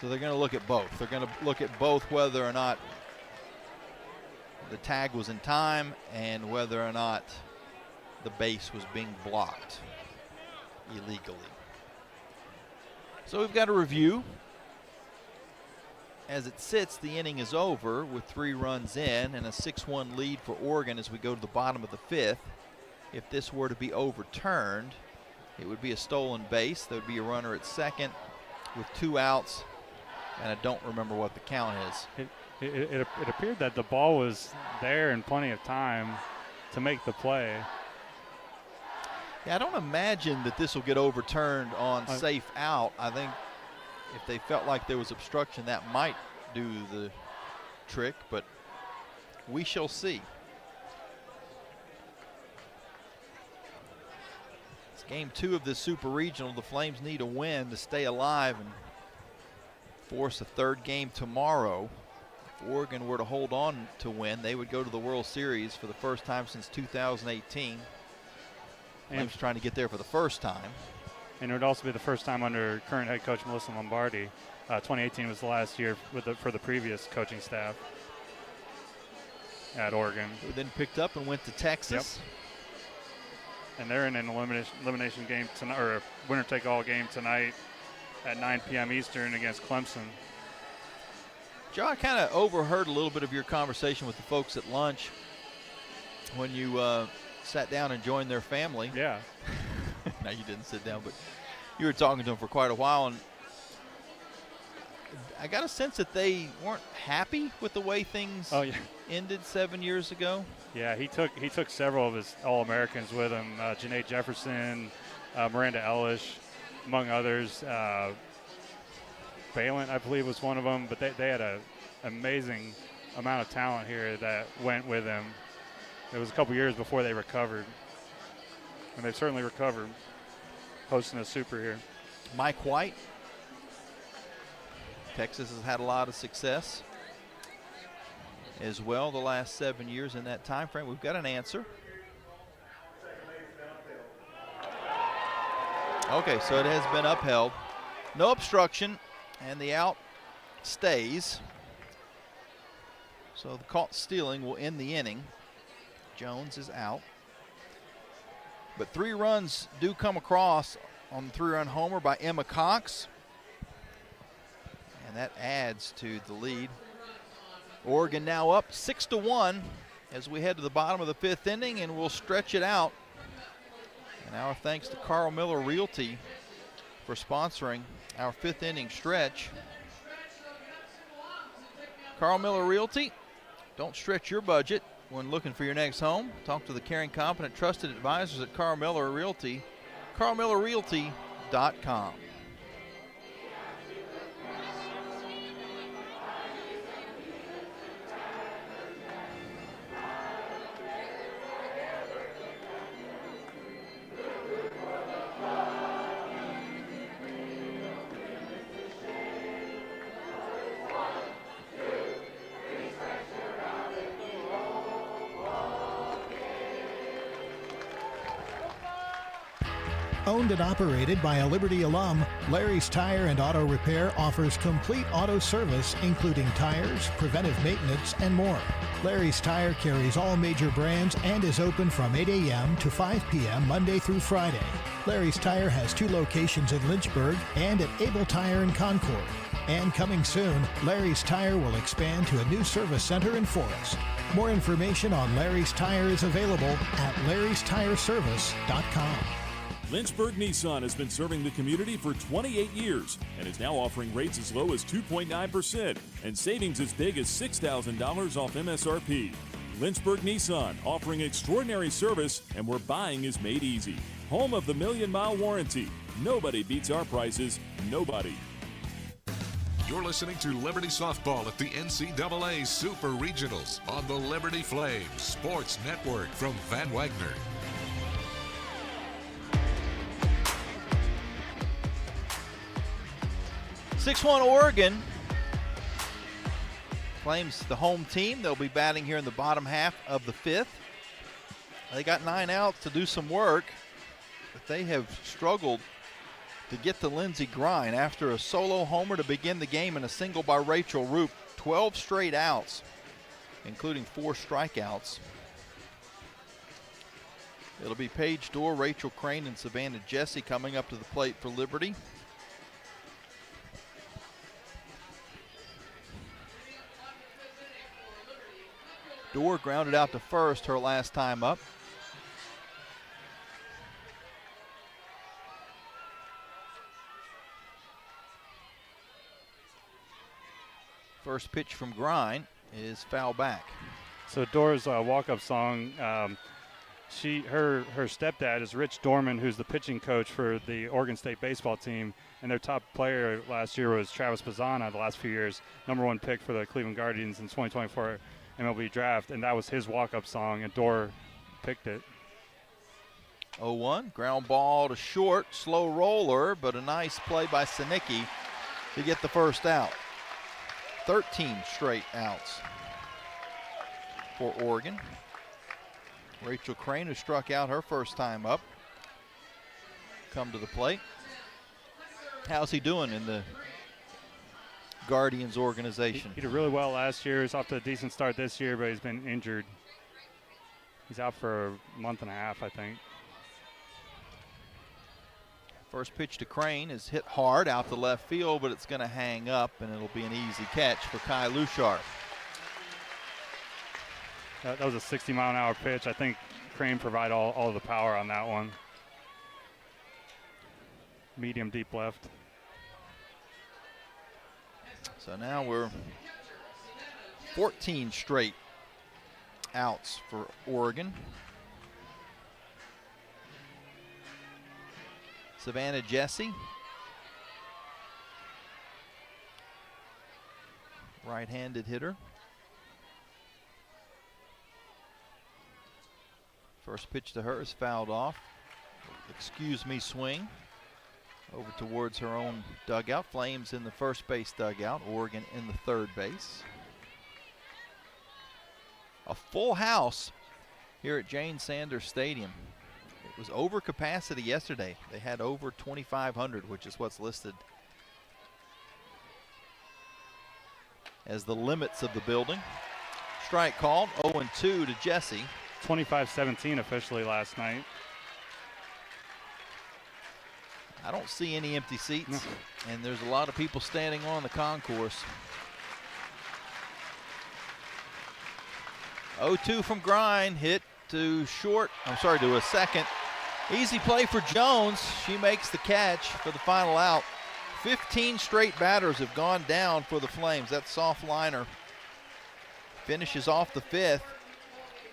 So they're going to look at both. They're going to look at both whether or not the tag was in time and whether or not the base was being blocked illegally. So we've got a review. As it sits, the inning is over with 3 runs in and a 6-1 lead for Oregon as we go to the bottom of the 5th. If this were to be overturned, it would be a stolen base. There would be a runner at second with 2 outs, and I don't remember what the count is. It appeared that the ball was there in plenty of time to make the play. Yeah, I don't imagine that this will get overturned on safe out. I think if they felt like there was obstruction, that might do the trick, but we shall see. It's game 2 of this Super Regional. The Flames need a win to stay alive and force a 3rd game tomorrow. If Oregon were to hold on to win, they would go to the World Series for the first time since 2018. Flames trying to get there for the first time. And it would also be the first time under current head coach Melissa Lombardi. 2018 was the last year for the previous coaching staff at Oregon. Who then picked up and went to Texas. Yep. And they're in an elimination game tonight, or a winner-take-all game tonight at 9 p.m. Eastern against Clemson. Joe, I kind of overheard a little bit of your conversation with the folks at lunch when you sat down and joined their family. Yeah. No, you didn't sit down, but you were talking to them for quite a while, and I got a sense that they weren't happy with the way things ended 7 years ago. Yeah, he took several of his All-Americans with him. Janae Jefferson, Miranda Ellish, among others. Balint, I believe, was one of them, but they had an amazing amount of talent here that went with him. It was a couple years before they recovered. And they've certainly recovered, hosting a Super here. Mike White, Texas has had a lot of success as well the last 7 years in that time frame. We've got an answer. Okay, so it has been upheld. No obstruction, and the out stays. So the caught stealing will end the inning. Jones is out. But 3 runs do come across on the 3-run homer by Emma Cox. And that adds to the lead. Oregon now up 6-1 as we head to the bottom of the 5th inning, and we'll stretch it out. And our thanks to Carl Miller Realty for sponsoring our 5th inning stretch. Carl Miller Realty, don't stretch your budget when looking for your next home. Talk to the caring, competent, trusted advisors at Carl Miller Realty, carlmillerrealty.com. Owned and operated by a Liberty alum, Larry's Tire and Auto Repair offers complete auto service, including tires, preventive maintenance, and more. Larry's Tire carries all major brands and is open from 8 a.m. to 5 p.m. Monday through Friday. Larry's Tire has 2 locations in Lynchburg and at Able Tire in Concord. And coming soon, Larry's Tire will expand to a new service center in Forest. More information on Larry's Tire is available at larrystireservice.com. Lynchburg Nissan has been serving the community for 28 years and is now offering rates as low as 2.9% and savings as big as $6,000 off MSRP. Lynchburg Nissan, offering extraordinary service, and where buying is made easy. Home of the million-mile warranty. Nobody beats our prices. Nobody. You're listening to Liberty Softball at the NCAA Super Regionals on the Liberty Flames Sports Network from Van Wagner. (6-1) Oregon. Flames the home team. They'll be batting here in the bottom half of the 5th. They got 9 outs to do some work, but they have struggled to get to Lindsey Grine after a solo homer to begin the game and a single by Rachel Roop. 12 straight outs, including 4 strikeouts. It'll be Paige Dorr, Rachel Crane, and Savannah Jesse coming up to the plate for Liberty. Dorr grounded out to first her last time up. First pitch from Grine is foul back. So Dorr's walk-up song, her stepdad is Rich Dorman, who's the pitching coach for the Oregon State baseball team, and their top player last year was Travis Pizzana the last few years, #1 pick for the Cleveland Guardians in 2024 MLB draft, and that was his walk-up song, and Dorr picked it. 0-1, ground ball to short, slow roller, but a nice play by Sinicki to get the first out. 13 straight outs for Oregon. Rachel Crane, who struck out her first time up, come to the plate. How's he doing in the Guardians organization? He did really well last year. He's off to a decent start this year, but he's been injured. He's out for a month and a half, I think. First pitch to Crane is hit hard out to left field, but it's going to hang up, and it'll be an easy catch for Kai Lushar. That was a 60-mile-an-hour pitch. I think Crane provided all of the power on that one. Medium deep left. So now we're 14 straight outs for Oregon. Savannah Jesse, right-handed hitter. First pitch to her is fouled off. Excuse me swing. over towards her own dugout. Flames in the first base dugout, Oregon in the third base. A full house here at Jane Sanders Stadium. It was over capacity yesterday. They had over 2,500, which is what's listed as the limits of the building. Strike called, 0-2 to Jesse. 25-17 officially last night. I don't see any empty seats, and there's a lot of people standing on the concourse. 0-2 from Grind, hit to short, to a second. Easy play for Jones. She makes the catch for the final out. 15 straight batters have gone down for the Flames. That soft liner finishes off the fifth.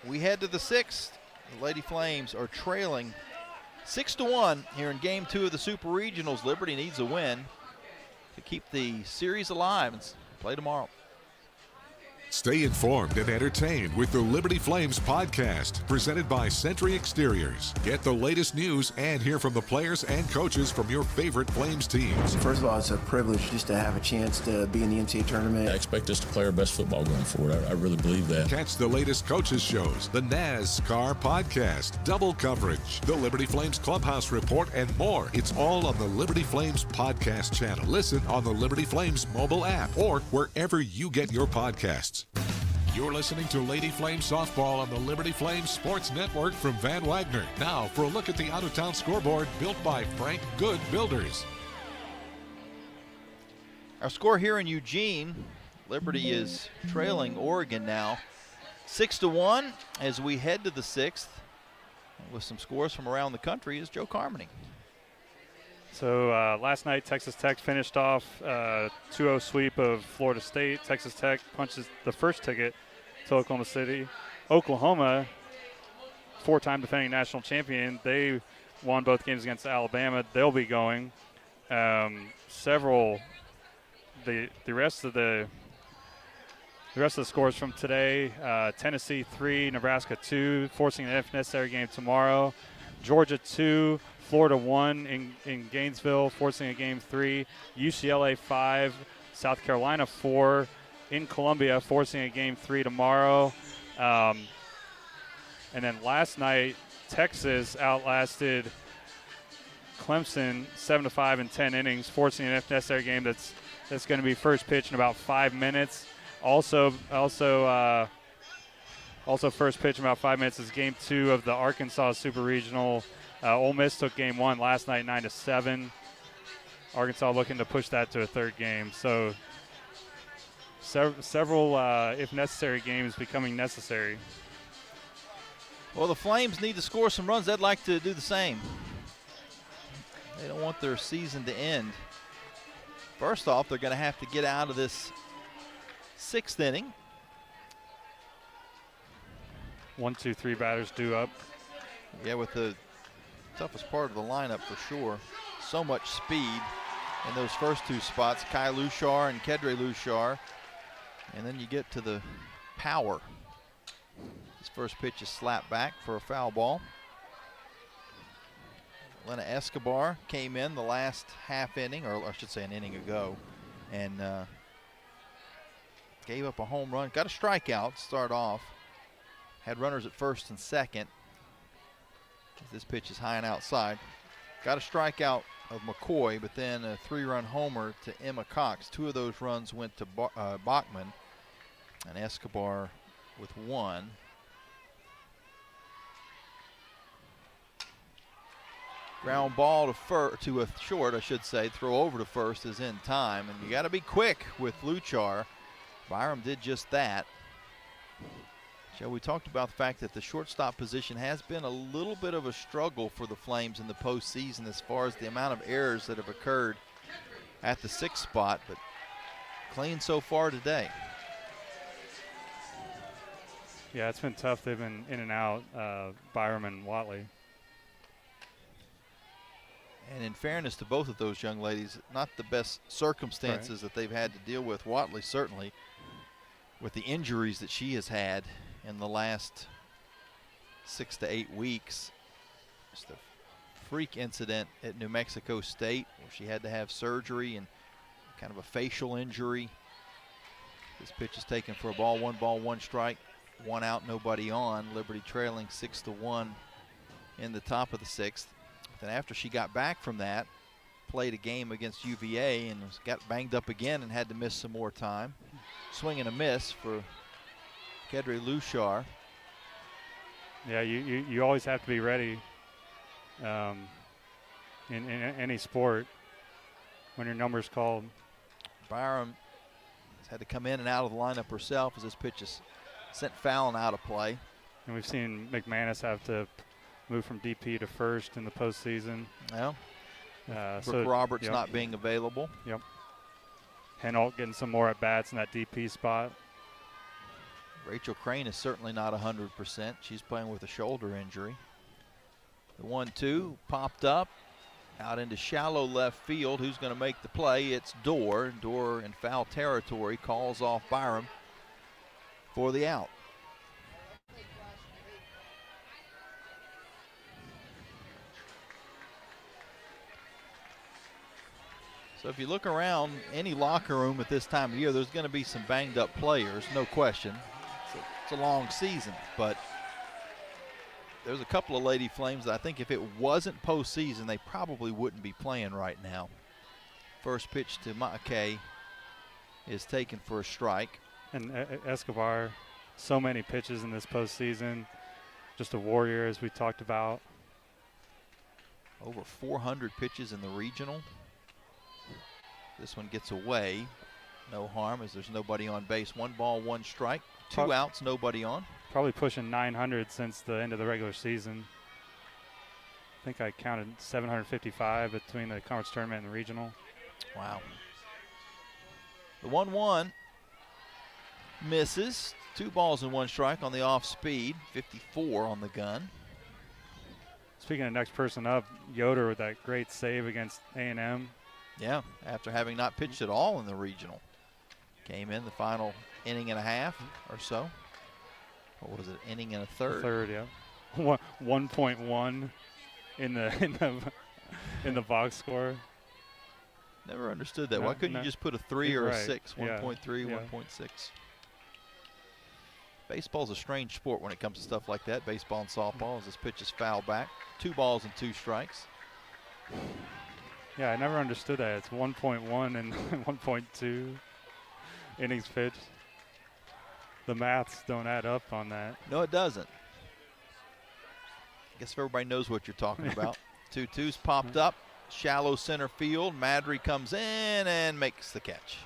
We head to the sixth. The Lady Flames are trailing 6-1 here in Game 2 of the Super Regionals. Liberty needs a win to keep the series alive and play tomorrow. Stay informed and entertained with the Liberty Flames podcast, presented by Sentry Exteriors. Get the latest news and hear from the players and coaches from your favorite Flames teams. First of all, it's a privilege just to have a chance to be in the NCAA tournament. I expect us to play our best football going forward. I really believe that. Catch the latest coaches shows, the NASCAR podcast, double coverage, the Liberty Flames Clubhouse Report, and more. It's all on the Liberty Flames podcast channel. Listen on the Liberty Flames mobile app or wherever you get your podcasts. You're listening to Lady Flames Softball on the Liberty Flames Sports Network from Van Wagner. Now for a look at the out-of-town scoreboard built by Frank Good Builders. Our score here in Eugene, Liberty is trailing Oregon now 6-1 as we head to the sixth. With some scores from around the country is Joe Carmany. So last night, Texas Tech finished off 2-0 sweep of Florida State. Texas Tech punches the first ticket to Oklahoma City. Oklahoma, four-time defending national champion, they won both games against Alabama. They'll be going. The rest of the scores from today: Tennessee 3, Nebraska 2, forcing an if necessary game tomorrow. Georgia 2. Florida 1 in Gainesville, forcing a game 3. UCLA 5, South Carolina 4 in Columbia, forcing a game 3 tomorrow. And then last night, Texas outlasted Clemson 7-5 in 10 innings, forcing an if necessary game that's going to be first pitch in about 5 minutes. Also first pitch in about 5 minutes is game 2 of the Arkansas Super Regional. Ole Miss took game 1 last night 9-7. Arkansas looking to push that to a third game. So several, if necessary, games becoming necessary. Well, the Flames need to score some runs. They'd like to do the same. They don't want their season to end. First off, they're going to have to get out of this sixth inning. 1, 2, 3 batters due up. Yeah, with the toughest part of the lineup for sure. So much speed in those first two spots, Kai Lushar and Kedre Lushar. And then you get to the power. His first pitch is slapped back for a foul ball. Lena Escobar came in the last half inning, or I should say an inning ago, and gave up a home run. Got a strikeout to start off. Had runners at first and second. This pitch is high and outside. Got a strikeout of McCoy, but then a 3-run homer to Emma Cox. 2 of those runs went to Bachman, and Escobar with 1. Ground ball to a short, I should say. Throw over to first is in time, and you got to be quick with Luchar. Byram did just that. Joe, we talked about the fact that the shortstop position has been a little bit of a struggle for the Flames in the postseason as far as the amount of errors that have occurred at the 6th spot, but clean so far today. Yeah, it's been tough. They've been in and out, Byram and Watley. And in fairness to both of those young ladies, not the best circumstances that they've had to deal with. Watley certainly, with the injuries that she has had in the last 6 to 8 weeks. Just a freak incident at New Mexico State where she had to have surgery and kind of a facial injury. This pitch is taken for a ball, one strike, 1 out, nobody on. Liberty trailing 6-1 in the top of the 6th. Then after she got back from that, played a game against UVA and got banged up again and had to miss some more time. Swing and a miss for Kedre Lushar. Yeah, you always have to be ready in any sport when your number's called. Byram has had to come in and out of the lineup herself as this pitch is sent foul and out of play. And we've seen McManus have to move from DP to first in the postseason. Yeah. So Roberts yep. not being available. Yep. Hinault getting some more at-bats in that DP spot. Rachel Crane is certainly not 100%. She's playing with a shoulder injury. The 1-2 popped up out into shallow left field. Who's going to make the play? It's Dorr. Dorr in foul territory calls off Byram for the out. So if you look around any locker room at this time of year, there's going to be some banged up players, no question. It's a long season, but there's a couple of Lady Flames that I think if it wasn't postseason, they probably wouldn't be playing right now. First pitch to Ma'ake is taken for a strike. And Escobar, so many pitches in this postseason. Just a warrior, as we talked about. Over 400 pitches in the regional. This one gets away. No harm as there's nobody on base. 1 ball, 1 strike. 2 outs, nobody on. Probably pushing 900 since the end of the regular season. I think I counted 755 between the conference tournament and the regional. Wow. The 1-1 misses. 2 balls and 1 strike on the off speed. 54 on the gun. Speaking of next person up, Yoder with that great save against A&M. Yeah, after having not pitched at all in the regional. Came in the final inning and a half or so. What was it, inning and a third? Third, yeah. 1.1 in the box score. Never understood that. Why couldn't you just put a 3 or a 6? 1.3, 1.6. Baseball's a strange sport when it comes to stuff like that. Baseball and softball, as this pitch is foul back. 2 balls and 2 strikes. Yeah, I never understood that. It's 1.1 and 1.2 innings pitched. The maths don't add up on that. No, it doesn't. I guess if everybody knows what you're talking about. 2-2's popped up. Shallow center field. Madry comes in and makes the catch.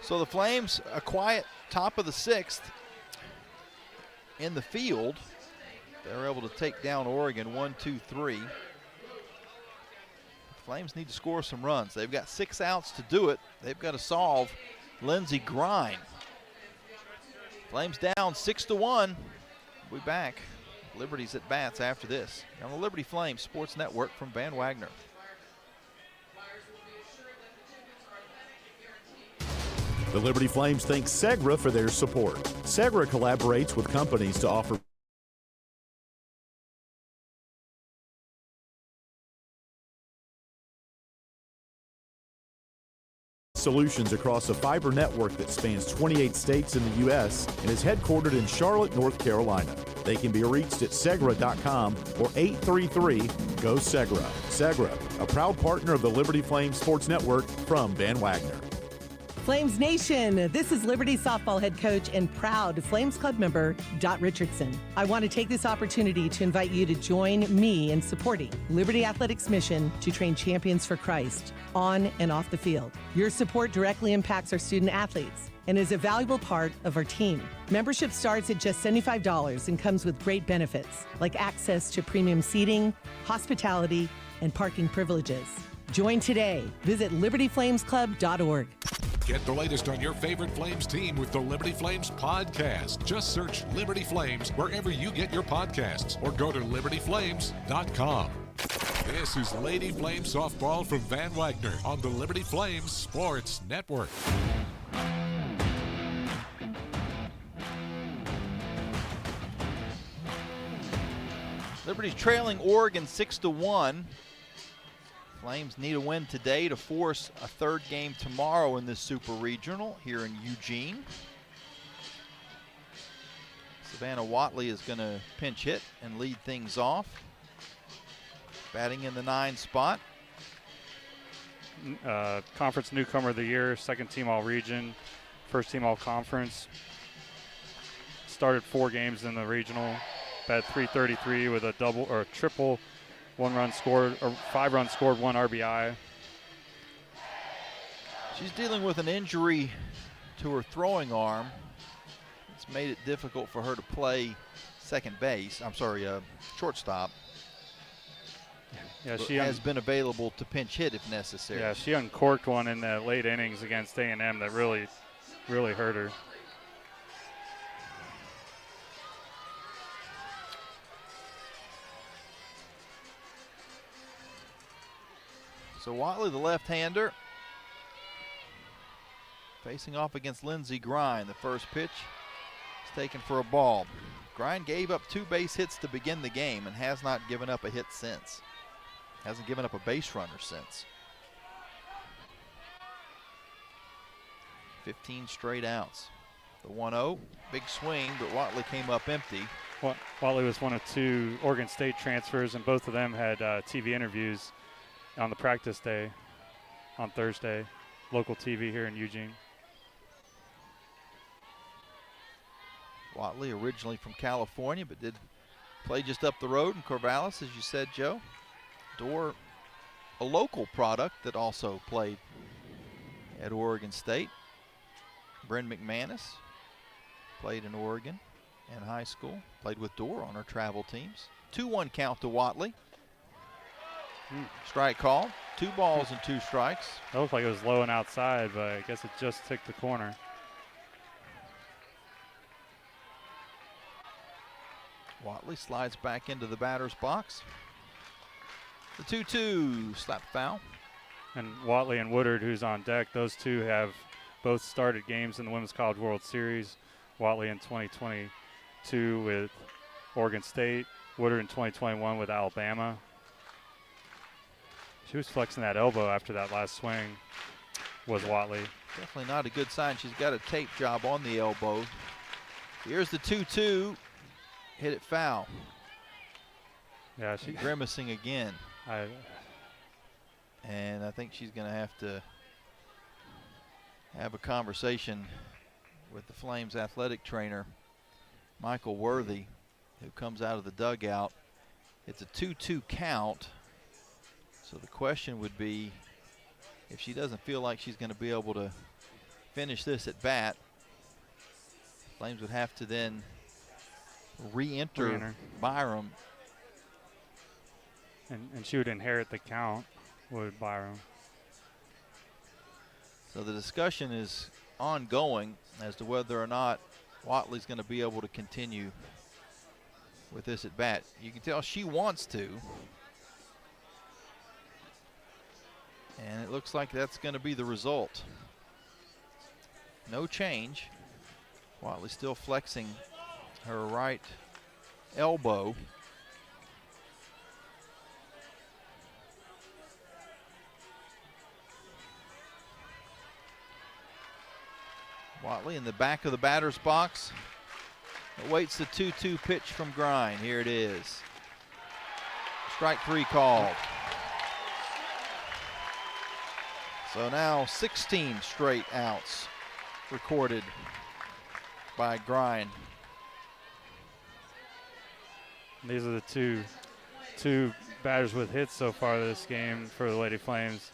So the Flames, a quiet top of the 6th in the field. They're able to take down Oregon 1-2-3. Flames need to score some runs. They've got 6 outs to do it. They've got to solve Lindsey Grine. Flames down 6-1. We'll be back. Liberty's at bats after this on the Liberty Flames Sports Network from Van Wagner. The Liberty Flames thank Segra for their support. Segra collaborates with companies to offer solutions across a fiber network that spans 28 states in the U.S. and is headquartered in Charlotte, North Carolina. They can be reached at Segra.com or 833-GO-SEGRA. Segra, a proud partner of the Liberty Flames Sports Network from Van Wagner. Flames Nation, this is Liberty Softball head coach and proud Flames Club member, Dot Richardson. I want to take this opportunity to invite you to join me in supporting Liberty Athletics' mission to train champions for Christ on and off the field. Your support directly impacts our student athletes and is a valuable part of our team. Membership starts at just $75 and comes with great benefits like access to premium seating, hospitality, and parking privileges. Join today. Visit libertyflamesclub.org. Get the latest on your favorite Flames team with the Liberty Flames podcast. Just search Liberty Flames wherever you get your podcasts or go to libertyflames.com. This is Lady Flames Softball from Van Wagner on the Liberty Flames Sports Network. Liberty's trailing Oregon 6-1. Flames need a win today to force a third game tomorrow in this Super Regional here in Eugene. Savannah Watley is going to pinch hit and lead things off. Batting in the 9 spot. Conference Newcomer of the Year, second team All-Region, first team All-Conference. Started 4 games in the regional. Bat .333 with a double or a triple, 1 run scored, or 5 runs scored, 1 RBI. She's dealing with an injury to her throwing arm. It's made it difficult for her to play second base. Shortstop. Yeah, she has been available to pinch hit if necessary. Yeah, she uncorked one in the late innings against A&M that really, really hurt her. So Watley, the left-hander, facing off against Lindsey Grind. The first pitch is taken for a ball. Grind gave up 2 base hits to begin the game and has not given up a hit since. Hasn't given up a base runner since. 15 straight outs. The 1-0, big swing, but Watley came up empty. Watley was one of 2 Oregon State transfers, and both of them had TV interviews on the practice day on Thursday. Local TV here in Eugene. Watley originally from California, but did play just up the road in Corvallis, as you said, Joe. Dorr, a local product that also played at Oregon State. Bryn McManus played in Oregon in high school, played with Dorr on her travel teams. 2-1 count to Watley. Strike call, 2 balls and 2 strikes. It looked like it was low and outside, but I guess it just ticked the corner. Watley slides back into the batter's box. The 2-2 slap foul. And Watley and Woodard, who's on deck, those 2 have both started games in the Women's College World Series. Watley in 2022 with Oregon State, Woodard in 2021 with Alabama. She was flexing that elbow after that last swing, was Watley. Definitely not a good sign. She's got a tape job on the elbow. Here's the 2-2. Hit it foul. Yeah, she's grimacing again. And I think she's going to have a conversation with the Flames athletic trainer, Michael Worthy, who comes out of the dugout. It's a 2-2 count. So the question would be, if she doesn't feel like she's going to be able to finish this at bat, Flames would have to then re-enter Byram. And she would inherit the count with Byram. So the discussion is ongoing as to whether or not Watley's going to be able to continue with this at bat. You can tell she wants to. And it looks like that's going to be the result. No change. Watley still flexing her right elbow. Watley in the back of the batter's box awaits the 2-2 pitch from Grind. Here it is. Strike 3 called. So now 16 straight outs recorded by Grind. These are the two batters with hits so far this game for the Lady Flames,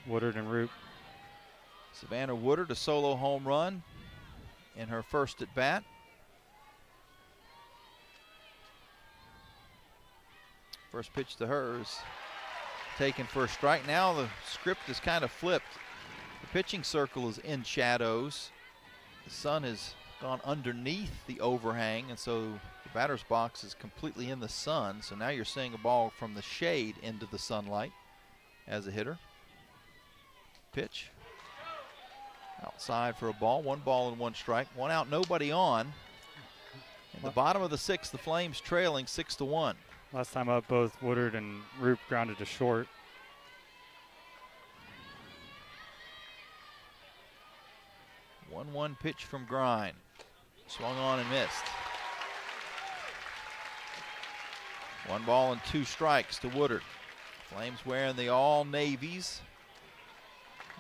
Woodard and Roop. Savannah Woodard, a solo home run in her first at bat. First pitch to her is taken for a strike. Now the script is kind of flipped. The pitching circle is in shadows. The sun has gone underneath the overhang, and so the batter's box is completely in the sun. So now you're seeing a ball from the shade into the sunlight as a hitter. Pitch. Outside for a ball. 1 ball and 1 strike. 1 out, nobody on. In the bottom of the 6th, the Flames trailing 6-1. Last time up, both Woodard and Roop grounded to short. One pitch from Grind. Swung on and missed. 1 ball and 2 strikes to Woodard. Flames wearing the all navies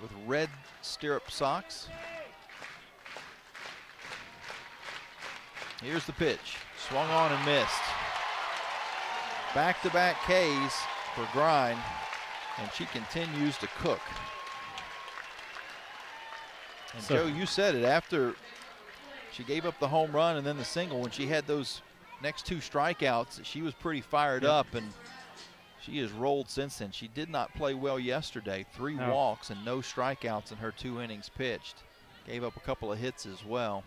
with red stirrup socks. Here's the pitch. Swung on and missed. Back-to-back Ks for Grind, and she continues to cook. And So, Joe, you said it, after she gave up the home run and then the single, when she had those next 2 strikeouts, she was pretty fired up, and she has rolled since then. She did not play well yesterday. 3 walks and no strikeouts in her 2 innings pitched. Gave up a couple of hits as well.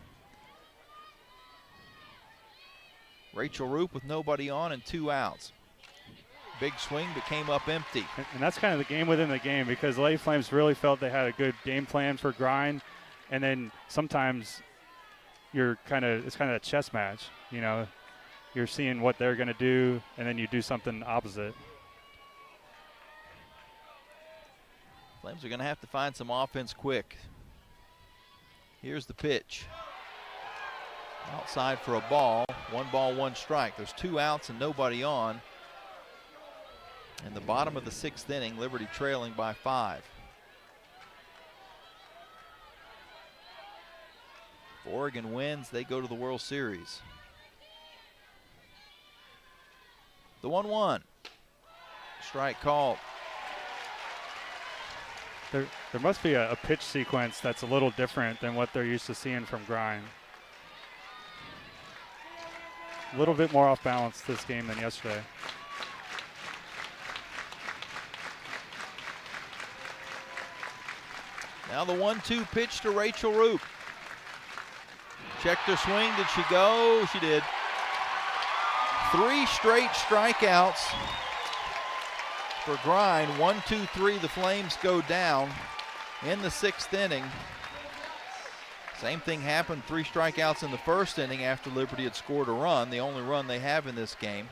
Rachel Roop with nobody on and 2 outs. Big swing but came up empty. And that's kind of the game within the game, because Lady Flames really felt they had a good game plan for Grind, and then sometimes it's kind of a chess match. You know, you're seeing what they're going to do, and then you do something opposite. Flames are going to have to find some offense quick. Here's the pitch. Outside for a ball. 1 ball, 1 strike. There's 2 outs and nobody on. In the bottom of the 6th inning, Liberty trailing by 5. If Oregon wins, they go to the World Series. The 1-1. Strike called. There must be a pitch sequence that's a little different than what they're used to seeing from Grind. A little bit more off balance this game than yesterday. Now the 1-2 pitch to Rachel Roop. Checked her swing. Did she go? She did. 3 straight strikeouts for Grind. 1-2-3. The Flames go down in the 6th inning. Same thing happened. 3 strikeouts in the 1st inning after Liberty had scored a run, the only run they have in this game.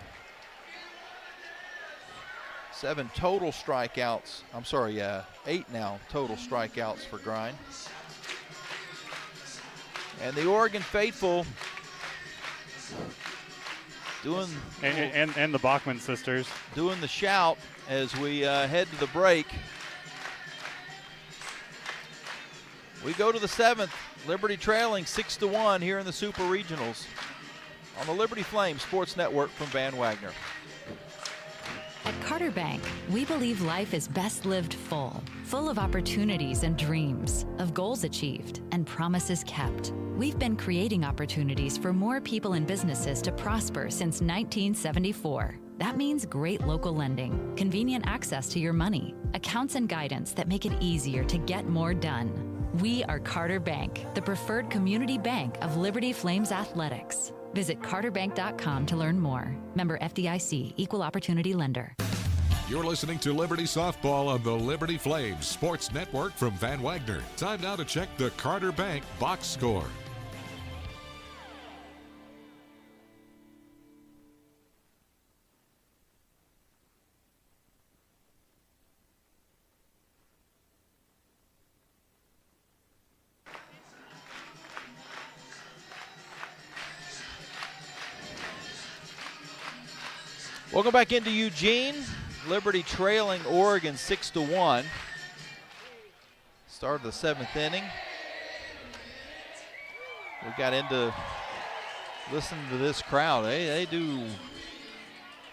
7 total strikeouts. 8 now total strikeouts for Grind. And the Oregon faithful doing and the Bachman sisters doing the shout as we head to the break. We go to the 7th. Liberty trailing 6-1 here in the Super Regionals on the Liberty Flames Sports Network from Van Wagner. At Carter Bank, we believe life is best lived full of opportunities and dreams, of goals achieved and promises kept. We've been creating opportunities for more people and businesses to prosper since 1974. That means great local lending, convenient access to your money, accounts and guidance that make it easier to get more done. We are Carter Bank, the preferred community bank of Liberty Flames Athletics. Visit carterbank.com to learn more. Member FDIC, Equal Opportunity Lender. You're listening to Liberty Softball on the Liberty Flames Sports Network from Van Wagner. Time now to check the Carter Bank box score. Welcome back into Eugene. Liberty trailing Oregon 6-1. Start of the 7th inning. We got into listening to this crowd. They do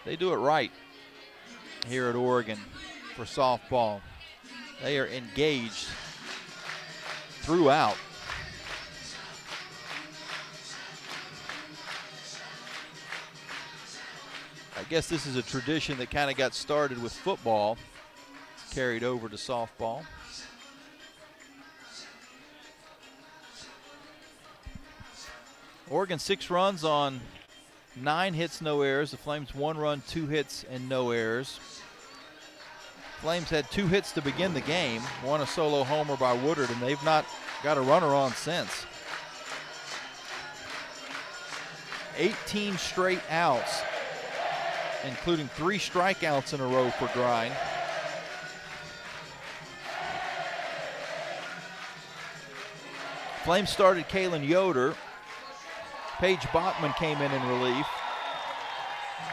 it right here at Oregon for softball. They are engaged throughout. I guess this is a tradition that kind of got started with football. It's carried over to softball. Oregon 6 runs on 9 hits, no errors. The Flames 1 run, 2 hits, and no errors. Flames had 2 hits to begin the game, 1 a solo homer by Woodard, and they've not got a runner on since. 18 straight outs, including 3 strikeouts in a row for Grind. Flames started Kaylin Yoder. Paige Bachman came in relief.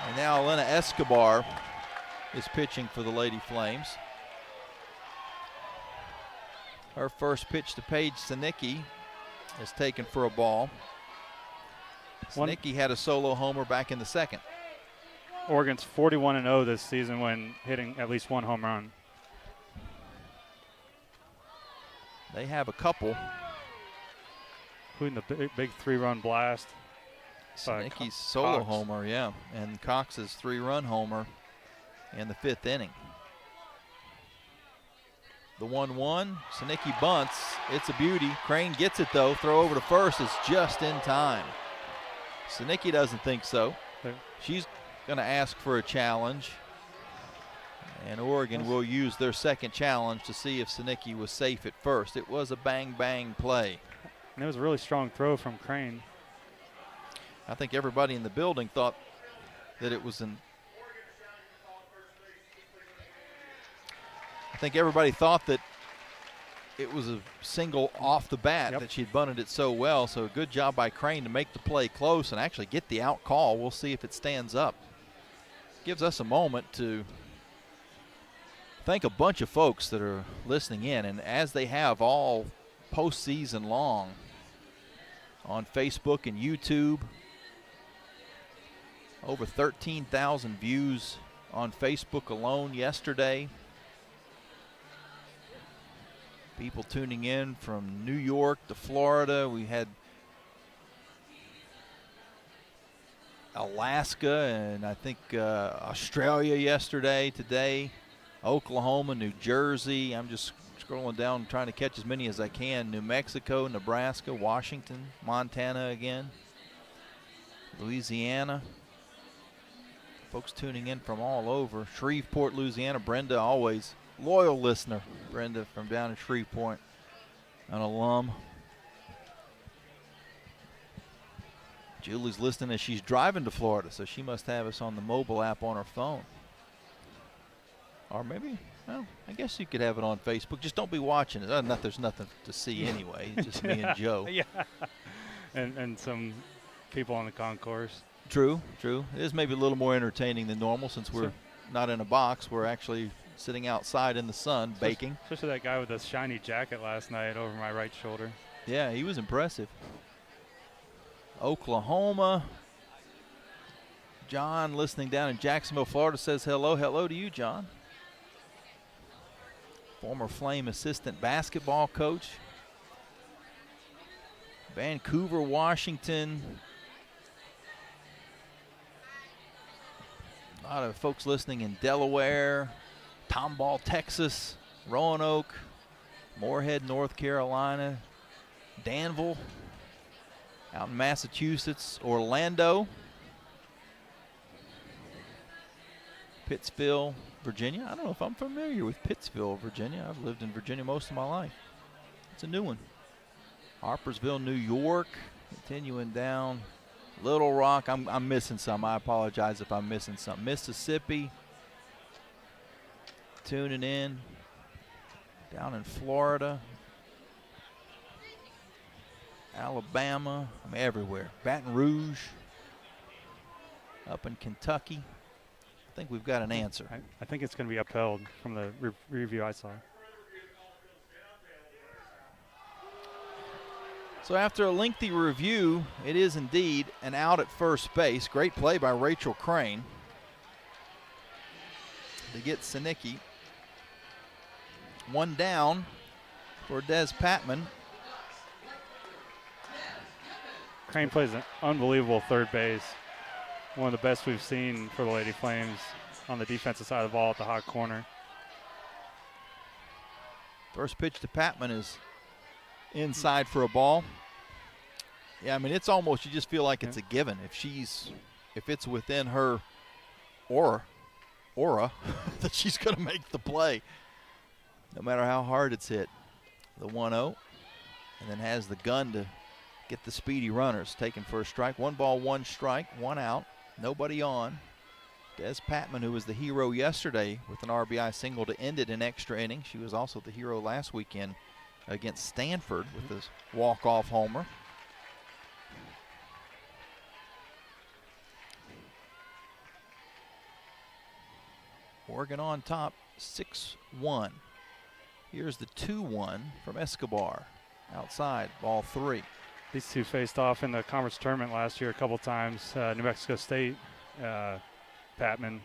And now Elena Escobar is pitching for the Lady Flames. Her first pitch to Paige Sinicki is taken for a ball. Sinicki had a solo homer back in the second. Oregon's 41-0 this season when hitting at least 1 home run. They have a couple. Including the big 3-run blast. Sinicki's solo homer, yeah, and Cox's 3-run homer in the 5th inning. The 1-1, Sinicki bunts. It's a beauty. Crane gets it though. Throw over to first is just in time. Sinicki doesn't think so. She's going to ask for a challenge. And Oregon will use their second challenge to see if Sinicki was safe at first. It was a bang-bang play. And it was a really strong throw from Crane. I think everybody in the building thought that it was I think everybody thought that it was a single off the bat, that she'd bunted it so well. So a good job by Crane to make the play close and actually get the out call. We'll see if it stands up. Gives us a moment to thank a bunch of folks that are listening in, and as they have all postseason long on Facebook and YouTube. Over 13,000 views on Facebook alone yesterday. People tuning in from New York to Florida. We had Alaska and I think Australia yesterday, today, Oklahoma, New Jersey. I'm just scrolling down trying to catch as many as I can. New Mexico, Nebraska, Washington, Montana again, Louisiana. Folks tuning in from all over. Shreveport, Louisiana. Brenda, always loyal listener. Brenda from down in Shreveport, an alum. Julie's listening as she's driving to Florida, so she must have us on the mobile app on her phone. Or maybe, well, I guess you could have it on Facebook. Just don't be watching it. There's nothing to see anyway. It's just me and Joe. Yeah. And some people on the concourse. True. It is maybe a little more entertaining than normal since we're not in a box. We're actually sitting outside in the sun, baking. Especially that guy with the shiny jacket last night over my right shoulder. Yeah, he was impressive. Oklahoma. John, listening down in Jacksonville, Florida, says hello. Hello to you, John. Former Flame assistant basketball coach. Vancouver, Washington. A lot of folks listening in Delaware, Tomball, Texas, Roanoke, Moorhead, North Carolina, Danville, out in Massachusetts, Orlando, Pittsville, Virginia. I don't know if I'm familiar with Pittsville, Virginia. I've lived in Virginia most of my life. It's a new one. Harpersville, New York, continuing down. Little Rock, I'm missing some. I apologize if I'm missing some. Mississippi, tuning in. Down in Florida, Alabama, everywhere. Baton Rouge, up in Kentucky. I think we've got an answer. I think it's going to be upheld from the review I saw. So after a lengthy review, it is indeed an out at first base. Great play by Rachel Crane to get Sinicki. One down for Des Patman. Crane plays an unbelievable third base. One of the best we've seen for the Lady Flames on the defensive side of the ball at the hot corner. First pitch to Patman is inside for a ball. Yeah, it's almost, you just feel like it's a given. If it's within her aura that she's going to make the play, no matter how hard it's hit. The 1-0, and then has the gun to get the speedy runners. Taken for a strike. 1 ball, 1 strike, 1 out, nobody on. Des Patman, who was the hero yesterday with an RBI single to end it in extra innings. She was also the hero last weekend against Stanford with this walk-off homer. Oregon on top, 6-1. Here's the 2-1 from Escobar. Outside, ball 3. These two faced off in the conference tournament last year a couple times. New Mexico State, Patman.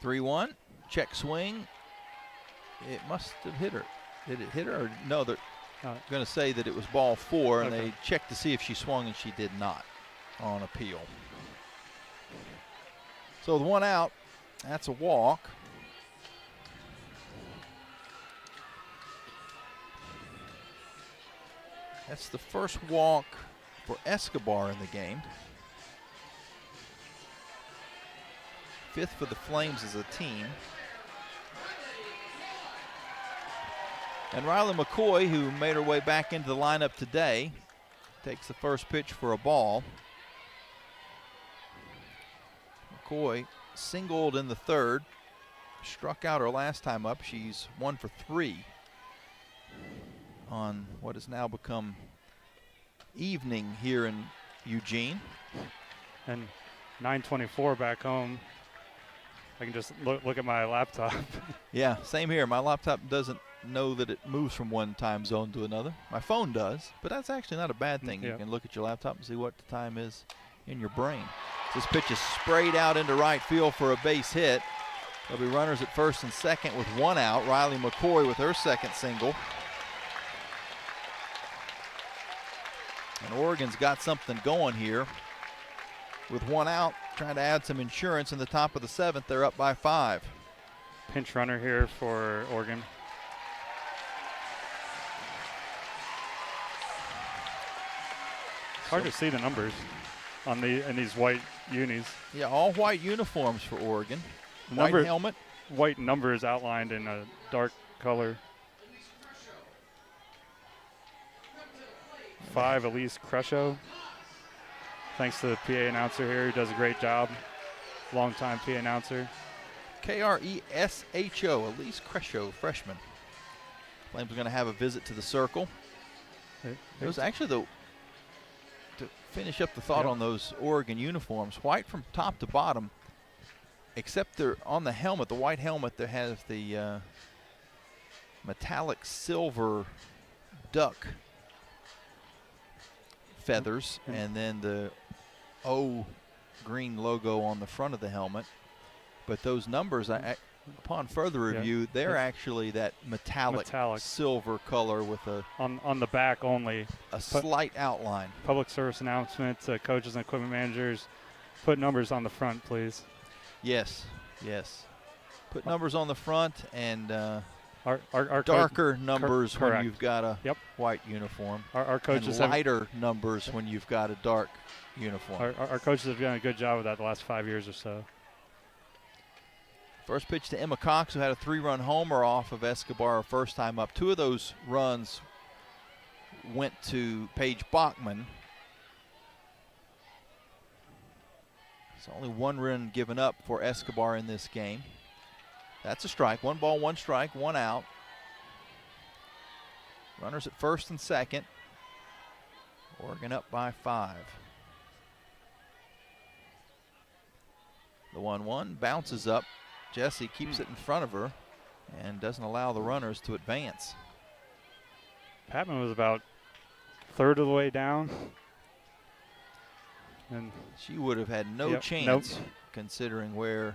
(3-1), check swing. It must have hit her. Did it hit her? Or no, they're going to say that it was ball 4, and they checked to see if she swung, and she did not on appeal. So with 1 out, that's a walk. That's the first walk for Escobar in the game. 5th for the Flames as a team. And Riley McCoy, who made her way back into the lineup today, takes the first pitch for a ball. McCoy singled in the 3rd, struck out her last time up. She's 1 for 3 on what has now become evening here in Eugene. And 9:24 back home. I can just look at my laptop. Yeah, same here. My laptop doesn't know that it moves from one time zone to another. My phone does, but that's actually not a bad thing. Yeah. You can look at your laptop and see what the time is in your brain. This pitch is sprayed out into right field for a base hit. There'll be runners at first and second with 1 out. Riley McCoy with her second single. And Oregon's got something going here. With 1 out, trying to add some insurance in the top of the 7th. They're up by 5. Pinch runner here for Oregon. It's hard to see the numbers on in these white unis. Yeah, all white uniforms for Oregon. White helmet. White numbers outlined in a dark color. 5, Elise Crescio. Thanks to the PA announcer here, who does a great job. Longtime PA announcer. K-R-E-S-H-O, Elise Crescio, freshman. Flames are going to have a visit to the circle. It was actually to finish up the thought on those Oregon uniforms, white from top to bottom, except they're on the helmet, the white helmet that has the metallic silver duck feathers, and then the O green logo on the front of the helmet. But those numbers, upon further review, they're actually that metallic silver color with a on the back only a slight outline. Public service announcement to coaches and equipment managers: put numbers on the front, please. Yes, yes. Put numbers on the front and our darker numbers when correct. you've got a white uniform. Our coaches and lighter numbers when you've got a dark uniform. Our coaches have done a good job of that the last 5 years or so. First pitch to Emma Cox, who had a 3-run homer off of Escobar her first time up. 2 of those runs went to Paige Bachman. It's only 1 run given up for Escobar in this game. That's a strike. 1 ball, 1 strike, 1 out. Runners at first and second. Oregon up by 5. The 1-1 bounces up. Jesse keeps it in front of her and doesn't allow the runners to advance. Patman was about 1/3 of the way down. And she would have had no chance considering where,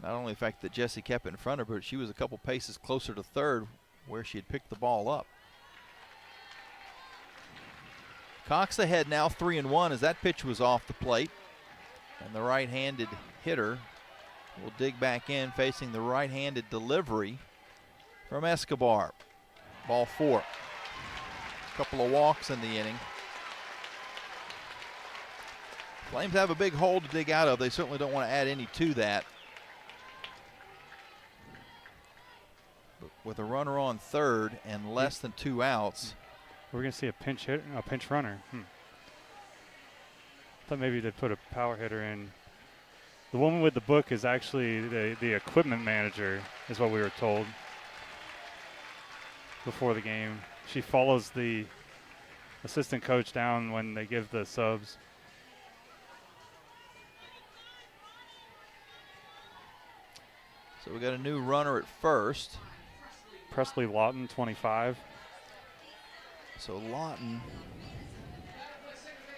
not only the fact that Jesse kept it in front of her, but she was a couple paces closer to 3rd where she had picked the ball up. Cox ahead now, 3-1, as that pitch was off the plate. And the right-handed hitter will dig back in, facing the right-handed delivery from Escobar. Ball 4. A couple of walks in the inning. Flames have a big hole to dig out of. They certainly don't want to add any to that. But with a runner on third and less than 2 outs. We're going to see a pinch runner. Thought maybe they'd put a power hitter in. The woman with the book is actually the equipment manager, is what we were told before the game. She follows the assistant coach down when they give the subs. So we got a new runner at first. Presley Lawton, 25. So Lawton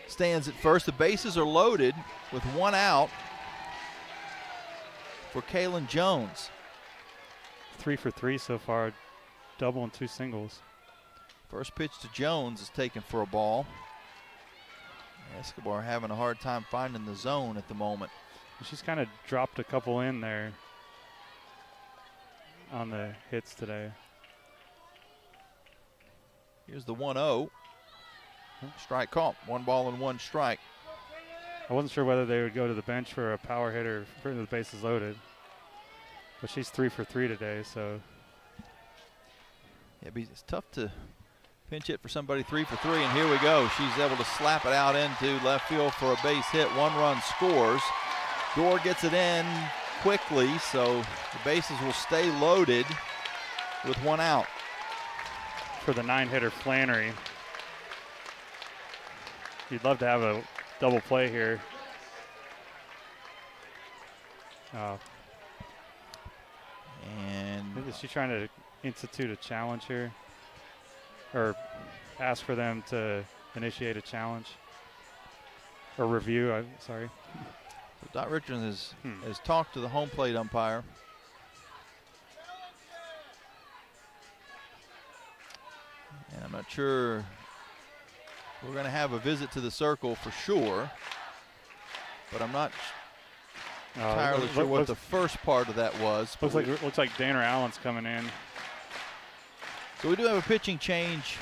stands at first. The bases are loaded with 1 out for Kaylin Jones. 3 for 3 so far, double and 2 singles. First pitch to Jones is taken for a ball. Escobar having a hard time finding the zone at the moment. She's kind of dropped a couple in there on the hits today. Here's the 1-0. Strike caught. 1 ball and 1 strike. I wasn't sure whether they would go to the bench for a power hitter for the bases loaded. But she's 3 for 3 today, so. Yeah, it's tough to pinch hit for somebody 3 for 3, and here we go. She's able to slap it out into left field for a base hit. 1 run scores. Dorr gets it in quickly, so the bases will stay loaded with 1 out. For the 9-hitter Flannery. You'd love to have a double play here. And is she trying to institute a challenge here? Or ask for them to initiate a challenge? Or review, I'm sorry. Dot Richardson has talked to the home plate umpire. And I'm not sure. We're going to have a visit to the circle for sure, but I'm not entirely sure what the first part of that was. Looks like Dana Allen's coming in. So we do have a pitching change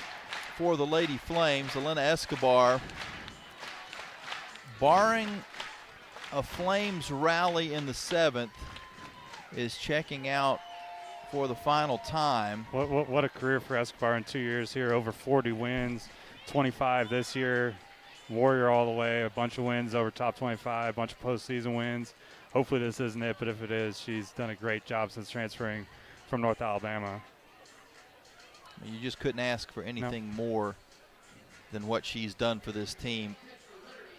for the Lady Flames. Elena Escobar, barring a Flames rally in the 7th, is checking out for the final time. What a career for Escobar in 2 years here. Over 40 wins, 25 this year. Warrior all the way, a bunch of wins over top 25, a bunch of postseason wins. Hopefully this isn't it, but if it is, she's done a great job since transferring from North Alabama. You just couldn't ask for anything more than what she's done for this team,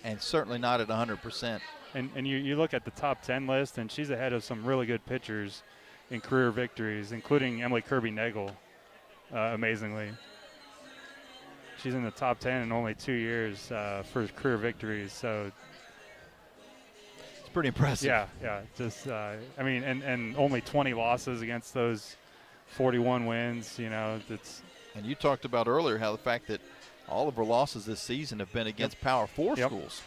and certainly not at 100%. And you look at the top 10 list, and she's ahead of some really good pitchers in career victories, including Emily Kirby-Nagel, amazingly. She's in the top 10 in only 2 years for career victories, so it's pretty impressive. Yeah. Just I mean, and only 20 losses against those 41 wins. You know, that's. And you talked about earlier how the fact that all of her losses this season have been against Power 4 schools.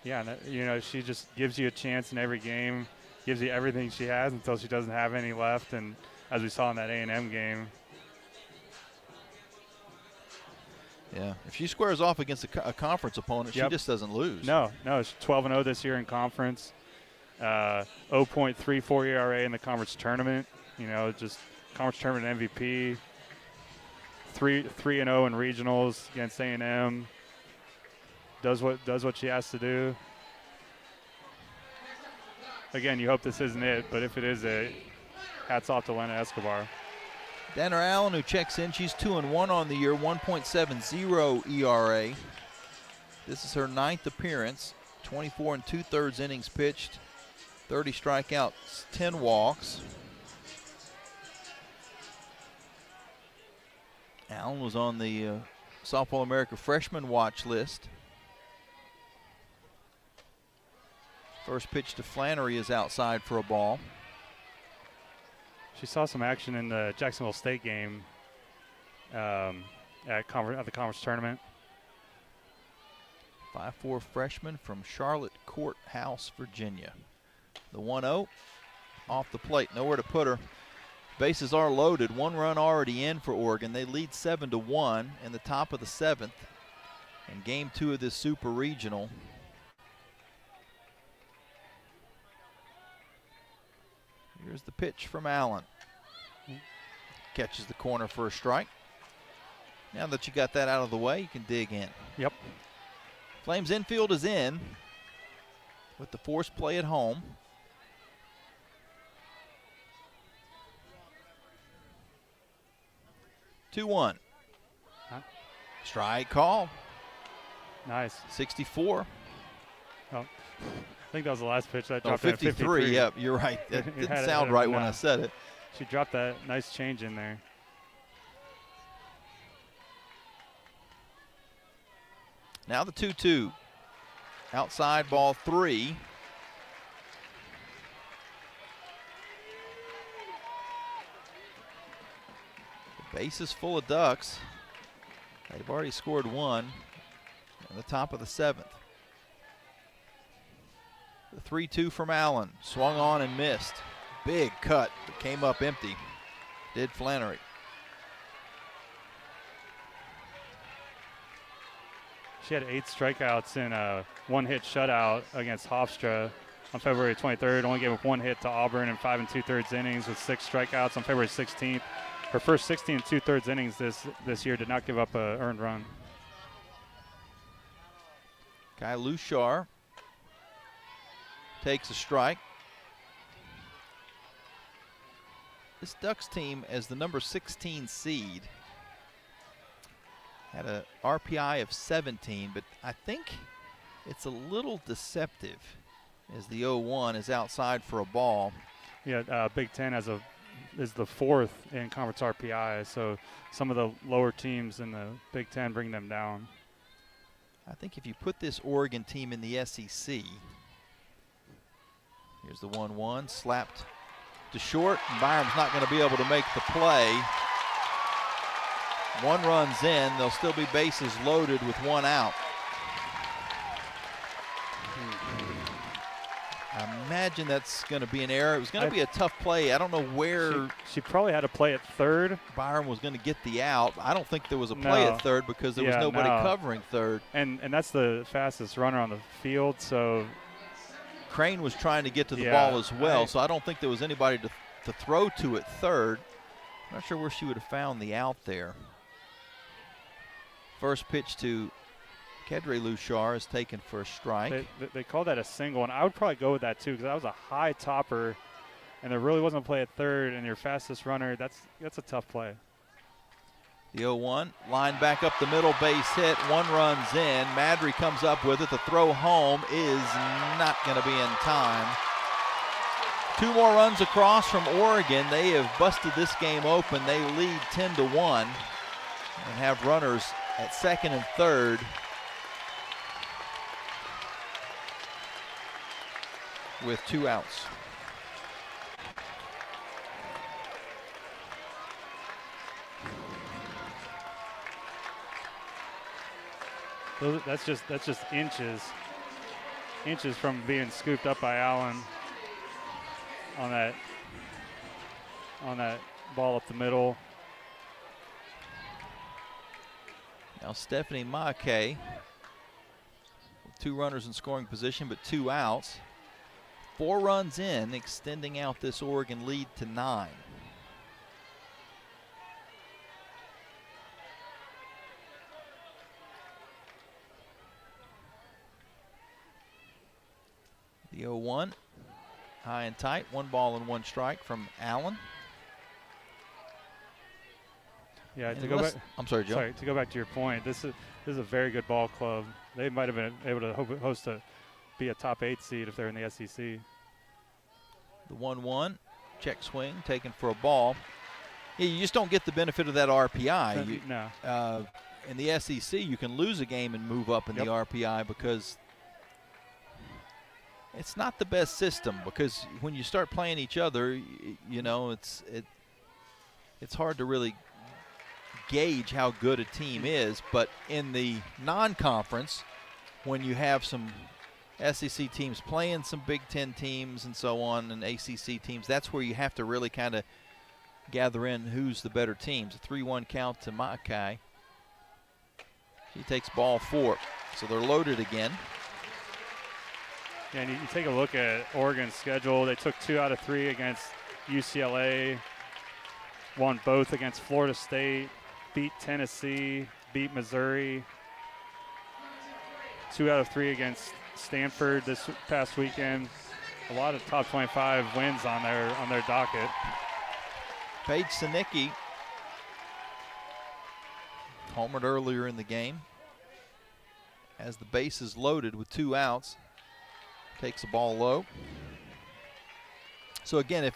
Yeah, and, you know, she just gives you a chance in every game, gives you everything she has until she doesn't have any left, and as we saw in that A&M game. Yeah, if she squares off against a conference opponent, she just doesn't lose. No, she's 12-0 this year in conference. 0.34 ERA in the conference tournament. You know, just conference tournament MVP. 3-0 in regionals against A&M. Does what she has to do. Again, you hope this isn't it, but if it is it, hats off to Lena Escobar. Dana Allen, who checks in, she's 2-1 on the year, 1.70 ERA. This is her 9th appearance, 24 2/3 innings pitched, 30 strikeouts, 10 walks. Allen was on the Softball America freshman watch list. First pitch to Flannery is outside for a ball. She saw some action in the Jacksonville State game at the conference tournament. 5'4" freshman from Charlotte Courthouse, Virginia. The 1-0 off the plate, nowhere to put her. Bases are loaded, 1 run already in for Oregon. They lead 7-1 in the top of the 7th in game 2 of this Super Regional. Here's the pitch from Allen. catches the corner for a strike. Now that you got that out of the way, you can dig in. Yep. Flames infield is in with the forced play at home. Two-one. Huh? Strike call. Nice. 64. Oh, I think that was the last pitch. That dropped 53. Yep, you're right. That didn't sound right when I said it. She dropped that nice change in there. Now the 2-2. Outside ball 3. The base is full of Ducks. They've already scored one in the top of the 7th. The 3-2 from Allen. Swung on and missed. Big cut, but came up empty. Did Flannery. She had 8 strikeouts in a one-hit shutout against Hofstra on February 23rd. Only gave up 1 hit to Auburn in 5 2/3 innings with 6 strikeouts on February 16th. Her first 16 2/3 innings this year did not give up an earned run. Kai Lushar takes a strike. This Ducks team, as the number 16 seed, had a RPI of 17, but I think it's a little deceptive as the 0-1 is outside for a ball. Yeah, Big Ten is the 4th in conference RPI, so some of the lower teams in the Big Ten bring them down. I think if you put this Oregon team in the SEC, here's the 1-1, slapped to short, and Byram's not going to be able to make the play. 1 run's in, there'll still be bases loaded with 1 out. I imagine that's going to be an error. It was going to be a tough play. I don't know where. She probably had to play at third. Byram was going to get the out. I don't think there was a play at third because there was nobody covering third. And that's the fastest runner on the field, so. Crane was trying to get to the ball as well, so I don't think there was anybody to throw to at third. I'm not sure where she would have found the out there. First pitch to Kedre Lushar is taken for a strike. They call that a single, and I would probably go with that too because that was a high topper, and there really wasn't a play at third, and your fastest runner, that's a tough play. The 0-1, line back up the middle, base hit, 1 run's in. Madry comes up with it. The throw home is not going to be in time. 2 more runs across from Oregon. They have busted this game open. They lead 10-1 and have runners at second and third. With 2 outs. So that's just inches from being scooped up by Allen on that ball up the middle. Now Stephanie Mackay with 2 runners in scoring position, but 2 outs. 4 runs in, extending out this Oregon lead to 9. The 0-1, high and tight, 1 ball and 1 strike from Allen. Yeah, and to go back. I'm sorry, Joe. Sorry, to go back to your point, this is a very good ball club. They might have been able to be a top 8 seed if they're in the SEC. The 1-1, check swing, taken for a ball. Yeah, you just don't get the benefit of that RPI. No. In the SEC, you can lose a game and move up in the RPI because it's not the best system. Because when you start playing each other, you know, it's hard to really gauge how good a team is. But in the non-conference, when you have some SEC teams playing some Big Ten teams and so on, and ACC teams, that's where you have to really kind of gather in who's the better teams. A 3-1 count to Mackay. She takes ball 4, so they're loaded again. Yeah, and you take a look at Oregon's schedule. They took 2 out of 3 against UCLA. won both against Florida State, beat Tennessee, beat Missouri. 2 out of 3 against Stanford this past weekend. A lot of top 25 wins on their docket. Paige Sinicki homered earlier in the game. As the base is loaded with 2 outs, takes the ball low. So again,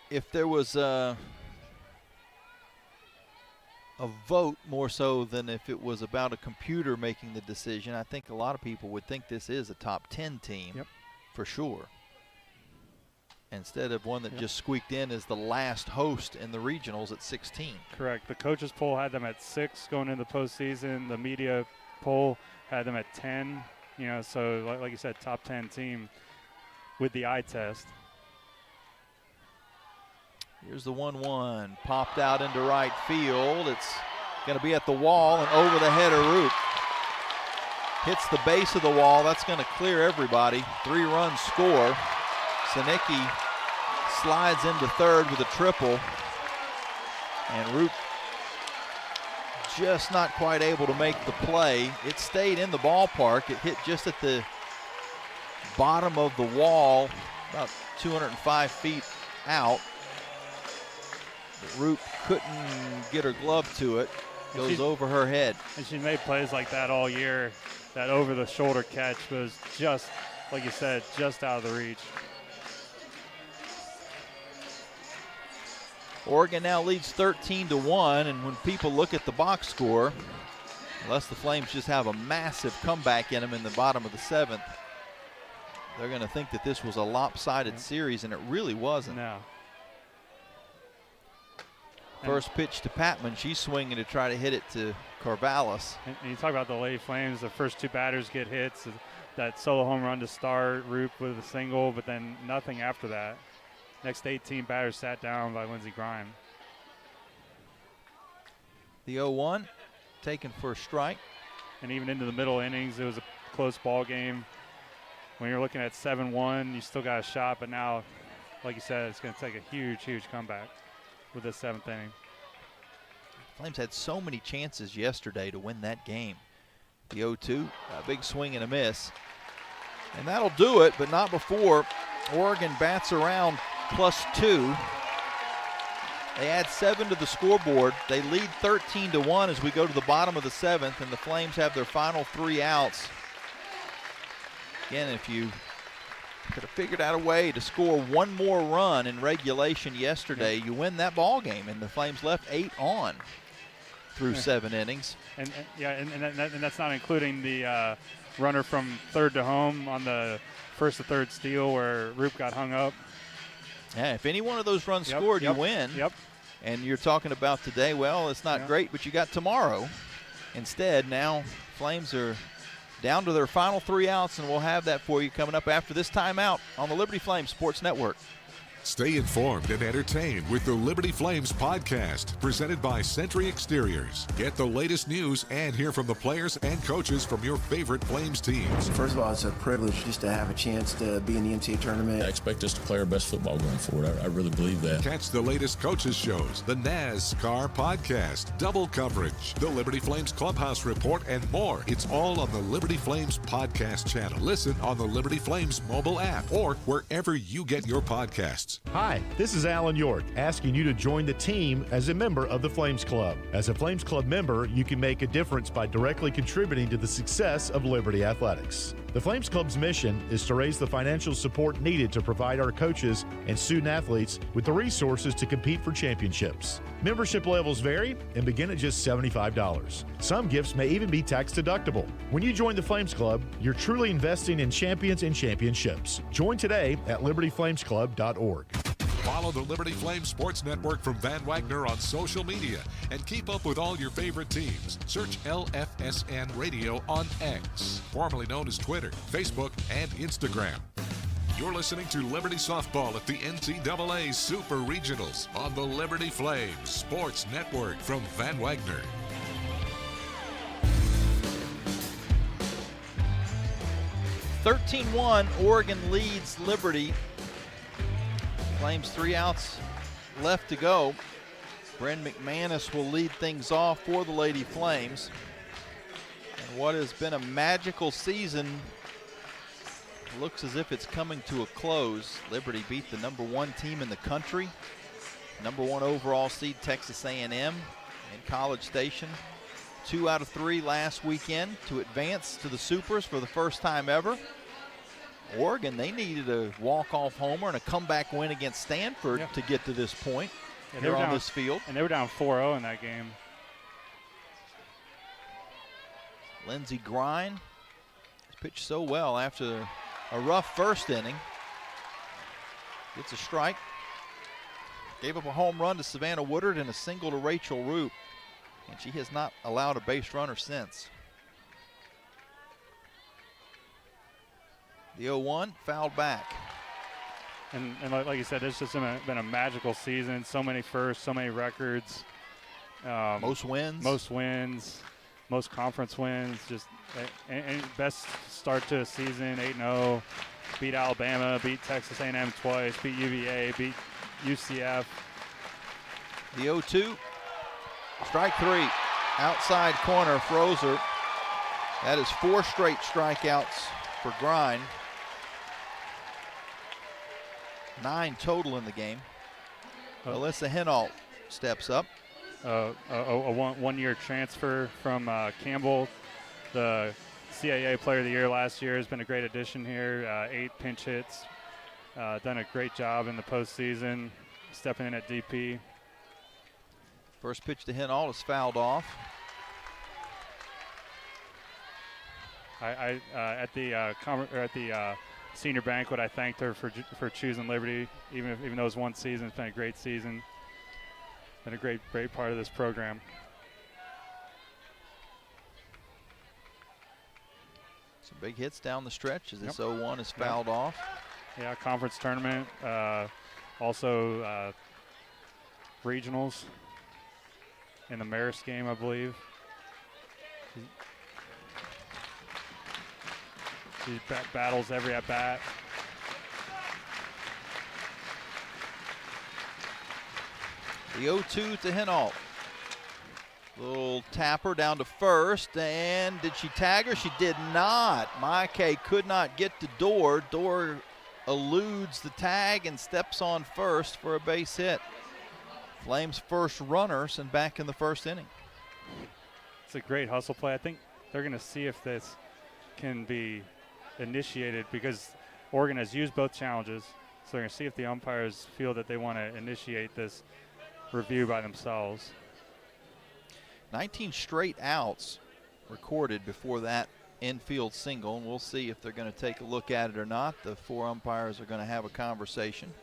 if there was a vote more so than if it was about a computer making the decision, I think a lot of people would think this is a top 10 team for sure. Instead of one that just squeaked in as the last host in the regionals at 16. Correct. The coaches poll had them at 6 going into the postseason. The media poll had them at 10. You know, so like you said, top 10 team with the eye test. Here's the 1-1, popped out into right field. It's going to be at the wall and over the head of Roop. Hits the base of the wall. That's going to clear everybody. 3-run score. Sinicki slides into third with a triple. And Roop just not quite able to make the play. It stayed in the ballpark. It hit just at the bottom of the wall, about 205 feet out. But Roop couldn't get her glove to it. Goes over her head. And she made plays like that all year. That over-the-shoulder catch was just, like you said, just out of the reach. Oregon now leads 13-1, and when people look at the box score, unless the Flames just have a massive comeback in them in the bottom of the 7th, they're going to think that this was a lopsided series, and it really wasn't. No. First pitch to Patman. She's swinging to try to hit it to Corvallis. And you talk about the Lady Flames, the first 2 batters get hits. That solo home run to start, Roop with a single, but then nothing after that. Next 18 batters sat down by Lindsey Grime. The 0-1 taken for a strike. And even into the middle innings, it was a close ball game. When you're looking at 7-1, you still got a shot, but now, like you said, it's going to take a huge, huge comeback with this 7th inning. Flames had so many chances yesterday to win that game. The 0-2, a big swing and a miss. And that'll do it, but not before Oregon bats around +2. They add 7 to the scoreboard. They lead 13-1 as we go to the bottom of the 7th, and the Flames have their final 3 outs. Again, if you could have figured out a way to score 1 more run in regulation yesterday, you win that ball game, and the Flames left 8 on through 7 innings. And that's not including the runner from third to home on the first to third steal where Roop got hung up. Yeah, if any one of those runs scored, you win. Yep. And you're talking about today, well, it's not great, but you got tomorrow. Instead, now Flames are down to their final 3 outs, and we'll have that for you coming up after this timeout on the Liberty Flames Sports Network. Stay informed and entertained with the Liberty Flames podcast, presented by Sentry Exteriors. Get the latest news and hear from the players and coaches from your favorite Flames teams. First of all, it's a privilege just to have a chance to be in the NCAA tournament. I expect us to play our best football going forward. I really believe that. Catch the latest coaches shows, the NASCAR podcast, double coverage, the Liberty Flames Clubhouse Report, and more. It's all on the Liberty Flames podcast channel. Listen on the Liberty Flames mobile app or wherever you get your podcasts. Hi, this is Alan York, asking you to join the team as a member of the Flames Club. As a Flames Club member, you can make a difference by directly contributing to the success of Liberty Athletics. The Flames Club's mission is to raise the financial support needed to provide our coaches and student athletes with the resources to compete for championships. Membership levels vary and begin at just $75. Some gifts may even be tax deductible. When you join the Flames Club, you're truly investing in champions and championships. Join today at libertyflamesclub.org. Follow the Liberty Flames Sports Network from Van Wagner on social media and keep up with all your favorite teams. Search LFSN Radio on X, formerly known as Twitter, Facebook, and Instagram. You're listening to Liberty Softball at the NCAA Super Regionals on the Liberty Flames Sports Network from Van Wagner. (13-1), Oregon leads Liberty. Flames 3 outs left to go. Bren McManus will lead things off for the Lady Flames. And what has been a magical season looks as if it's coming to a close. Liberty beat the #1 team in the country, #1 overall seed Texas A&M and College Station. 2 out of 3 last weekend to advance to the Supers for the first time ever. Oregon, they needed a walk-off homer and a comeback win against Stanford to get to this point here on this field. And they were down 4-0 in that game. Lindsey Grine has pitched so well after a rough first inning. Gets a strike. Gave up a home run to Savannah Woodard and a single to Rachel Roop. And she has not allowed a base runner since. The 0-1 fouled back. And like you said, it's just been a magical season. So many firsts, so many records. Most wins. Most conference wins. Just and best start to a season, 8-0. Beat Alabama, beat Texas A&M twice, beat UVA, beat UCF. The 0-2, strike 3, outside corner, Frozer. That is 4 straight strikeouts for Grine. 9 total in the game. Alyssa Hinault steps up. A one-year transfer from Campbell, the CAA Player of the Year last year, has been a great addition here. 8 pinch hits, done a great job in the postseason, stepping in at DP. First pitch to Hinault is fouled off. At the senior banquet, I thanked her for choosing Liberty, even though it was one season. It's been a great season. Been a great part of this program. Some big hits down the stretch as this 0-1 is fouled off. Yeah, conference tournament, also regionals in the Marist game, I believe. She battles every at-bat. The 0-2 to Hinault. Little tapper down to first, and did she tag her? She did not. Maike could not get to Dorr. Dorr eludes the tag and steps on first for a base hit. Flames first runner sent back in the first inning. It's a great hustle play. I think they're going to see if this can be initiated because Oregon has used both challenges. So they're going to see if the umpires feel that they want to initiate this review by themselves. 19 straight outs recorded before that infield single, and we'll see if they're going to take a look at it or not. The 4 umpires are going to have a conversation.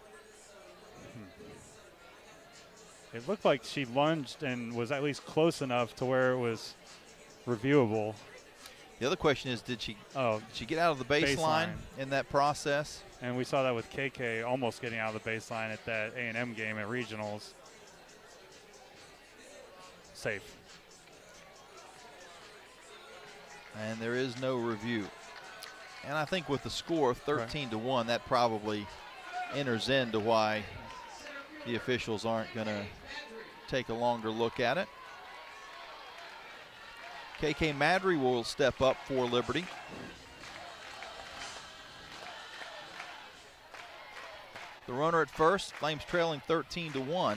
It looked like she lunged and was at least close enough to where it was reviewable. The other question is, did she get out of the baseline in that process? And we saw that with KK almost getting out of the baseline at that A&M game at regionals. Safe. And there is no review. And I think with the score 13-1, that probably enters into why the officials aren't going to take a longer look at it. KK Madry will step up for Liberty. The runner at first, Flames trailing 13-1.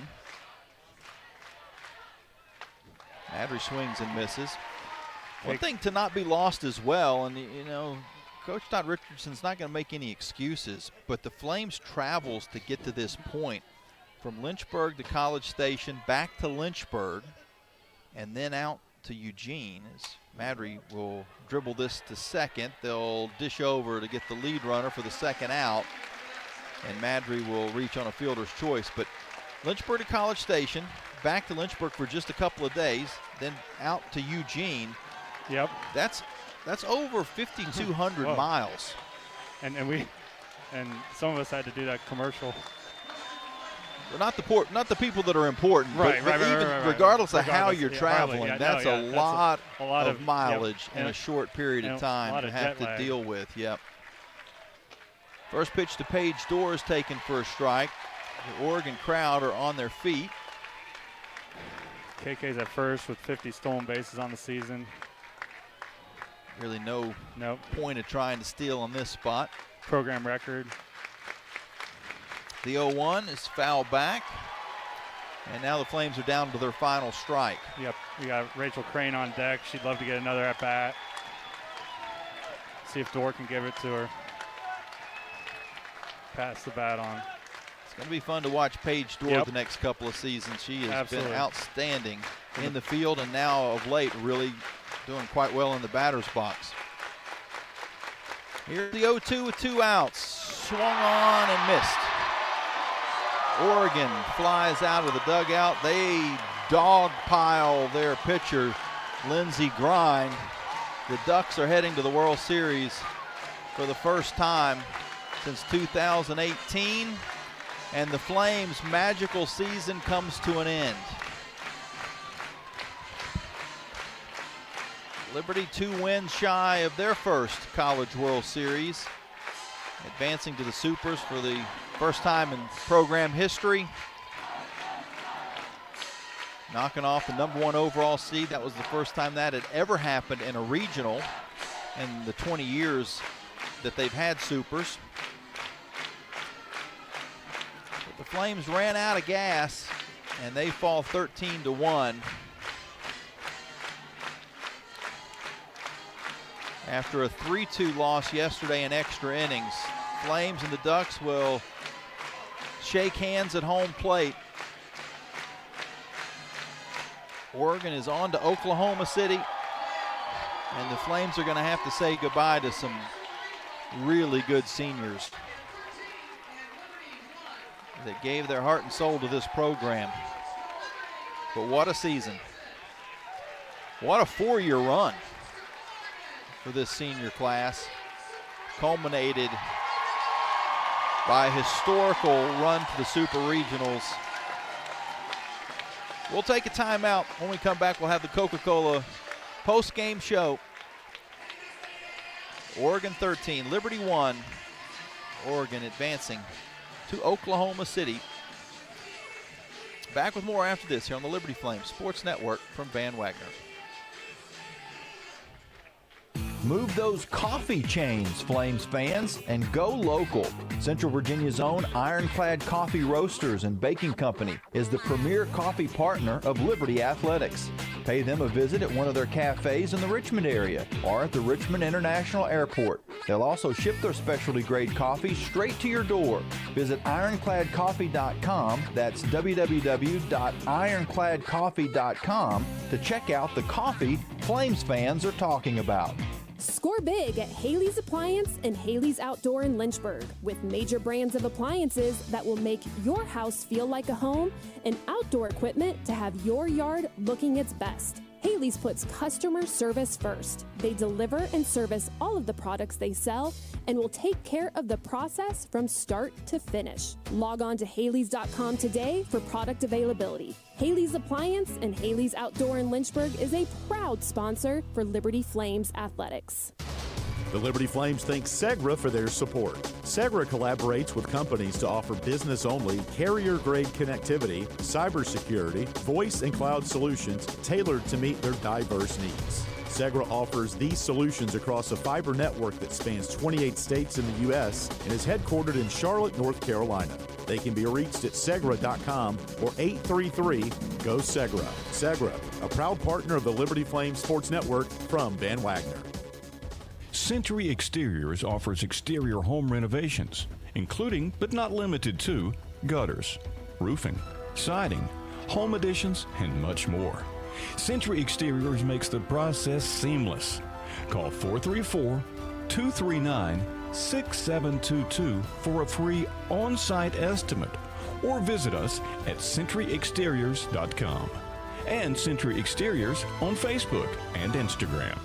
Madry swings and misses. One thing to not be lost as well, and you know, Coach Todd Richardson's not going to make any excuses, but the Flames' travels to get to this point, from Lynchburg to College Station, back to Lynchburg, and then out to Eugene, as Madry will dribble this to second. They'll dish over to get the lead runner for the second out, and Madry will reach on a fielder's choice. But Lynchburg to College Station, back to Lynchburg for just a couple of days, then out to Eugene. Yep. That's over 5,200 miles. And some of us had to do that commercial. Well, not the people that are important, right? Regardless of how you're traveling, that's a lot of mileage in and a short period of time to have to deal with. Yep. First pitch to Paige Dorr is taken for a strike. The Oregon crowd are on their feet. KK's at first with 50 stolen bases on the season. Really no point of trying to steal on this spot. Program record. The 0-1 is foul back. And now the Flames are down to their final strike. Yep, we got Rachel Crane on deck. She'd love to get another at-bat. See if Dorr can give it to her. Pass the bat on. It's going to be fun to watch Paige Dorr the next couple of seasons. She has been outstanding in the field, and now of late really doing quite well in the batter's box. Here's the 0-2 with 2 outs. Swung on and missed. Oregon flies out of the dugout. They dogpile their pitcher, Lindsey Grind. The Ducks are heading to the World Series for the first time since 2018, and the Flames' magical season comes to an end. Liberty 2 wins shy of their first College World Series, advancing to the Supers for the first time in program history. Knocking off the #1 overall seed. That was the first time that had ever happened in a regional in the 20 years that they've had Supers. But the Flames ran out of gas and they fall 13-1. After a 3-2 loss yesterday in extra innings. Flames and the Ducks will shake hands at home plate. Oregon is on to Oklahoma City, and the Flames are going to have to say goodbye to some really good seniors that gave their heart and soul to this program. But what a season. What a 4-year run for this senior class, culminated by a historical run to the Super Regionals. We'll take a timeout. When we come back, we'll have the Coca-Cola post-game show. Oregon 13, Liberty 1. Oregon advancing to Oklahoma City. Back with more after this here on the Liberty Flames Sports Network from Van Wagner. Move those coffee chains, Flames fans, and go local. Central Virginia's own Ironclad Coffee Roasters and Baking Company is the premier coffee partner of Liberty Athletics. Pay them a visit at one of their cafes in the Richmond area or at the Richmond International Airport. They'll also ship their specialty grade coffee straight to your door. Visit ironcladcoffee.com, that's www.ironcladcoffee.com, to check out the coffee Flames fans are talking about. Score big at Haley's Appliance and Haley's Outdoor in Lynchburg with major brands of appliances that will make your house feel like a home and outdoor equipment to have your yard looking its best. Haley's puts customer service first. They deliver and service all of the products they sell and will take care of the process from start to finish. Log on to Haley's.com today for product availability. Haley's Appliance and Haley's Outdoor in Lynchburg is a proud sponsor for Liberty Flames Athletics. The Liberty Flames thank Segra for their support. Segra collaborates with companies to offer business-only, carrier-grade connectivity, cybersecurity, voice and cloud solutions tailored to meet their diverse needs. Segra offers these solutions across a fiber network that spans 28 states in the U.S. and is headquartered in Charlotte, North Carolina. They can be reached at Segra.com or 833-GO-SEGRA. Segra, a proud partner of the Liberty Flames Sports Network from Van Wagner. Century Exteriors offers exterior home renovations, including but not limited to gutters, roofing, siding, home additions, and much more. Century Exteriors makes the process seamless. Call 434-239-6722 for a free on-site estimate or visit us at centuryexteriors.com and Century Exteriors on Facebook and Instagram.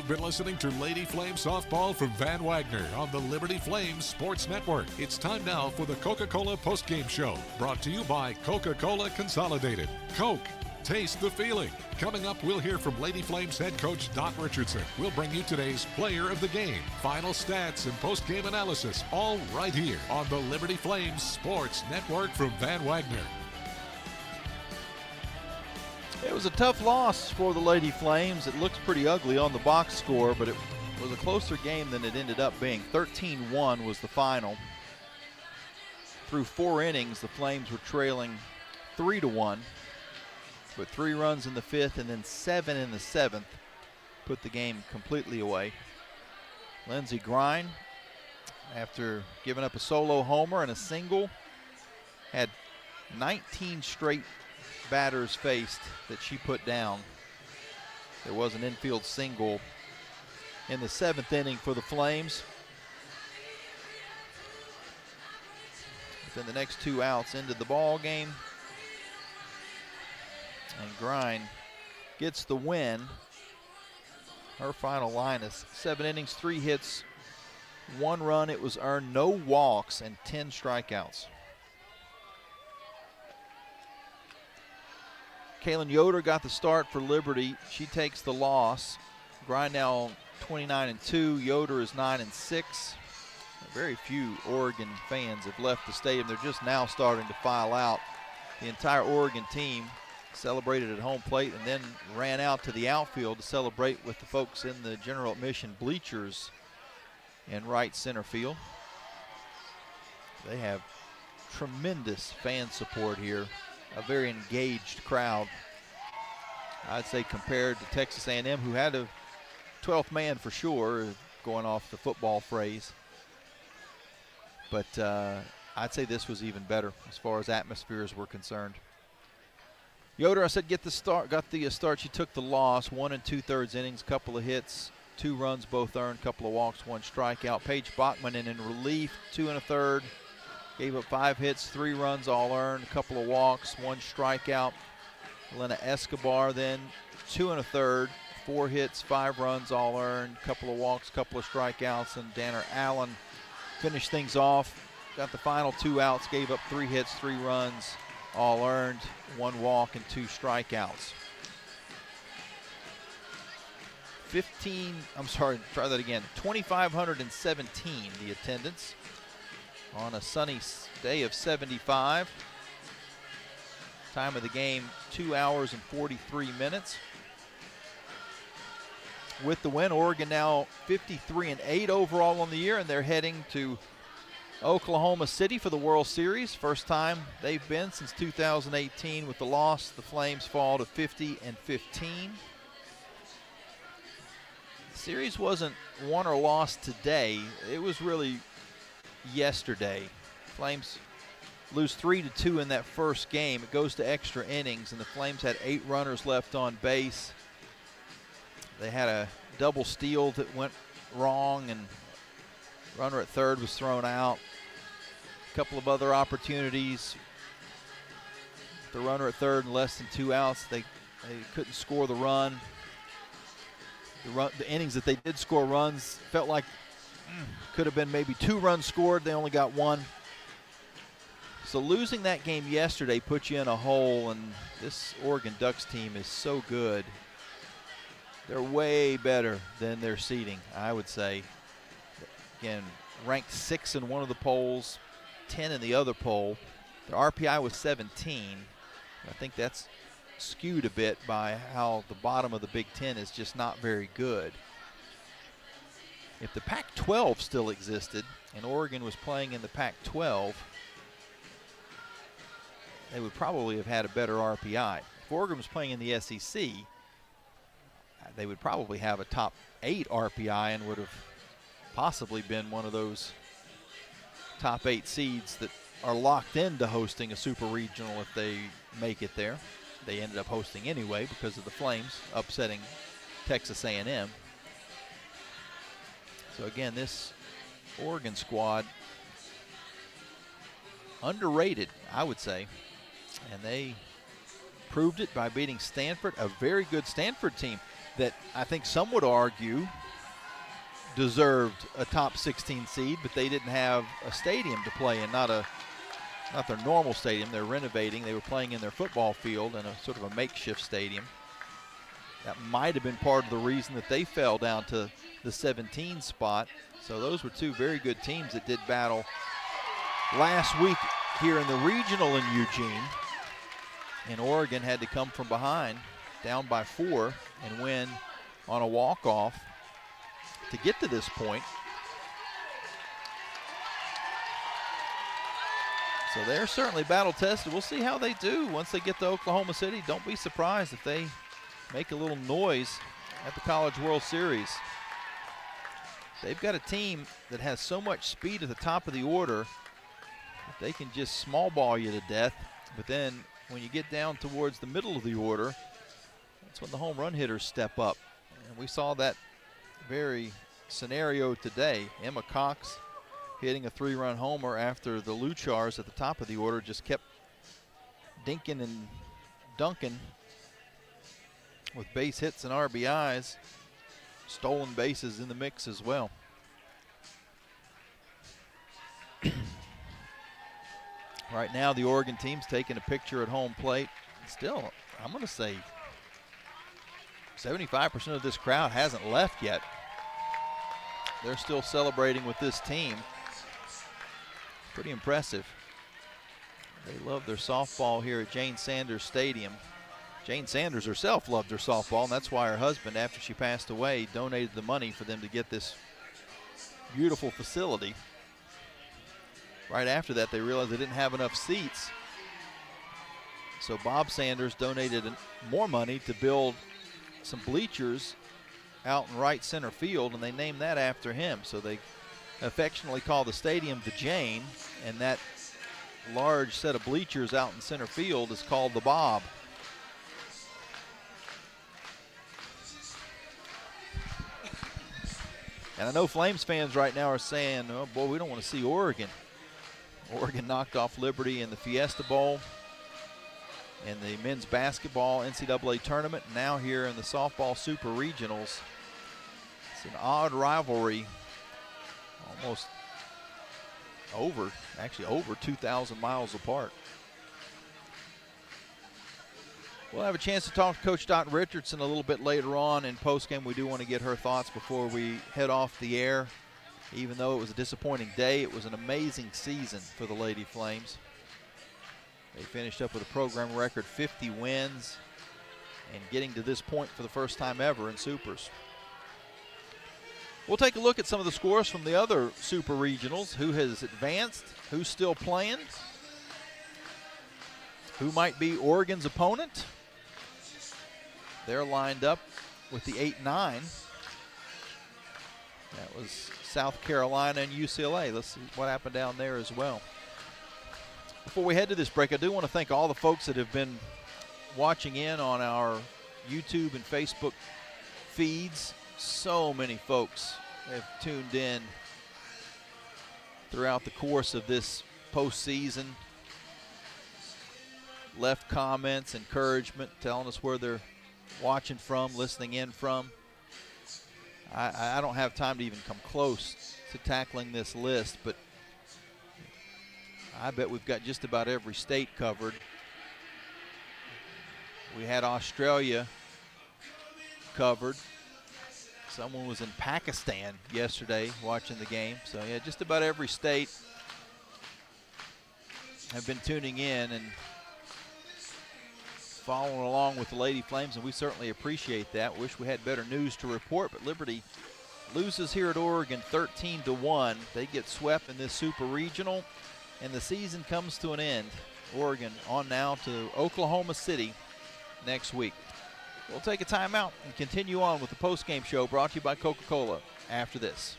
You've been listening to Lady Flame Softball from Van Wagner on the Liberty Flames Sports Network. It's time now for the Coca-Cola Postgame Show, brought to you by Coca-Cola Consolidated. Coke, taste the feeling. Coming up, we'll hear from Lady Flames head coach Dot Richardson. We'll bring you today's player of the game, final stats, and post-game analysis, all right here on the Liberty Flames Sports Network from Van Wagner. It was a tough loss for the Lady Flames. It looks pretty ugly on the box score, but it was a closer game than it ended up being. 13-1 was the final. Through 4 innings, the Flames were trailing 3-1, but 3 runs in the 5th and then 7 in the 7th put the game completely away. Lindsey Grine, after giving up a solo homer and a single, had 19 straight batters faced that she put down. There was an infield single in the 7th inning for the Flames. But then the next 2 outs ended the ball game. And Grine gets the win. Her final line is 7 innings, 3 hits, 1 run. It was earned, no walks, and 10 strikeouts. Kaylin Yoder got the start for Liberty. She takes the loss. Grine now 29-2. Yoder is 9-6. Very few Oregon fans have left the stadium. They're just now starting to file out. The entire Oregon team celebrated at home plate and then ran out to the outfield to celebrate with the folks in the general admission bleachers in right center field. They have tremendous fan support here. A very engaged crowd, I'd say, compared to Texas A&M, who had a 12th man for sure, going off the football phrase. But I'd say this was even better as far as atmospheres were concerned. Yoder, I said, got the start. She took the loss. 1 2/3 innings, couple of hits, 2 runs, both earned, couple of walks, 1 strikeout. Paige Bachman in relief, 2 1/3. Gave up 5 hits, 3 runs, all earned, a couple of walks, 1 strikeout. Elena Escobar then 2 1/3, 4 hits, 5 runs, all earned, a couple of walks, couple of strikeouts, and Danner Allen finished things off. Got the final 2 outs, gave up 3 hits, 3 runs, all earned, 1 walk, and 2 strikeouts. 2,517 the attendance on a sunny day of 75. Time of the game, 2 hours and 43 minutes. With the win, Oregon now 53-8 overall on the year, and they're heading to Oklahoma City for the World Series. First time they've been since 2018. With the loss, the Flames fall to 50-15. The series wasn't won or lost today. It was really yesterday. Flames lose 3-2 in that first game. It goes to extra innings, and the Flames had 8 runners left on base. They had a double steal that went wrong, and runner at third was thrown out. A couple of other opportunities. The runner at third in less than 2 outs, they couldn't score the run. The innings that they did score runs felt like could have been maybe 2 runs scored. They only got 1. So losing that game yesterday puts you in a hole, and this Oregon Ducks team is so good. They're way better than their seeding, I would say. Again, ranked 6 in one of the polls, 10 in the other poll. Their RPI was 17. I think that's skewed a bit by how the bottom of the Big Ten is just not very good. If the Pac-12 still existed and Oregon was playing in the Pac-12, they would probably have had a better RPI. If Oregon was playing in the SEC, they would probably have a top 8 RPI and would have possibly been one of those top 8 seeds that are locked into hosting a super regional if they make it there. They ended up hosting anyway because of the Flames upsetting Texas A&M. So again, this Oregon squad, underrated, I would say. And they proved it by beating Stanford, a very good Stanford team. that I think some would argue deserved a top 16 seed, but they didn't have a stadium to play in, not their normal stadium. They're renovating. They were playing in their football field in a sort of a makeshift stadium. That might have been part of the reason that they fell down to the 17 spot. So those were two very good teams that did battle last week here in the regional in Eugene. And Oregon had to come from behind, down by 4, and win on a walk-off to get to this point. So they're certainly battle-tested. We'll see how they do once they get to Oklahoma City. Don't be surprised if they make a little noise at the College World Series. They've got a team that has so much speed at the top of the order that they can just small ball you to death. But then when you get down towards the middle of the order, that's when the home run hitters step up. And we saw that very scenario today. Emma Cox hitting a 3-run homer after the Luchars at the top of the order just kept dinking and dunking with base hits and RBIs, stolen bases in the mix as well. Right now, the Oregon team's taking a picture at home plate. Still, I'm going to say 75% of this crowd hasn't left yet. They're still celebrating with this team. Pretty impressive. They love their softball here at Jane Sanders Stadium. Jane Sanders herself loved her softball, and that's why her husband, after she passed away, donated the money for them to get this beautiful facility. Right after that, they realized they didn't have enough seats. So Bob Sanders donated more money to build some bleachers out in right center field, and they named that after him. So they affectionately call the stadium the Jane, and that large set of bleachers out in center field is called the Bob. And I know Flames fans right now are saying, oh boy, we don't want to see Oregon. Oregon knocked off Liberty in the Fiesta Bowl, in the men's basketball NCAA tournament, now here in the softball Super Regionals. It's an odd rivalry, almost over 2,000 miles apart. We'll have a chance to talk to Coach Dot Richardson a little bit later on in postgame. We do want to get her thoughts before we head off the air. Even though it was a disappointing day, it was an amazing season for the Lady Flames. They finished up with a program record 50 wins and getting to this point for the first time ever in Supers. We'll take a look at some of the scores from the other Super Regionals. Who has advanced, who's still playing, who might be Oregon's opponent. They're lined up with the 8-9. That was South Carolina and UCLA. Let's see what happened down there as well. Before we head to this break, I do want to thank all the folks that have been watching in on our YouTube and Facebook feeds. So many folks have tuned in throughout the course of this postseason. Left comments, encouragement, telling us where they're watching from, listening in from. I don't have time to even come close to tackling this list, but I bet we've got just about every state covered. We had Australia covered. Someone was in Pakistan yesterday watching the game. So, yeah, just about every state have been tuning in and following along with the Lady Flames, and we certainly appreciate that. Wish we had better news to report, but Liberty loses here at Oregon 13-1. They get swept in this Super Regional, and the season comes to an end. Oregon on now to Oklahoma City next week. We'll take a timeout and continue on with the postgame show brought to you by Coca-Cola after this.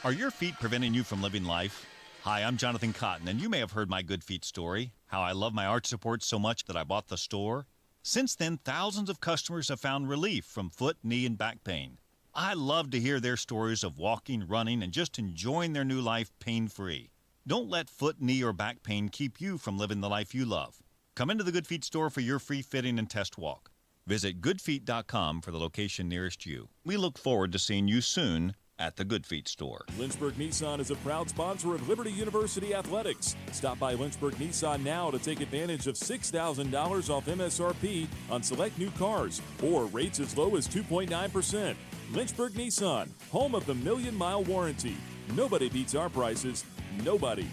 Are your feet preventing you from living life? Hi, I'm Jonathan Cotton, and you may have heard my good feet story, how I love my arch support so much that I bought the store. Since then, thousands of customers have found relief from foot, knee, and back pain. I love to hear their stories of walking, running, and just enjoying their new life pain-free. Don't let foot, knee, or back pain keep you from living the life you love. Come into the Good Feet store for your free fitting and test walk. Visit goodfeet.com for the location nearest you. We look forward to seeing you soon at the Good Feet store. Lynchburg Nissan is a proud sponsor of Liberty University Athletics. Stop by Lynchburg Nissan now to take advantage of $6,000 off MSRP on select new cars or rates as low as 2.9%. Lynchburg Nissan, home of the million-mile warranty. Nobody beats our prices. Nobody.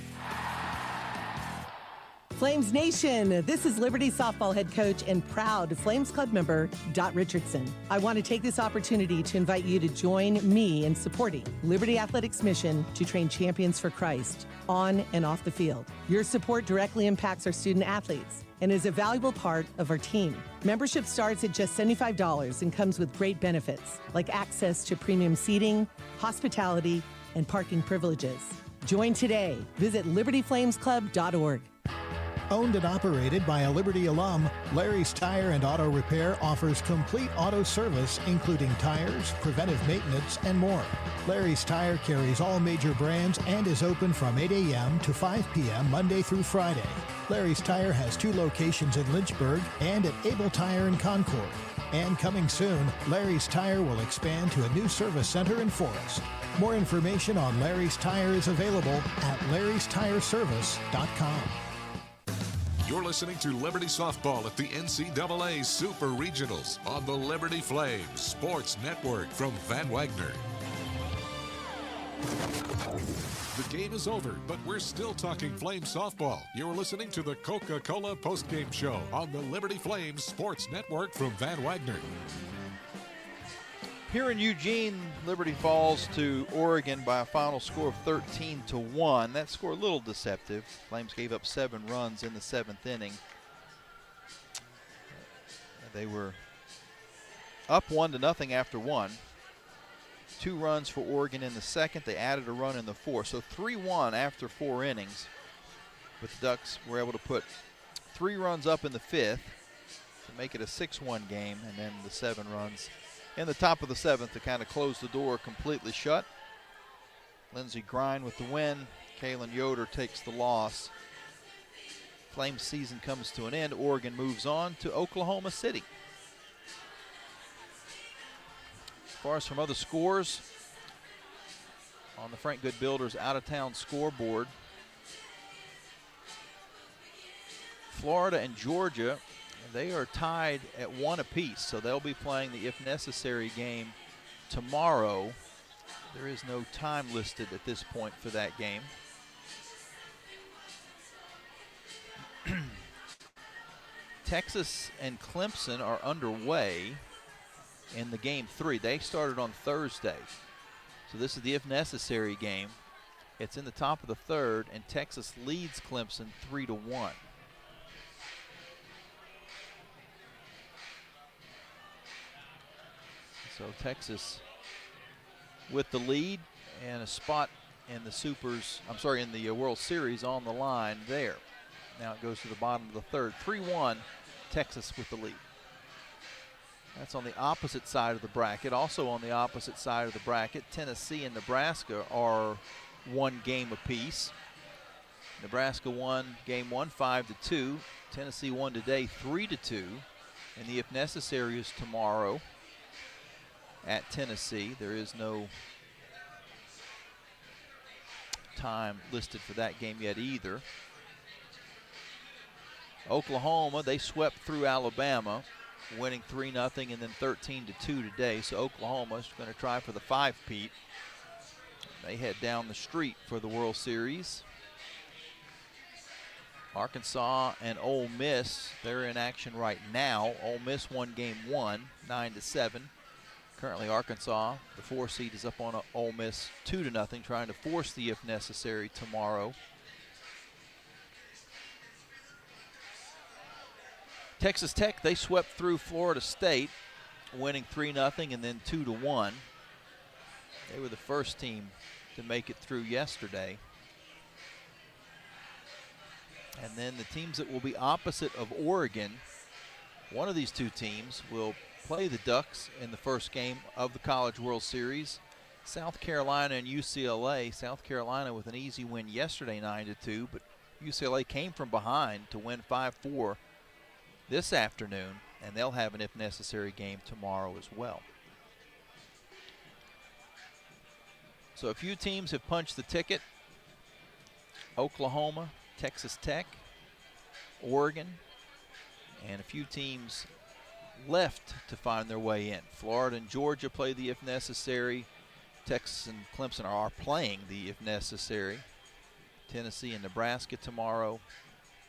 Flames Nation, this is Liberty Softball head coach and proud Flames Club member, Dot Richardson. I want to take this opportunity to invite you to join me in supporting Liberty Athletics' mission to train champions for Christ on and off the field. Your support directly impacts our student athletes and is a valuable part of our team. Membership starts at just $75 and comes with great benefits like access to premium seating, hospitality, and parking privileges. Join today. Visit libertyflamesclub.org. Owned and operated by a Liberty alum, Larry's Tire and Auto Repair offers complete auto service, including tires, preventive maintenance, and more. Larry's Tire carries all major brands and is open from 8 a.m. to 5 p.m. Monday through Friday. Larry's Tire has 2 locations in Lynchburg and at Able Tire in Concord. And coming soon, Larry's Tire will expand to a new service center in Forest. More information on Larry's Tire is available at larrystireservice.com. You're listening to Liberty Softball at the NCAA Super Regionals on the Liberty Flames Sports Network from Van Wagner. The game is over, but we're still talking Flames softball. You're listening to the Coca-Cola Postgame Show on the Liberty Flames Sports Network from Van Wagner. Here in Eugene, Liberty falls to Oregon by a final score of 13-1. That score a little deceptive. Flames gave up 7 runs in the 7th inning. They were up 1-0 after 1. 2 runs for Oregon in the 2nd. They added a run in the 4th. So 3-1 after 4 innings. But the Ducks were able to put 3 runs up in the 5th to make it a 6-1 game, and then the 7 runs in the top of the 7th to kind of close the door completely shut. Lindsey Grind with the win. Kalen Yoder takes the loss. Flames season comes to an end. Oregon moves on to Oklahoma City. As far as from other scores, on the Frank Good Builders out-of-town scoreboard, Florida and Georgia, they are tied at 1 apiece, so they'll be playing the if necessary game tomorrow. There is no time listed at this point for that game. Texas and Clemson are underway in the game 3. They started on Thursday, so this is the if necessary game. It's in the top of the 3rd, and Texas leads Clemson 3-1. So Texas with the lead and a spot in the in the World Series on the line there. Now it goes to the bottom of the 3rd. 3-1, Texas with the lead. That's on the opposite side of the bracket. Also on the opposite side of the bracket, Tennessee and Nebraska are 1 game apiece. Nebraska won game 1 5-2. Tennessee won today 3-2. And the if necessary is tomorrow at Tennessee. There is no time listed for that game yet either. Oklahoma, they swept through Alabama, winning 3-0 and then 13-2 today. So Oklahoma is going to try for the 5-peat. They head down the street for the World Series. Arkansas and Ole Miss, they're in action right now. Ole Miss won game 1, 9-7. Currently Arkansas, the 4 seed, is up on Ole Miss 2-0, trying to force the if necessary tomorrow. Texas Tech, they swept through Florida State, winning 3-0 and then 2-1. They were the first team to make it through yesterday. And then the teams that will be opposite of Oregon, one of these 2 teams will play the Ducks in the first game of the College World Series. South Carolina and UCLA. South Carolina with an easy win yesterday, 9-2, but UCLA came from behind to win 5-4 this afternoon. and they'll have an if necessary game tomorrow as well. So a few teams have punched the ticket. Oklahoma, Texas Tech, Oregon, and a few teams left to find their way in. Florida and Georgia play the if necessary. Texas and Clemson are playing the if necessary. Tennessee and Nebraska tomorrow.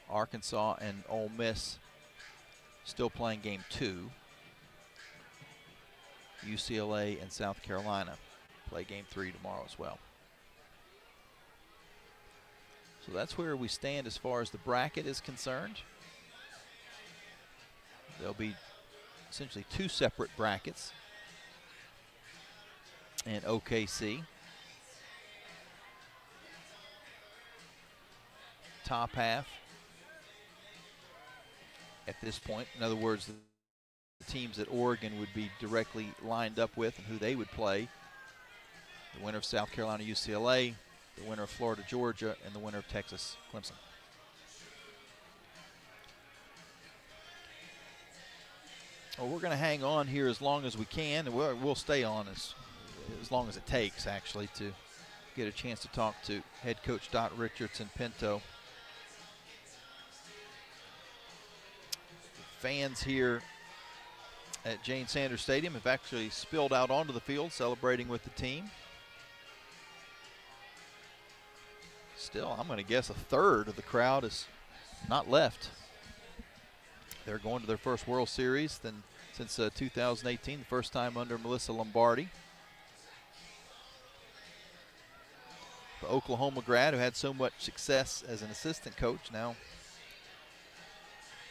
Arkansas and Ole Miss still playing game 2. UCLA and South Carolina play game 3 tomorrow as well. So that's where we stand as far as the bracket is concerned. There'll be essentially 2 separate brackets in OKC. Top half at this point. In other words, the teams that Oregon would be directly lined up with and who they would play. The winner of South Carolina, UCLA, the winner of Florida, Georgia, and the winner of Texas, Clemson. Well, we're going to hang on here as long as we can, and we'll stay on as long as it takes, actually, to get a chance to talk to head coach Richardson Pinto. Fans here at Jane Sanders Stadium have actually spilled out onto the field celebrating with the team. Still, I'm going to guess a third of the crowd is not left. They're going to their first World Series since 2018, the first time under Melissa Lombardi. The Oklahoma grad who had so much success as an assistant coach, now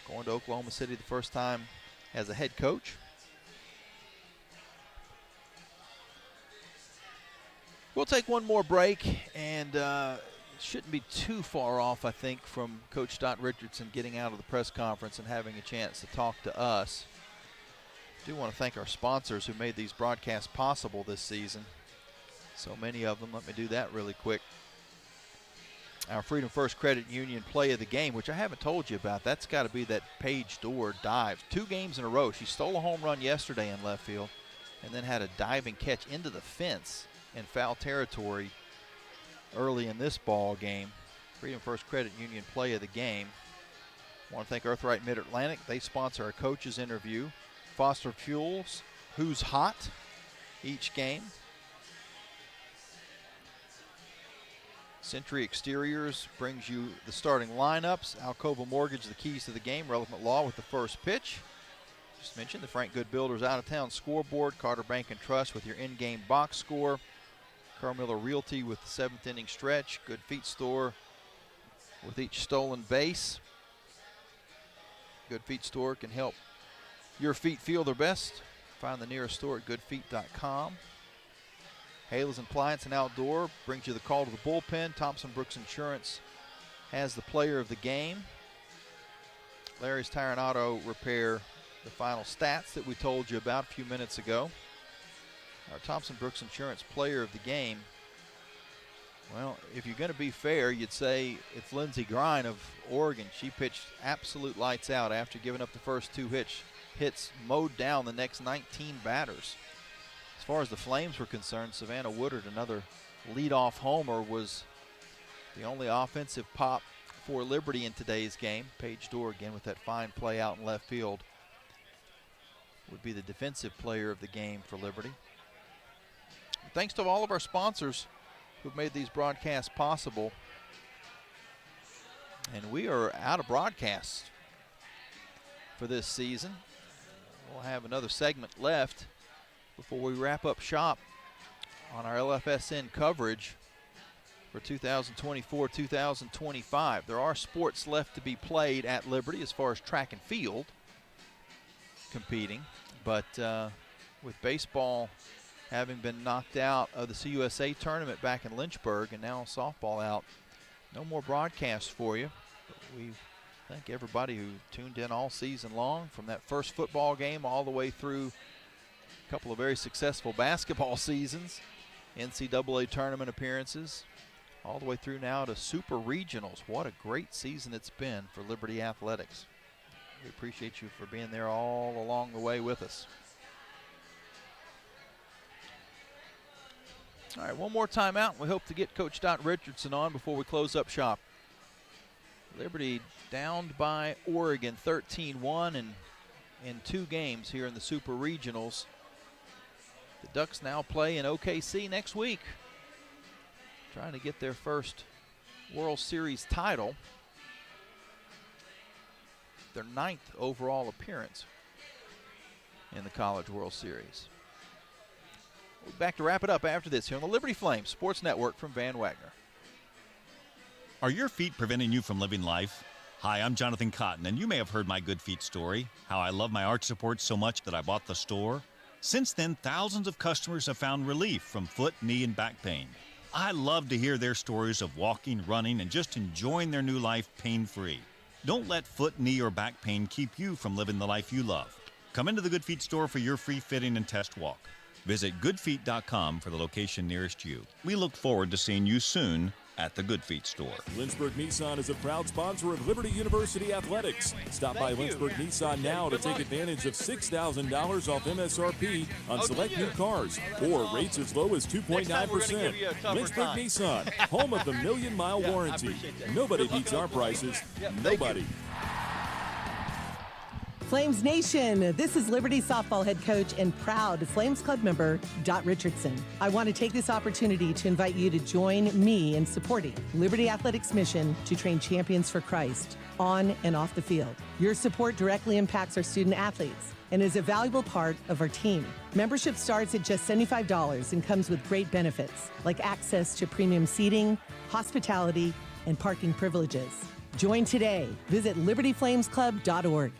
going to Oklahoma City the first time as a head coach. We'll take one more break, and shouldn't be too far off, I think, from Coach Richardson getting out of the press conference and having a chance to talk to us. I do want to thank our sponsors who made these broadcasts possible this season. So many of them. Let me do that really quick. Our Freedom First Credit Union play of the game, which I haven't told you about. That's got to be that Paige Dorr dive. 2 games in a row. She stole a home run yesterday in left field and then had a diving catch into the fence in foul territory early in this ball game. Freedom First Credit Union play of the game. I want to thank Earthright Mid-Atlantic. They sponsor our coaches interview. Foster Fuels, Who's Hot, each game. Century Exteriors brings you the starting lineups. Alcova Mortgage, the keys to the game. Relevant Law with the first pitch. Just mentioned the Frank Good Builders out-of-town scoreboard. Carter Bank and Trust with your in-game box score. Carl Miller Realty with the 7th inning stretch. Good Feet Store with each stolen base. Good Feet Store can help your feet feel their best. Find the nearest store at goodfeet.com. Haley's Appliance and Outdoor brings you the call to the bullpen. Thompson Brooks Insurance has the player of the game. Larry's Tire and Auto Repair, the final stats that we told you about a few minutes ago. Our Thompson Brooks Insurance player of the game. Well, if you're going to be fair, you'd say it's Lindsey Grine of Oregon. She pitched absolute lights out after giving up the first 2 hits, mowed down the next 19 batters. As far as the Flames were concerned, Savannah Woodard, another leadoff homer, was the only offensive pop for Liberty in today's game. Paige Dorr again with that fine play out in left field would be the defensive player of the game for Liberty. Thanks to all of our sponsors who've made these broadcasts possible. And we are out of broadcasts for this season. We'll have another segment left before we wrap up shop on our LFSN coverage for 2024-2025. There are sports left to be played at Liberty as far as track and field competing, but with baseball having been knocked out of the CUSA tournament back in Lynchburg and now softball out, no more broadcasts for you. But we thank everybody who tuned in all season long, from that first football game all the way through a couple of very successful basketball seasons, NCAA tournament appearances, all the way through now to Super Regionals. What a great season it's been for Liberty Athletics. We appreciate you for being there all along the way with us. All right, one more timeout. We hope to get Coach Dot Richardson on before we close up shop. Liberty downed by Oregon 13-1 in 2 games here in the Super Regionals. The Ducks now play in OKC next week, trying to get their first World Series title, their 9th overall appearance in the College World Series. We'll be back to wrap it up after this here on the Liberty Flames Sports Network from Van Wagner. Are your feet preventing you from living life? Hi, I'm Jonathan Cotton, and you may have heard my Good Feet story, how I love my arch support so much that I bought the store. Since then, thousands of customers have found relief from foot, knee, and back pain. I love to hear their stories of walking, running, and just enjoying their new life pain-free. Don't let foot, knee, or back pain keep you from living the life you love. Come into the Good Feet store for your free fitting and test walk. Visit goodfeet.com for the location nearest you. We look forward to seeing you soon at the Good Feet store. Lynchburg Nissan is a proud sponsor of Liberty University Athletics. Stop by Lynchburg Nissan now to take advantage of $6,000 off MSRP on select new cars, or rates as low as 2.9%. Lynchburg Nissan, home of the million-mile warranty. Nobody beats our prices. Nobody. Flames Nation, this is Liberty Softball head coach and proud Flames Club member, Dot Richardson. I want to take this opportunity to invite you to join me in supporting Liberty Athletics' mission to train champions for Christ on and off the field. Your support directly impacts our student athletes and is a valuable part of our team. Membership starts at just $75 and comes with great benefits like access to premium seating, hospitality, and parking privileges. Join today. Visit libertyflamesclub.org.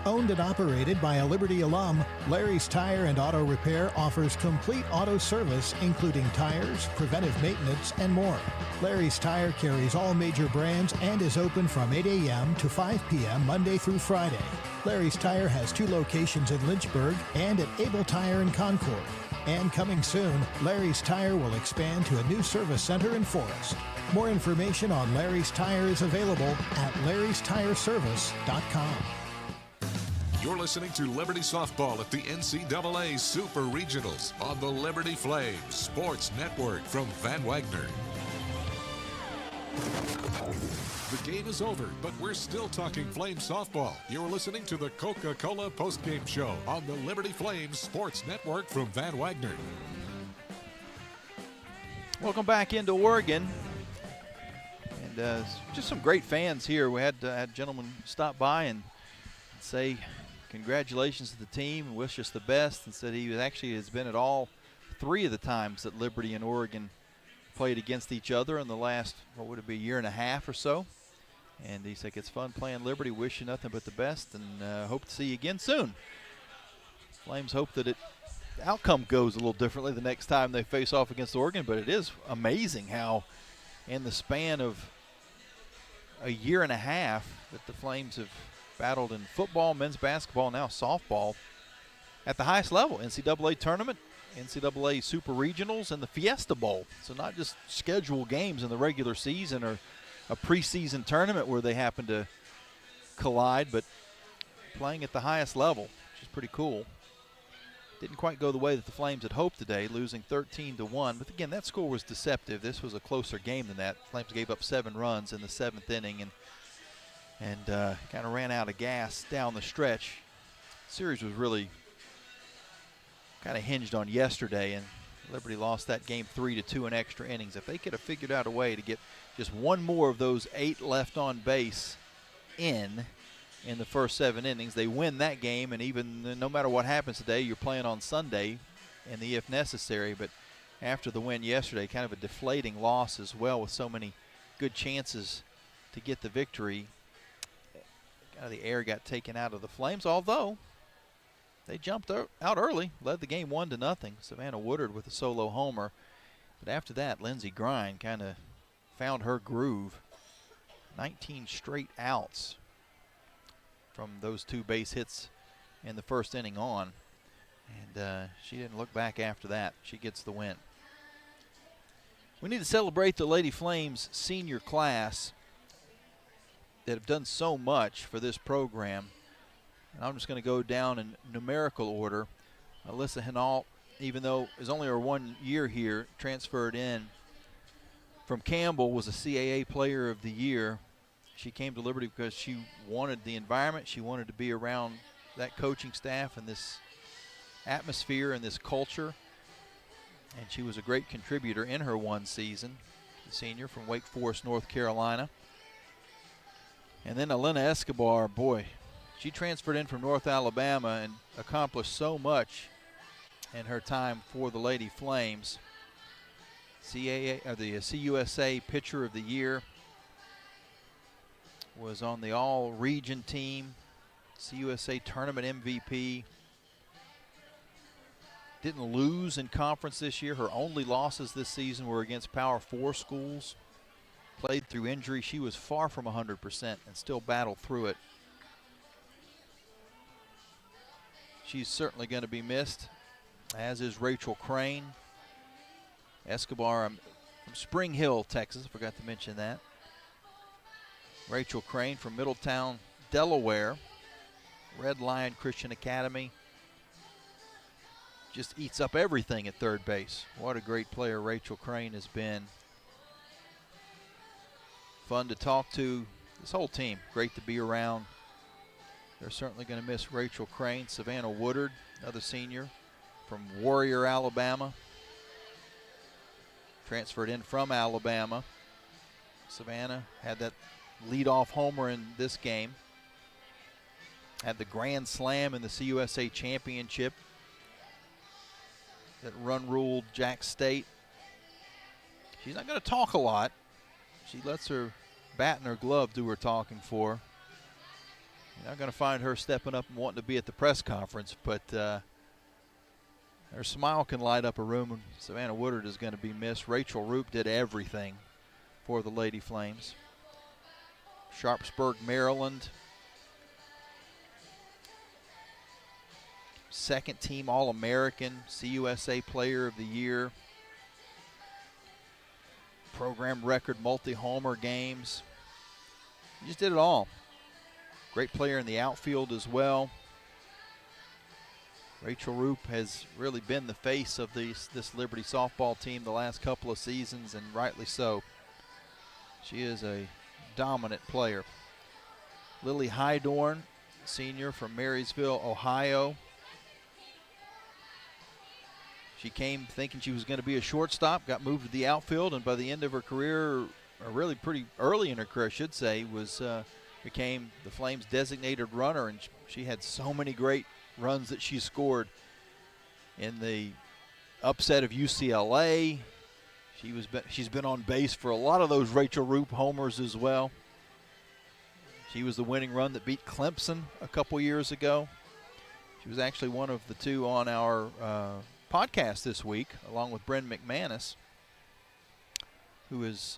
Owned and operated by a Liberty alum, Larry's Tire and Auto Repair offers complete auto service, including tires, preventive maintenance, and more. Larry's Tire carries all major brands and is open from 8 a.m. to 5 p.m. Monday through Friday. Larry's Tire has 2 locations in Lynchburg and at Able Tire in Concord. And coming soon, Larry's Tire will expand to a new service center in Forest. More information on Larry's Tire is available at larrystireservice.com. You're listening to Liberty Softball at the NCAA Super Regionals on the Liberty Flames Sports Network from Van Wagner. The game is over, but we're still talking Flames softball. You're listening to the Coca-Cola Postgame Show on the Liberty Flames Sports Network from Van Wagner. Welcome back into Oregon. And just some great fans here. We had gentlemen stop by and say congratulations to the team and wish us the best, and said he has been at all 3 of the times that Liberty and Oregon played against each other in the last, what would it be, year and a half or so. And he said it's fun playing Liberty, wish you nothing but the best, and hope to see you again soon. Flames hope that the outcome goes a little differently the next time they face off against Oregon, but it is amazing how in the span of a year and a half that the Flames have battled in football, men's basketball, now softball at the highest level. NCAA tournament, NCAA Super Regionals, and the Fiesta Bowl. So not just scheduled games in the regular season or a preseason tournament where they happen to collide, but playing at the highest level, which is pretty cool. Didn't quite go the way that the Flames had hoped today, losing 13-1. But again, that score was deceptive. This was a closer game than that. Flames gave up 7 runs in the 7th inning and kind of ran out of gas down the stretch. The series was really kind of hinged on yesterday, and Liberty lost that game 3-2 in extra innings. If they could have figured out a way to get just one more of those 8 left on base in the first 7 innings, they win that game, and even no matter what happens today, you're playing on Sunday in the if necessary. But after the win yesterday, kind of a deflating loss as well, with so many good chances to get the victory. Kind of the air got taken out of the Flames, although they jumped out early, led the game 1-0. Savannah Woodard with a solo homer. But after that, Lindsey Grind kind of found her groove. 19 straight outs from those 2 base hits in the first inning on. And she didn't look back after that. She gets the win. We need to celebrate the Lady Flames senior class. that have done so much for this program. And I'm just going to go down in numerical order. Alyssa Hinault, even though it's only her 1 year here, transferred in from Campbell, was a CAA Player of the Year. She came to Liberty because she wanted the environment. She wanted to be around that coaching staff and this atmosphere and this culture. And she was a great contributor in her one season. The senior from Wake Forest, North Carolina. And then Elena Escobar, boy, she transferred in from North Alabama and accomplished so much in her time for the Lady Flames. The CUSA Pitcher of the Year, was on the all-region team, CUSA Tournament MVP. Didn't lose in conference this year. Her only losses this season were against Power 4 schools. Played through injury. She was far from 100% and still battled through it. She's certainly going to be missed, as is Rachel Crane. Escobar from Spring Hill, Texas. I forgot to mention that. Rachel Crane from Middletown, Delaware. Red Lion Christian Academy. Just eats up everything at third base. What a great player Rachel Crane has been. Fun to talk to. This whole team, great to be around. They're certainly going to miss Rachel Crane. Savannah Woodard, another senior from Warrior, Alabama. Transferred in from Alabama. Savannah had that leadoff homer in this game. Had the grand slam in the CUSA championship that run-ruled Jack State. She's not going to talk a lot. She lets her bat and her glove do her talking for her. You're not going to find her stepping up and wanting to be at the press conference, but her smile can light up a room, and Savannah Woodard is going to be missed. Rachel Roop did everything for the Lady Flames. Sharpsburg, Maryland. Second team All-American, CUSA Player of the Year. Program record multi-homer games. He just did it all. Great player in the outfield as well. Rachel Roop has really been the face of this Liberty softball team the last couple of seasons, and rightly so. She is a dominant player. Lily Hydorn, senior from Marysville, Ohio. She came thinking she was going to be a shortstop, got moved to the outfield, and by the end of her career, or really pretty early in her career, I should say, became the Flames' designated runner, and she had so many great runs that she scored in the upset of UCLA. She's been on base for a lot of those Rachel Roop homers as well. She was the winning run that beat Clemson a couple years ago. She was actually one of the two on our podcast this week, along with Bryn McManus, who is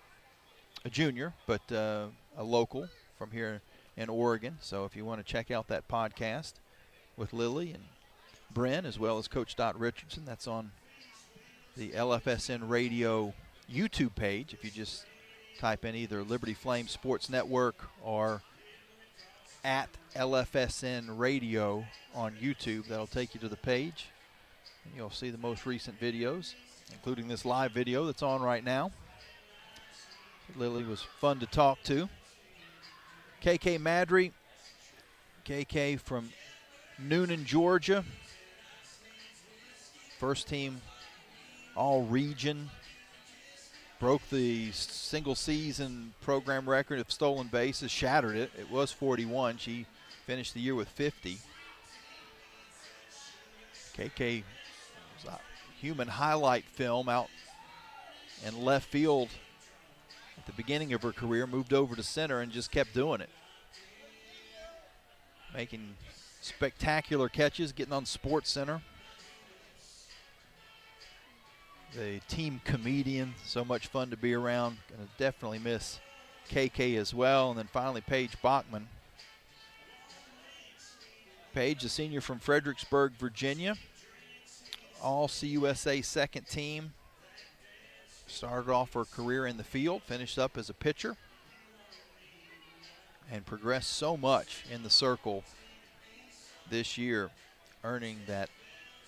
a junior, but a local from here in Oregon. So if you want to check out that podcast with Lily and Bryn, as well as Coach Dot Richardson, that's on the LFSN Radio YouTube page. If you just type in either Liberty Flames Sports Network or at LFSN Radio on YouTube, that'll take you to the page. And you'll see the most recent videos, including this live video that's on right now. Lily was fun to talk to. KK Madry, KK from Noonan, Georgia. First team all-region. Broke the single season program record of stolen bases, shattered it. It was 41. She finished the year with 50. KK was a human highlight film out in left field at the beginning of her career, moved over to center and just kept doing it. Making spectacular catches, getting on Sports Center. The team comedian, so much fun to be around. Gonna definitely miss KK as well. And then finally Paige Bachman. Paige, a senior from Fredericksburg, Virginia. All CUSA second team. Started off her career in the field, finished up as a pitcher. and progressed so much in the circle this year, earning that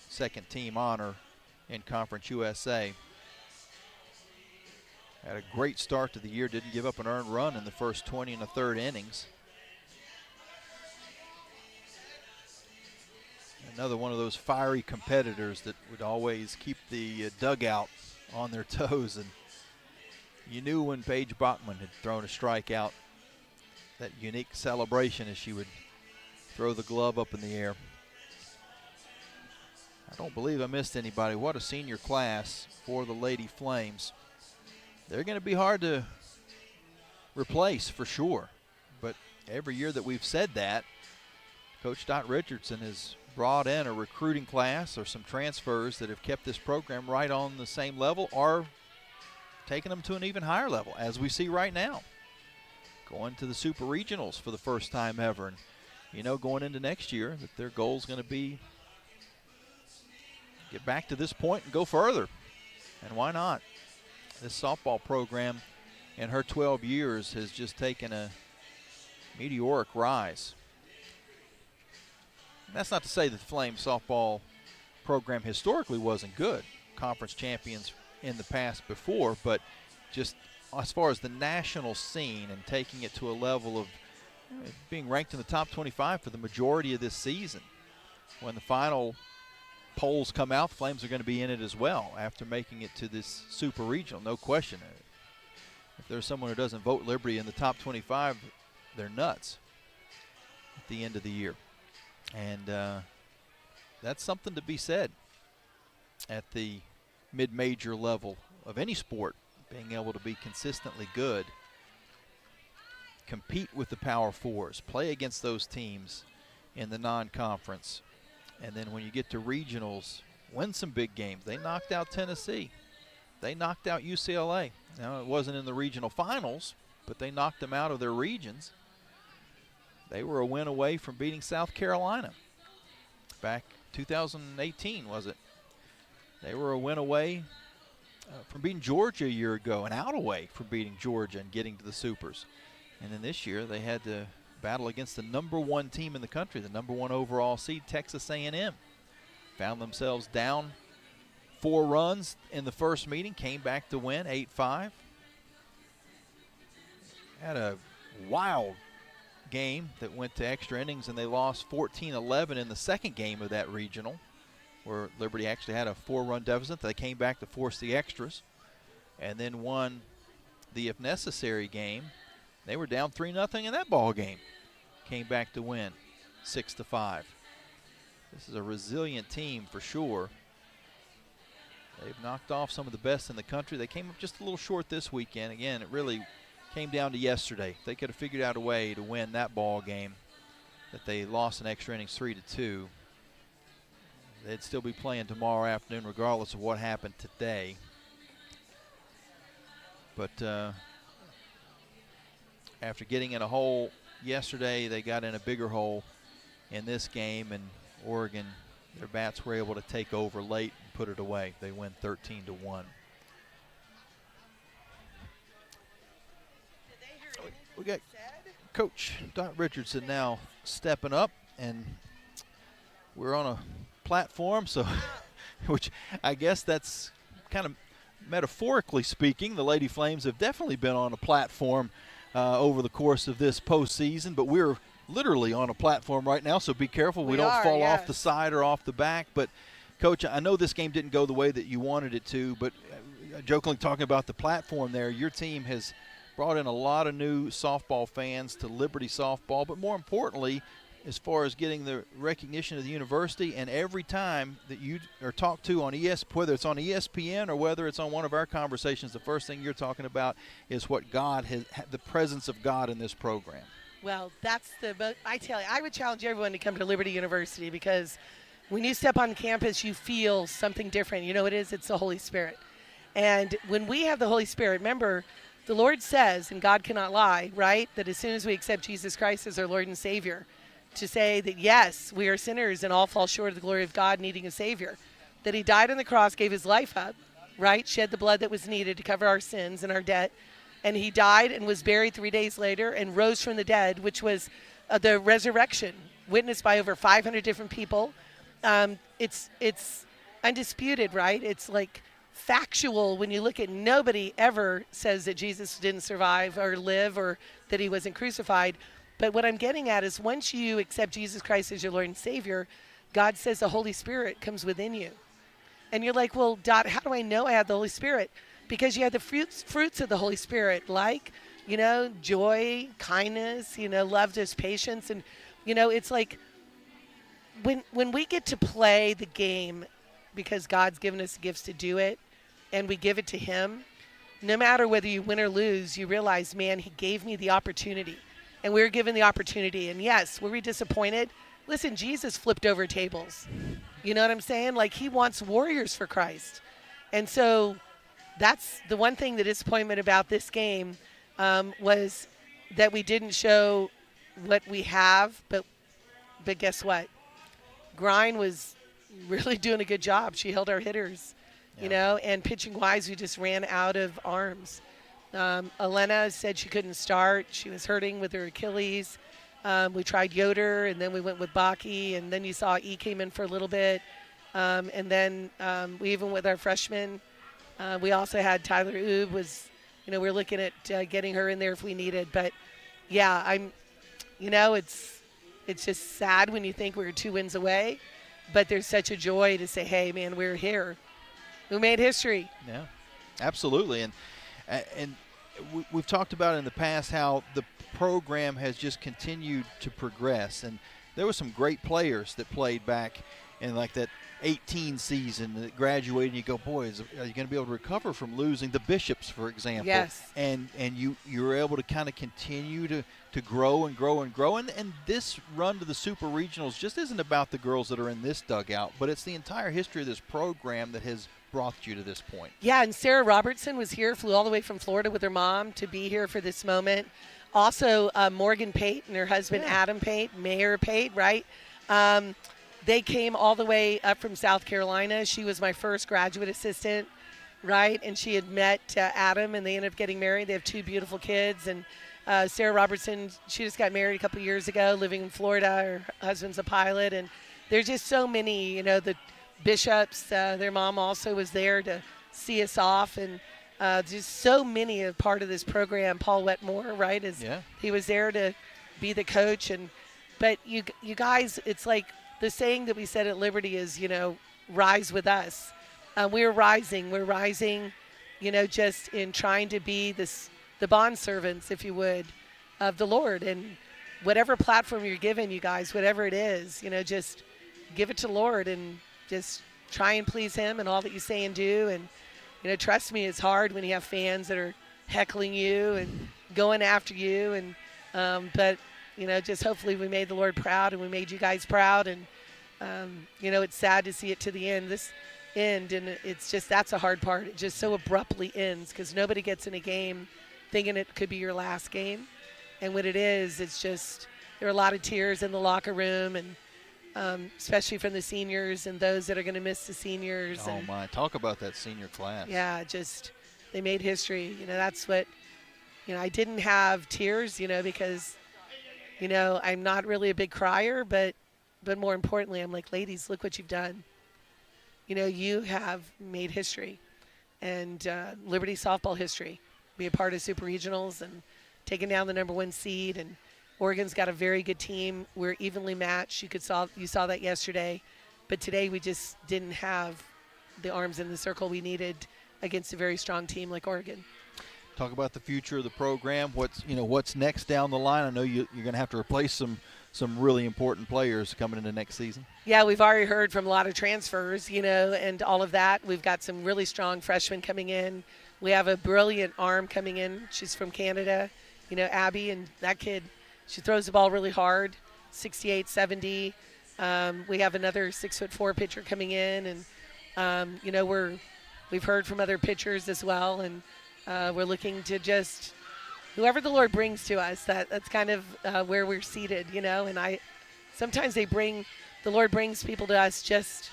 second team honor in Conference USA. Had a great start to the year, didn't give up an earned run in the first 20 1/3 innings. Another one of those fiery competitors that would always keep the dugout on their toes. And you knew when Paige Bachman had thrown a strikeout, that unique celebration as she would throw the glove up in the air. I don't believe I missed anybody. What a senior class for the Lady Flames. They're going to be hard to replace for sure. But every year that we've said that, Coach Dot Richardson has brought in a recruiting class or some transfers that have kept this program right on the same level or taking them to an even higher level, as we see right now. Going to the Super Regionals for the first time ever. And, you know, going into next year, that their goal is going to be get back to this point and go further. And why not? This softball program in her 12 years has just taken a meteoric rise. That's not to say that the Flames softball program historically wasn't good. Conference champions in the past before, but just as far as the national scene and taking it to a level of being ranked in the top 25 for the majority of this season. When the final polls come out, the Flames are going to be in it as well after making it to this Super Regional, no question. If there's someone who doesn't vote Liberty in the top 25, they're nuts at the end of the year. And that's something to be said at the mid-major level of any sport, being able to be consistently good, compete with the Power Fours, play against those teams in the non-conference, and then when you get to regionals, win some big games. They knocked out Tennessee. They knocked out UCLA. Now, it wasn't in the regional finals, but they knocked them out of their regions. They were a win away from beating South Carolina back 2018, was it? They were a win away from beating Georgia a year ago, and out away from beating Georgia and getting to the Supers. And then this year they had to battle against the #1 team in the country, the #1 overall seed, Texas A&M. Found themselves down 4 runs in the first meeting, came back to win 8-5. Had a wild game that went to extra innings, and they lost 14-11 in the second game of that regional, where Liberty actually had a 4-run deficit. They came back to force the extras and then won the if necessary game. They were down 3-0 in that ball game. Came back to win 6-5. This is a resilient team for sure. They've knocked off some of the best in the country. They came up just a little short this weekend. Again, it really came down to yesterday. They could have figured out a way to win that ball game that they lost in extra innings 3-2. They'd still be playing tomorrow afternoon regardless of what happened today. But after getting in a hole yesterday, they got in a bigger hole in this game, and Oregon, their bats were able to take over late and put it away. They win 13-1. We got Coach Dot Richardson now stepping up, and we're on a platform, so which I guess that's kind of metaphorically speaking. The Lady Flames have definitely been on a platform over the course of this postseason, but we're literally on a platform right now, so be careful we don't fall off the side or off the back. But Coach, I know this game didn't go the way that you wanted it to, but jokingly talking about the platform there, your team has brought in a lot of new softball fans to Liberty softball, but more importantly, as far as getting the recognition of the university, and every time that you are talked to on whether it's on ESPN or whether it's on one of our conversations, the first thing you're talking about is what God has, the presence of God in this program. Well, that's I tell you, I would challenge everyone to come to Liberty University, because when you step on campus, you feel something different. You know what it is? It's the Holy Spirit. And when we have the Holy Spirit, remember, the Lord says, and God cannot lie, right, that as soon as we accept Jesus Christ as our Lord and Savior, to say that, yes, we are sinners and all fall short of the glory of God, needing a Savior, that he died on the cross, gave his life up, right, shed the blood that was needed to cover our sins and our debt, And he died and was buried 3 days later and rose from the dead, which was the resurrection, witnessed by over 500 different people. It's undisputed, right? It's like factual when you look at nobody ever says that Jesus didn't survive or live or that he wasn't crucified. But what I'm getting at is once you accept Jesus Christ as your Lord and Savior, God says the Holy Spirit comes within you. And you're like, well, Dot, how do I know I have the Holy Spirit? Because you have the fruits of the Holy Spirit, like, joy, kindness, love, just patience. And, it's like when we get to play the game because God's given us gifts to do it and we give it to him, no matter whether you win or lose, you realize, man, he gave me the opportunity. And we were given the opportunity. And yes, were we disappointed? Listen, Jesus flipped over tables. You know what I'm saying? Like, he wants warriors for Christ. And so that's the one thing, the disappointment about this game was that we didn't show what we have. But guess what? Grind was really doing a good job. She held our hitters, and pitching-wise, we just ran out of arms. Elena said she couldn't start. She was hurting with her Achilles. We tried Yoder, and then we went with Baki, and then you saw E came in for a little bit. And then we even with our freshmen, we also had Tyler Oob was, we're looking at getting her in there if we needed. But, yeah, it's just sad when you think we were 2 wins away. But there's such a joy to say, hey, man, we're here. We made history. Yeah, absolutely. And we've talked about in the past how the program has just continued to progress. And there were some great players that played back in like that 18 season that graduated, and you go, boy, are you going to be able to recover from losing the Bishops, for example? Yes. And you were able to kind of continue to grow and grow and grow. And this run to the Super Regionals just isn't about the girls that are in this dugout, but it's the entire history of this program that has brought you to this point. Yeah, and Sarah Robertson was here, flew all the way from Florida with her mom to be here for this moment. Also, Morgan Pate and her husband, Adam Pate, Mayor Pate, right? They came all the way up from South Carolina. She was my first graduate assistant, right? And she had met Adam, and they ended up getting married. They have 2 beautiful kids. And Sarah Robertson, she just got married a couple years ago, living in Florida. Her husband's a pilot. And there's just so many, the Bishops, their mom also was there to see us off. And just so many a part of this program. Paul Wetmore, right? He was there to be the coach. But you guys, it's like, the saying that we said at Liberty is, rise with us. We're rising. We're rising, just in trying to be the bond servants, if you would, of the Lord. And whatever platform you're given, you guys, whatever it is, just give it to the Lord and just try and please him in all that you say and do. And, trust me, it's hard when you have fans that are heckling you and going after you. But just hopefully we made the Lord proud and we made you guys proud. And, it's sad to see it to the end, this end. And it's just, that's a hard part. It just so abruptly ends because nobody gets in a game thinking it could be your last game. And when it is, it's just, there are a lot of tears in the locker room and especially from the seniors and those that are going to miss the seniors. Oh, my. Talk about that senior class. Yeah, just they made history. That's what, I didn't have tears, because – I'm not really a big crier, but more importantly, I'm like, ladies, look what you've done. You have made history and Liberty softball history. Be a part of Super Regionals and taking down the #1 seed. And Oregon's got a very good team. We're evenly matched. You saw that yesterday, but today we just didn't have the arms in the circle we needed against a very strong team like Oregon. Talk about the future of the program. What's next down the line? I know you're going to have to replace some really important players coming into next season. Yeah, we've already heard from a lot of transfers, and all of that. We've got some really strong freshmen coming in. We have a brilliant arm coming in. She's from Canada, Abby, and that kid, she throws the ball really hard, 68, 70. We have another 6'4" pitcher coming in, and we've heard from other pitchers as well, and we're looking to just whoever the Lord brings to us. That's kind of where we're seated, And sometimes the Lord brings people to us just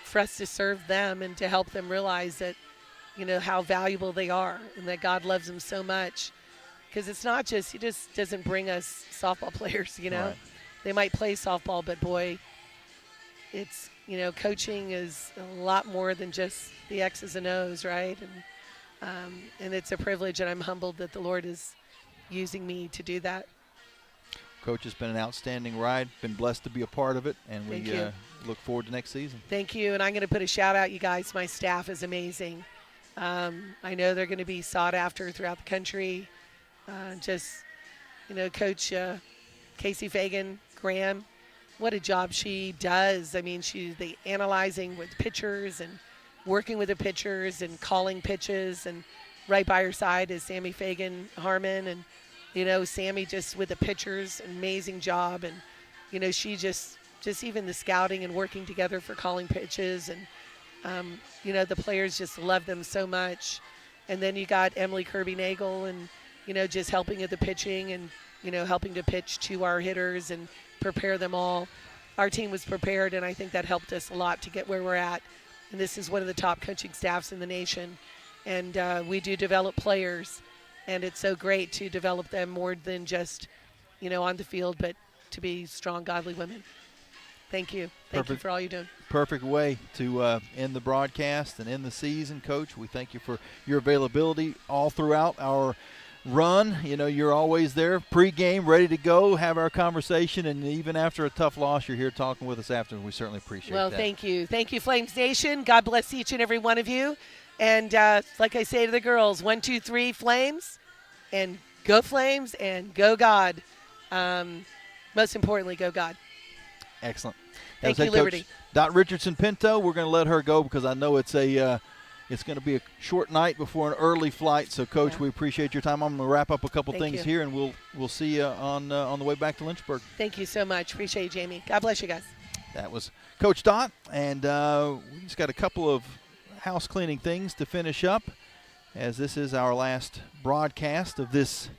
for us to serve them and to help them realize that, how valuable they are and that God loves them so much. Because it's not just, he just doesn't bring us softball players, Right. They might play softball, but boy, it's, coaching is a lot more than just the X's and O's, right? And it's a privilege, and I'm humbled that the Lord is using me to do that. Coach, it's been an outstanding ride. Been blessed to be a part of it, and Thank we you. look forward to next season. Thank you, and I'm going to put a shout out, you guys. My staff is amazing. I know they're going to be sought after throughout the country. Coach Casey Fagan, Graham, what a job she does. I mean, she's the analyzing with pitchers and working with the pitchers and calling pitches, and right by her side is Sammy Fagan Harmon, and Sammy just with the pitchers, amazing job, and she just even the scouting and working together for calling pitches, and the players just love them so much. And then you got Emily Kirby-Nagel, and just helping at the pitching, and helping to pitch to our hitters and prepare them all. Our team was prepared, and I think that helped us a lot to get where we're at. And this is one of the top coaching staffs in the nation, and we do develop players, and it's so great to develop them more than just on the field, but to be strong, godly women. Thank you. Thank you for all you're doing. Perfect way to end the broadcast and end the season, Coach. We thank you for your availability all throughout our run. You're always there, pregame, ready to go, have our conversation, and even after a tough loss, you're here talking with us after. We certainly appreciate that. Well, thank you. Thank you, Flames Nation. God bless each and every one of you. And like I say to the girls, 1, 2, 3, Flames, and go Flames, and go God. Most importantly, go God. Excellent. Thank you, Liberty. Richardson Pinto, we're going to let her go because I know it's going to be a short night before an early flight. So, Coach, we appreciate your time. I'm going to wrap up a couple things here, and we'll see you on the way back to Lynchburg. Thank you so much. Appreciate you, Jamie. God bless you guys. That was Coach Dot, and we just got a couple of house cleaning things to finish up, as this is our last broadcast of this,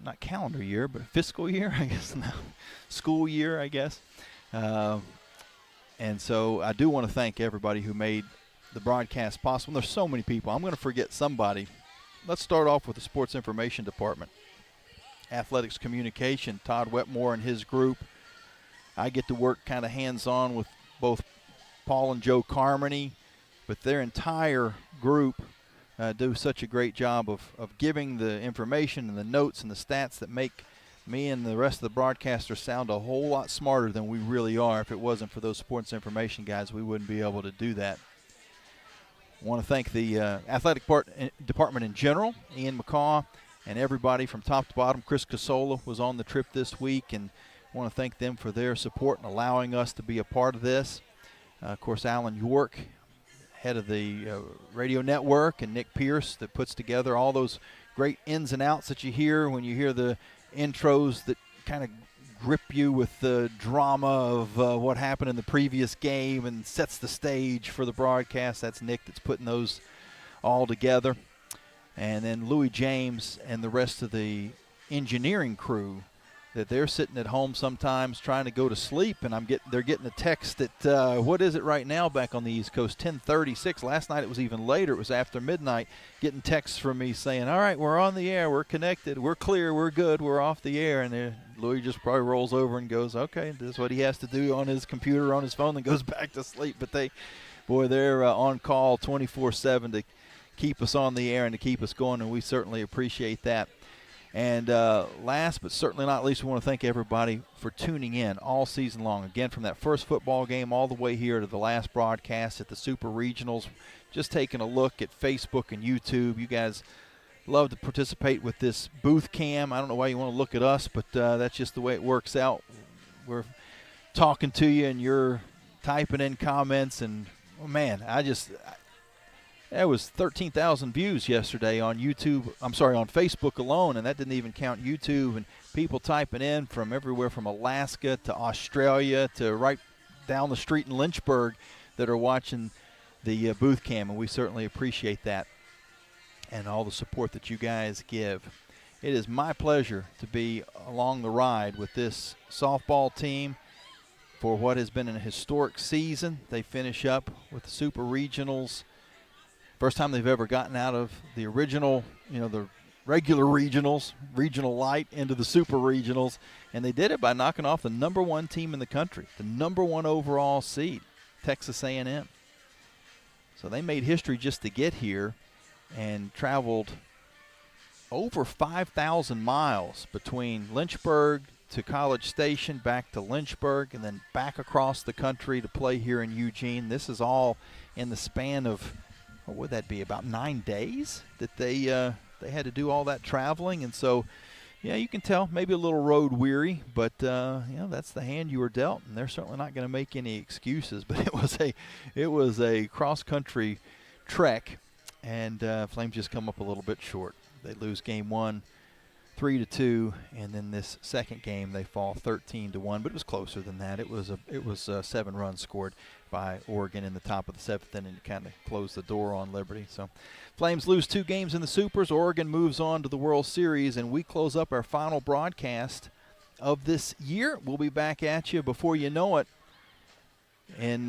not calendar year, but fiscal year, I guess now, school year, I guess. And so I do want to thank everybody who made the broadcast possible. There's so many people. I'm going to forget somebody. Let's start off with the Sports Information Department. Athletics Communication, Todd Wetmore and his group. I get to work kind of hands-on with both Paul and Joe Carmany, but their entire group do such a great job of giving the information and the notes and the stats that make me and the rest of the broadcasters sound a whole lot smarter than we really are. If it wasn't for those sports information guys, we wouldn't be able to do that. I want to thank the athletic department in general, Ian McCaw, and everybody from top to bottom. Chris Casola was on the trip this week, and I want to thank them for their support and allowing us to be a part of this. Of course, Alan York, head of the radio network, and Nick Pierce that puts together all those great ins and outs that you hear when you hear the intros that kind of grip you with the drama of what happened in the previous game and sets the stage for the broadcast. That's Nick that's putting those all together. And then Louis James and the rest of the engineering crew, that they're sitting at home sometimes trying to go to sleep, and they're getting a text at what is it right now back on the East Coast, 10:36. Last night it was even later. It was after midnight, getting texts from me saying, all right, we're on the air, we're connected, we're clear, we're good, we're off the air. And Louis just probably rolls over and goes, okay, this is what he has to do on his computer, on his phone, and goes back to sleep. But they're on call 24/7 to keep us on the air and to keep us going, and we certainly appreciate that. And last but certainly not least, we want to thank everybody for tuning in all season long. Again, from that first football game all the way here to the last broadcast at the Super Regionals, just taking a look at Facebook and YouTube. You guys love to participate with this booth cam. I don't know why you want to look at us, but that's just the way it works out. We're talking to you, and you're typing in comments. And, oh, man, there was 13,000 views yesterday on on Facebook alone, and that didn't even count YouTube, and people typing in from everywhere from Alaska to Australia to right down the street in Lynchburg that are watching the booth cam, and we certainly appreciate that and all the support that you guys give. It is my pleasure to be along the ride with this softball team for what has been a historic season. They finish up with the Super Regionals. First time they've ever gotten out of the original, the regular regionals, regional light, into the Super Regionals. And they did it by knocking off the #1 team in the country, the #1 overall seed, Texas A&M. So they made history just to get here and traveled over 5,000 miles between Lynchburg to College Station, back to Lynchburg, and then back across the country to play here in Eugene. This is all in the span of, what would that be, about 9 days that they had to do all that traveling. And so, yeah, you can tell maybe a little road weary, but that's the hand you were dealt, and they're certainly not going to make any excuses. But it was a cross-country trek, and Flames just come up a little bit short. They lose game 1, 3-2, and then this second game they fall 13-1. But it was closer than that. It was 7 runs scored by Oregon in the top of the 7th inning to kind of close the door on Liberty. So Flames lose 2 games in the Supers. Oregon moves on to the World Series, and we close up our final broadcast of this year. We'll be back at you before you know it in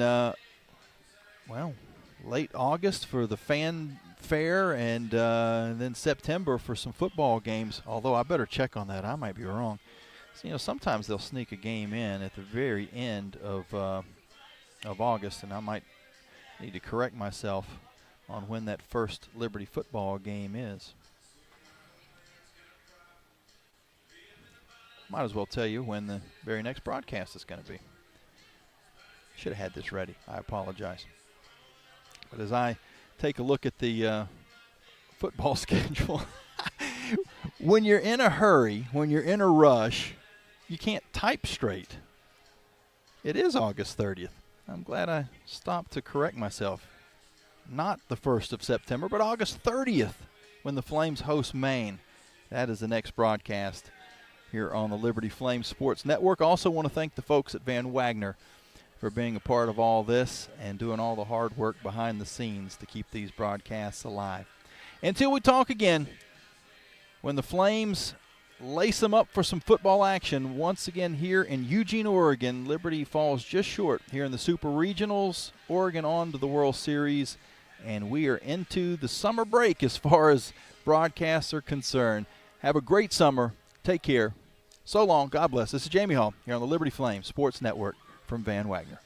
late August for the fan fair, and then September for some football games, although I better check on that. I might be wrong. So, sometimes they'll sneak a game in at the very end of August, and I might need to correct myself on when that first Liberty football game is. Might as well tell you when the very next broadcast is going to be. Should have had this ready. I apologize. But as I take a look at the football schedule, when you're in a hurry, when you're in a rush, you can't type straight. It is August 30th. I'm glad I stopped to correct myself. Not the 1st of September, but August 30th when the Flames host Maine. That is the next broadcast here on the Liberty Flames Sports Network. Also want to thank the folks at Van Wagner for being a part of all this and doing all the hard work behind the scenes to keep these broadcasts alive. Until we talk again, when the Flames lace them up for some football action once again here in Eugene, Oregon, Liberty falls just short here in the Super Regionals. Oregon on to the World Series, and we are into the summer break as far as broadcasts are concerned. Have a great summer. Take care. So long. God bless. This is Jamie Hall here on the Liberty Flames Sports Network from Van Wagner.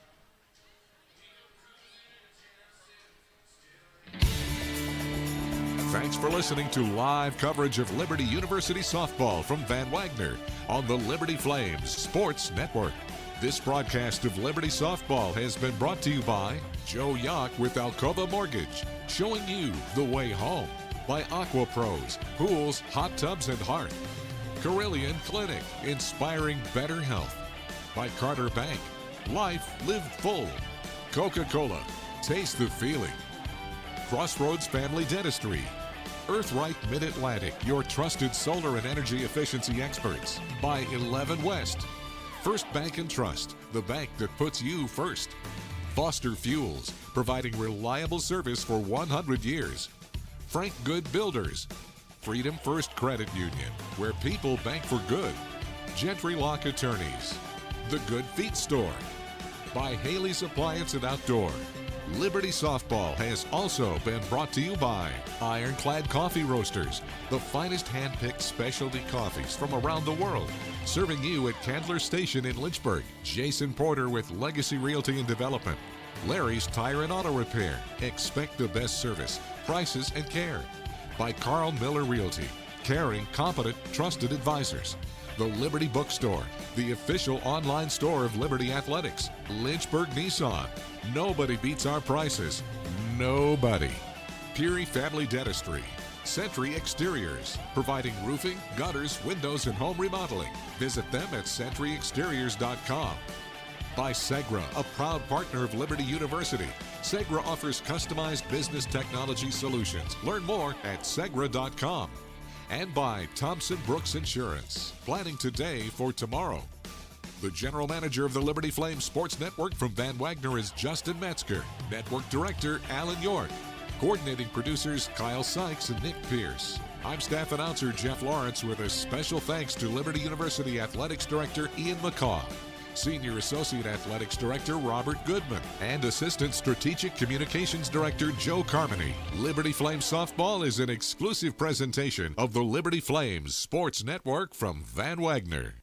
Thanks for listening to live coverage of Liberty University softball from Van Wagner on the Liberty Flames Sports Network. This broadcast of Liberty softball has been brought to you by Joe Yock with Alcova Mortgage, showing you the way home. By Aqua Pros, pools, hot tubs, and heart. Carillion Clinic, inspiring better health. By Carter Bank, life lived full. Coca-Cola, taste the feeling. Crossroads Family Dentistry. Earthright Mid-Atlantic, your trusted solar and energy efficiency experts. By 11 West. First Bank and Trust, the bank that puts you first. Foster Fuels, providing reliable service for 100 years. Frank Good Builders. Freedom First Credit Union, where people bank for good. Gentry Lock Attorneys. The Good Feet Store. By Haley's Appliance and Outdoor. Liberty Softball has also been brought to you by Ironclad Coffee Roasters, the finest hand-picked specialty coffees from around the world. Serving you at Candler Station in Lynchburg. Jason Porter with Legacy Realty and Development. Larry's Tire and Auto Repair. Expect the best service, prices, and care. By Carl Miller Realty. Caring, competent, trusted advisors. The Liberty Bookstore, the official online store of Liberty Athletics. Lynchburg Nissan. Nobody beats our prices. Nobody. Peary Family Dentistry. Century Exteriors, providing roofing, gutters, windows, and home remodeling. Visit them at centuryexteriors.com. By Segra, a proud partner of Liberty University. Segra offers customized business technology solutions. Learn more at segra.com. And by Thompson Brooks Insurance, planning today for tomorrow. The general manager of the Liberty Flames Sports Network from Van Wagner is Justin Metzger. Network director Alan York. Coordinating producers Kyle Sykes and Nick Pierce. I'm staff announcer Jeff Lawrence with a special thanks to Liberty University Athletics Director Ian McCaw. Senior Associate Athletics Director Robert Goodman, and Assistant Strategic Communications Director Joe Carmany. Liberty Flames Softball is an exclusive presentation of the Liberty Flames Sports Network from Van Wagner.